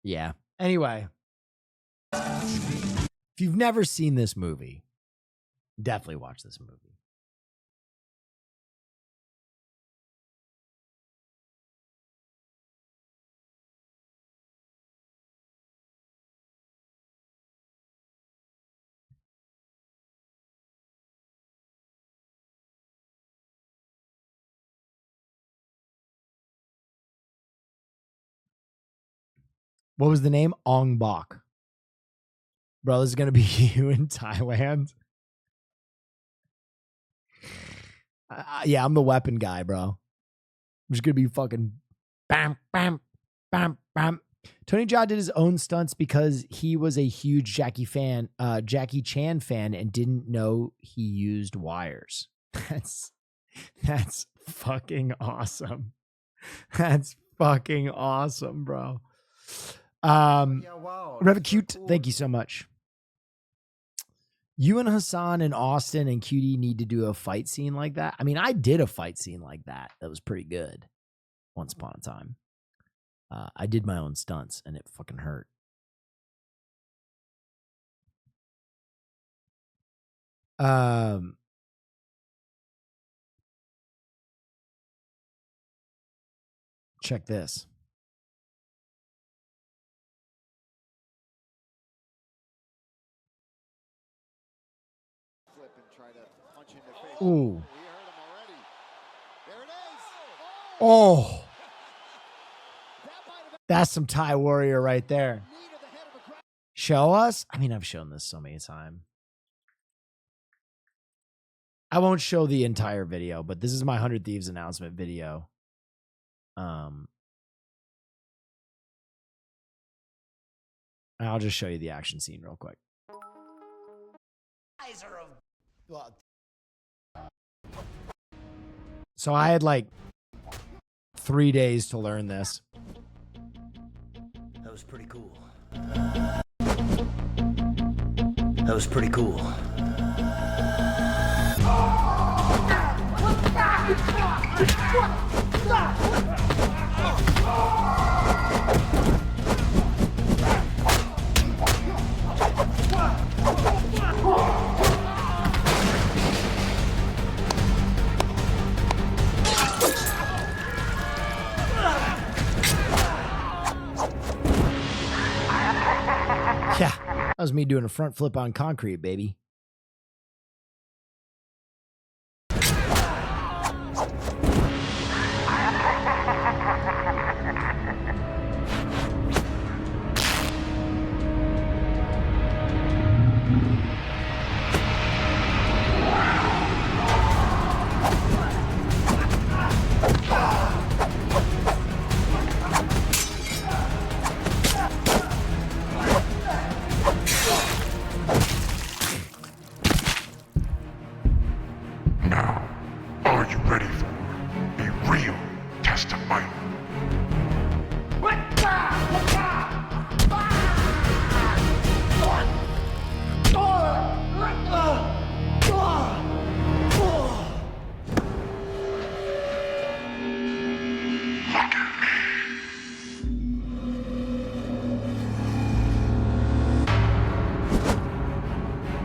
Yeah. Anyway, if you've never seen this movie, definitely watch this movie. What was the name? Ong Bak. Bro, this is going to be you in Thailand. Yeah, I'm the weapon guy, bro. I'm just going to be fucking bam, bam, bam, bam. Tony Jaa did his own stunts because he was a huge Jackie Chan fan and didn't know he used wires. That's fucking awesome. That's fucking awesome, bro. Revacute, thank you so much. You and Hassan and Austin and Cutie need to do a fight scene like that. I mean, I did a fight scene like that. That was pretty good once upon a time. I did my own stunts and it fucking hurt. Check this. Ooh. Oh. That's some Thai warrior right there. Show us? I mean, I've shown this so many times. I won't show the entire video, but this is my 100 Thieves announcement video. And I'll just show you the action scene real quick. So I had like 3 days to learn this. That was pretty cool. That was pretty cool. Yeah, that was me doing a front flip on concrete, baby. Are you ready for a real test of might?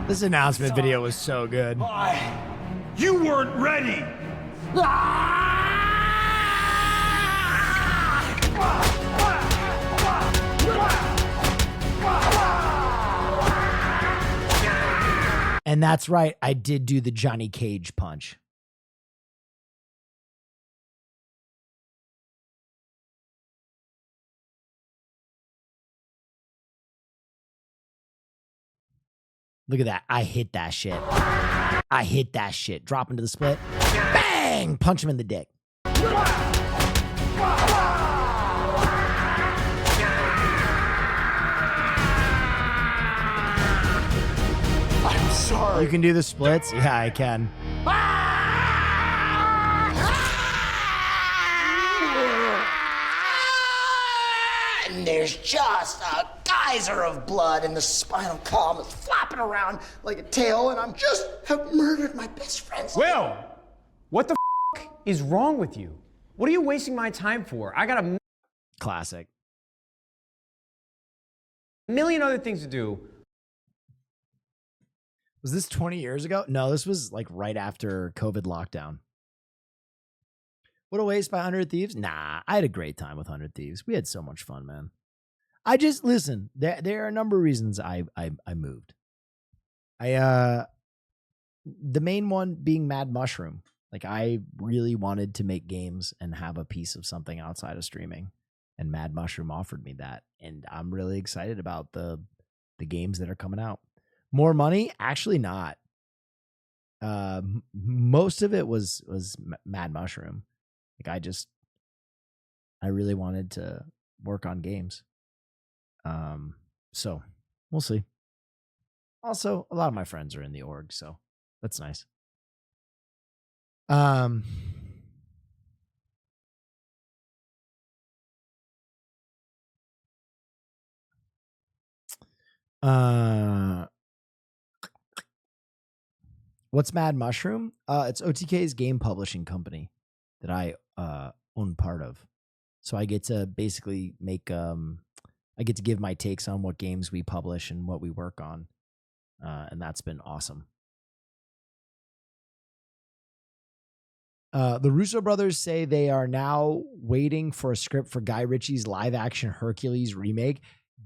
This announcement video was so good. You weren't ready! And that's right, I did do the Johnny Cage punch. Look at that. I hit that shit. I hit that shit. Drop into the split. Bang! Punch him in the dick. I'm sorry. You can do the splits? Yeah, I can. And there's just a geyser of blood, and the spinal column is flopping around like a tail, and I'm just have murdered my best friend's. Will, what the f is wrong with you? What are you wasting my time for? I got a classic. million other things to do. Was this 20 years ago? No, this was like right after COVID lockdown. What a waste by 100 Thieves? Nah, I had a great time with 100 Thieves. We had so much fun, man. I just, listen, there are a number of reasons I moved. The main one being Mad Mushroom. Like, I really wanted to make games and have a piece of something outside of streaming. and Mad Mushroom offered me that, and I'm really excited about the games that are coming out. More money? Actually not. Most of it was Mad Mushroom. Like I really wanted to work on games. So we'll see. Also, a lot of my friends are in the org, so that's nice. What's Mad Mushroom? It's OTK's game publishing company that I own part of. So I get to basically make I get to give my takes on what games we publish and what we work on. And that's been awesome. The Russo brothers say they are now waiting for a script for Guy Ritchie's live-action Hercules remake.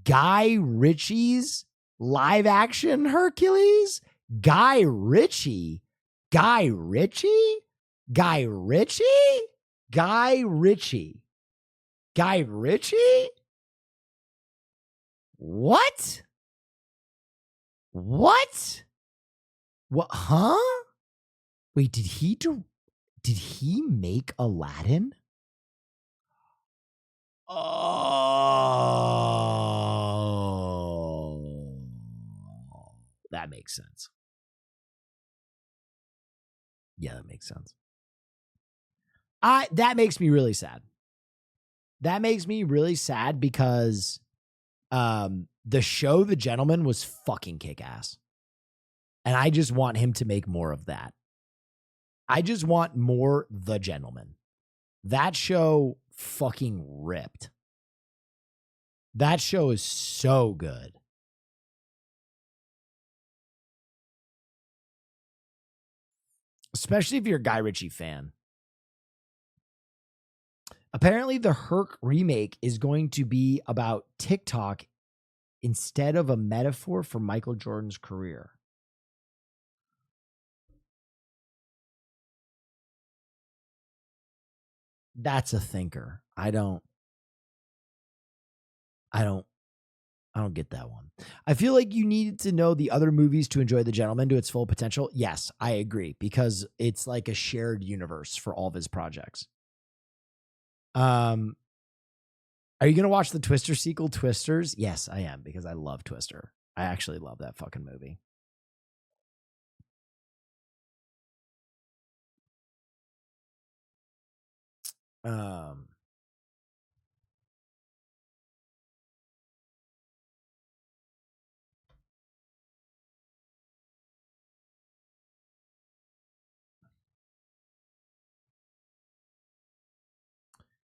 Guy Ritchie's live-action Hercules? Guy Ritchie? Guy Ritchie? Guy Ritchie? Guy Ritchie? Guy Ritchie? What? What? What? Huh? Wait, did he make Aladdin? Oh, that makes sense. Yeah, that makes sense. That makes me really sad. That makes me really sad because the show The Gentleman was fucking kick-ass. And I just want him to make more of that. I just want more The Gentleman. That show fucking ripped. That show is so good. Especially if you're a Guy Ritchie fan. Apparently, the Herc remake is going to be about TikTok instead of a metaphor for Michael Jordan's career. That's a thinker. I don't get that one. I feel like you needed to know the other movies to enjoy The Gentleman to its full potential. Yes, I agree, because it's like a shared universe for all of his projects. Are you going to watch the Twister sequel, Twisters? Yes, I am, because I love Twister. I actually love that fucking movie.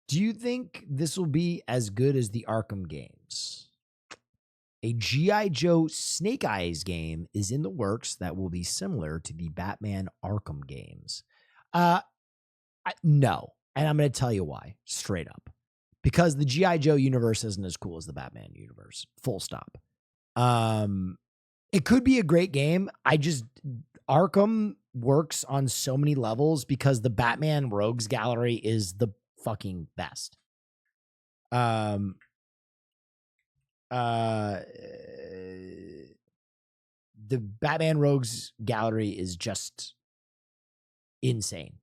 Do you think this will be as good as the Arkham games? A G.I. Joe Snake Eyes game is in the works that will be similar to the Batman Arkham games. No. And I'm going to tell you why, straight up. Because the G.I. Joe universe isn't as cool as the Batman universe. Full stop. It could be a great game. Arkham works on so many levels because the Batman Rogues Gallery is the fucking best. The Batman Rogues Gallery is just insane.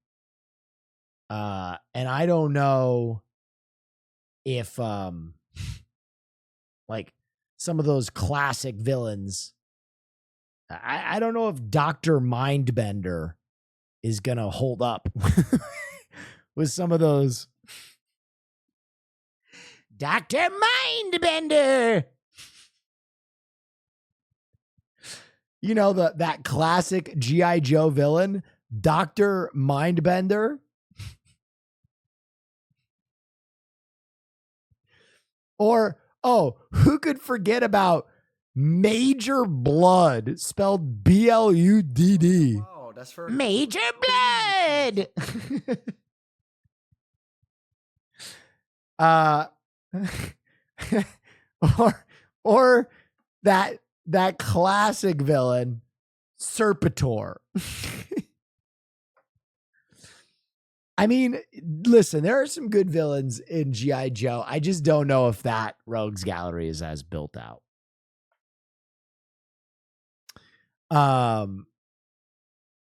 And I don't know if like some of those classic villains, I don't know if Dr. Mindbender is gonna hold up with some of those. Dr. Mindbender. You know, that classic G.I. Joe villain, Dr. Mindbender. Or, who could forget about Major Blood, spelled B-L-U-D-D. Wow, that's for Major Blood. or that classic villain, Serpator. I mean, listen, there are some good villains in G.I. Joe. I just don't know if that Rogues Gallery is as built out.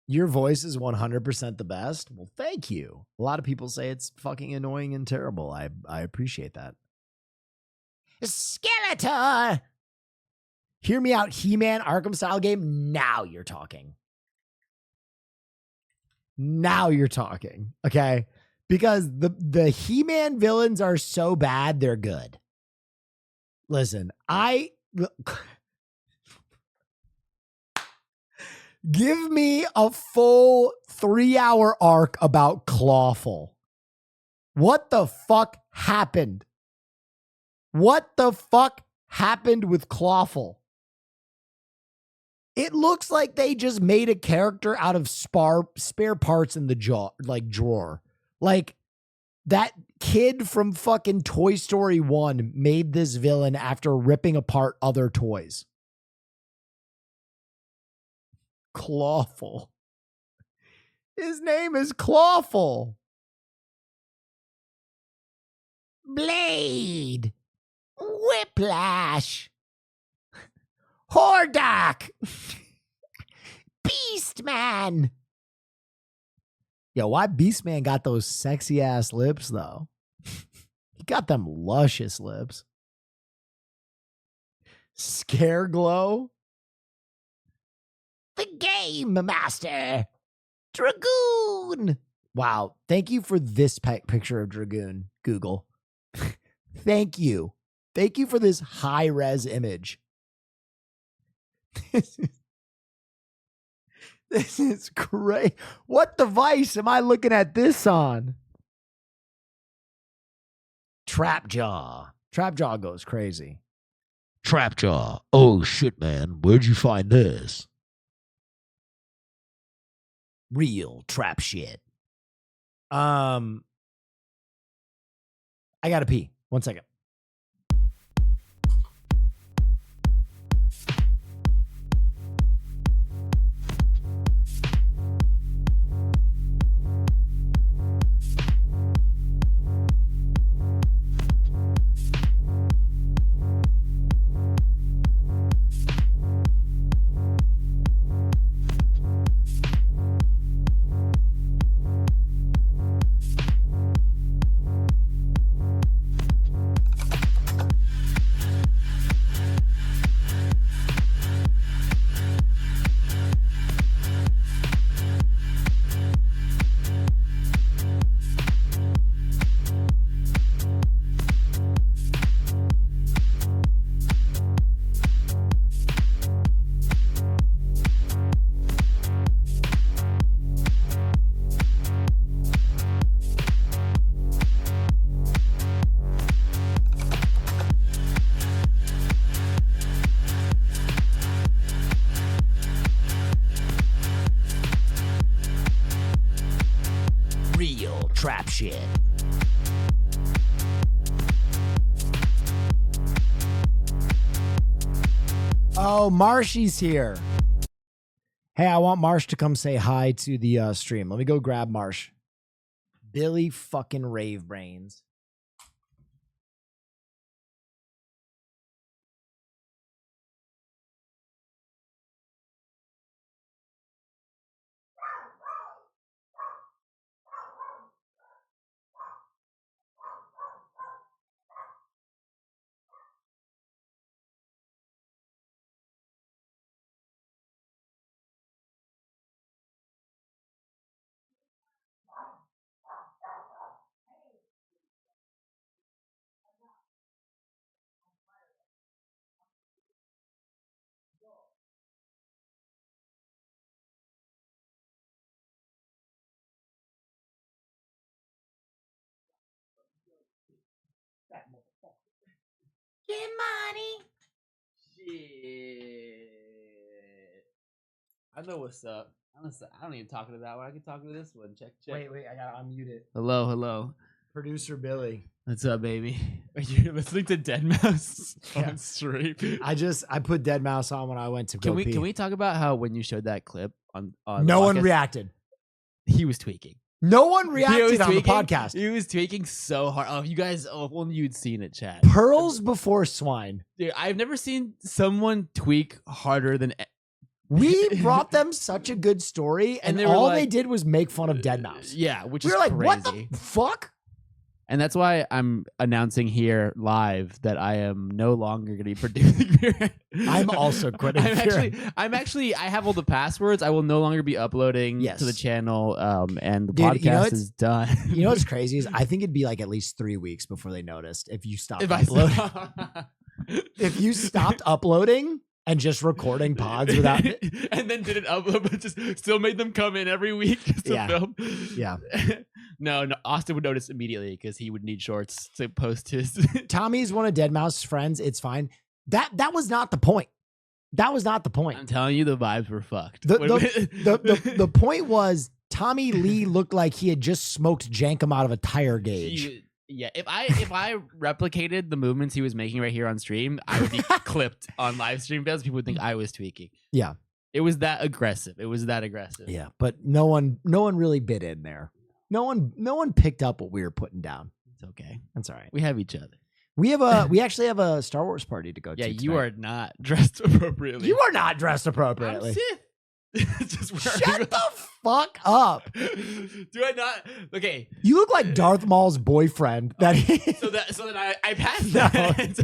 Your voice is 100% the best. Well, thank you. A lot of people say it's fucking annoying and terrible. I appreciate that. Skeletor! Hear me out, He-Man Arkham style game. Now you're talking. Now you're talking. Okay? Because the He-Man villains are so bad, they're good. Listen, give me a full 3-hour arc about Clawful. What the fuck happened? What the fuck happened with Clawful? It looks like they just made a character out of spare parts in the drawer. Like that kid from fucking Toy Story 1 made this villain after ripping apart other toys. Clawful. His name is Clawful. Blade. Whiplash. Hordak. Beastman. Yo, why Beastman got those sexy ass lips though? He got them luscious lips. Scareglow. The Game Master. Dragoon. Wow. Thank you for this picture of Dragoon, Google. Thank you. Thank you for this high-res image. This is great. What device am I looking at this on? Trapjaw. Trapjaw goes crazy. Trapjaw. Oh, shit, man. Where'd you find this? Real trap shit. I gotta pee. 1 second. Trap shit. Oh, Marshy's here. Hey, I want Marsh to come say hi to the stream. Let me go grab Marsh. Billy fucking Rave Brains. Get money. Shit. I know what's up. I don't even talk to that one. I can talk to this one. Check. Wait, I gotta unmute it. Hello. Producer Billy. What's up, baby? Are you listening to Deadmau5 on stream? I put Deadmau5 on when I went to go pee. Can we talk about how when you showed that clip on no the one podcast, reacted. He was tweaking. No one reacted on the podcast. He was tweaking so hard. Oh, you guys, if only you'd seen it, chat. Pearls before swine. Dude, I've never seen someone tweak harder than... We brought them such a good story, and all they did was make fun of Deadmau5. Yeah, which we is were like, crazy. what the fuck? And that's why I'm announcing here live that I am no longer going to be producing Pure. I'm also quitting I have all the passwords. I will no longer be uploading to the channel, and the podcast is done. You know what's crazy is I think it'd be like at least 3 weeks before they noticed if you stopped uploading. If you stopped uploading and just recording pods without and then didn't upload, but just still made them come in every week just to film. Yeah. No, Austin would notice immediately because he would need shorts to post his. Tommy's one of Deadmau5's friends. It's fine. That was not the point. That was not the point. I'm telling you, the vibes were fucked. The point was Tommy Lee looked like he had just smoked jankum out of a tire gauge. If I replicated the movements he was making right here on stream, I would be clipped on live stream because people would think I was tweaking. Yeah. It was that aggressive. Yeah, but no one really bit in there. No one picked up what we were putting down. It's okay. That's all right. We have each other. We actually have a Star Wars party to go to. Yeah, you are not dressed appropriately. You are not dressed appropriately. I'm Sith. Shut the fuck up. Do I not? Okay. You look like Darth Maul's boyfriend. So that I passed that.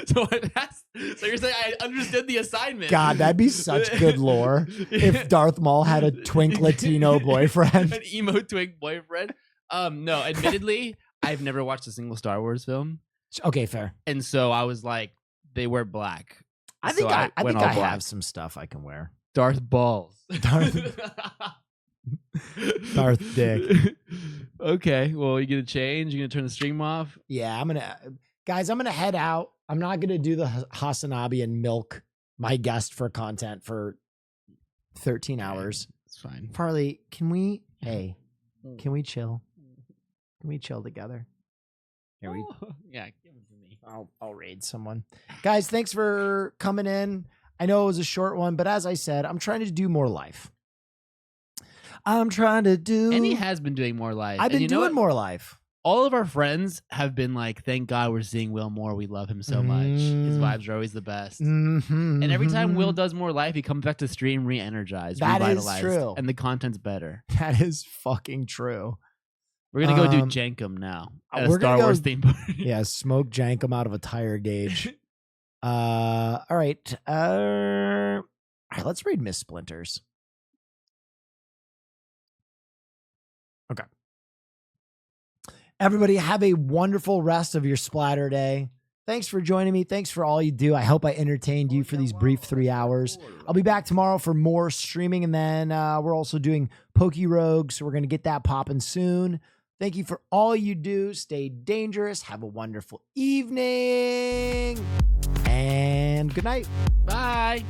So I passed. So you're saying I understood the assignment. God, that'd be such good lore if Darth Maul had a twink Latino boyfriend. An emo twink boyfriend. No, admittedly, I've never watched a single Star Wars film. Okay, fair. And so I was like, they wear black. I think I have some stuff I can wear. Darth Balls. Darth Dick. Okay, well, you gonna change? You gonna turn the stream off? Yeah, I'm gonna head out. I'm not gonna do the Hasanabi and milk my guest for content for 13 hours. It's fine. Farley, can we chill? Can we chill together? Yeah, give it to me. I'll raid someone. Guys, thanks for coming in. I know it was a short one, but as I said, I'm trying to do more life. And he has been doing more life. I've been doing more life. All of our friends have been like, thank God we're seeing Will more. We love him so much. His vibes are always the best. And every time Will does more life, he comes back to stream re-energized, revitalized. Is true. And the content's better. That is fucking true. We're going to go do Jankum now at a Star Wars theme party. Yeah, smoke Jankum out of a tire gauge. All right. All right, let's read Miss Splinters. Okay. Everybody have a wonderful rest of your Splatterday. Thanks for joining me. Thanks for all you do. I hope I entertained you for these brief 3 hours. I'll be back tomorrow for more streaming, and then we're also doing Poke Rogue, so we're going to get that popping soon. Thank you for all you do. Stay dangerous. Have a wonderful evening. And good night. Bye.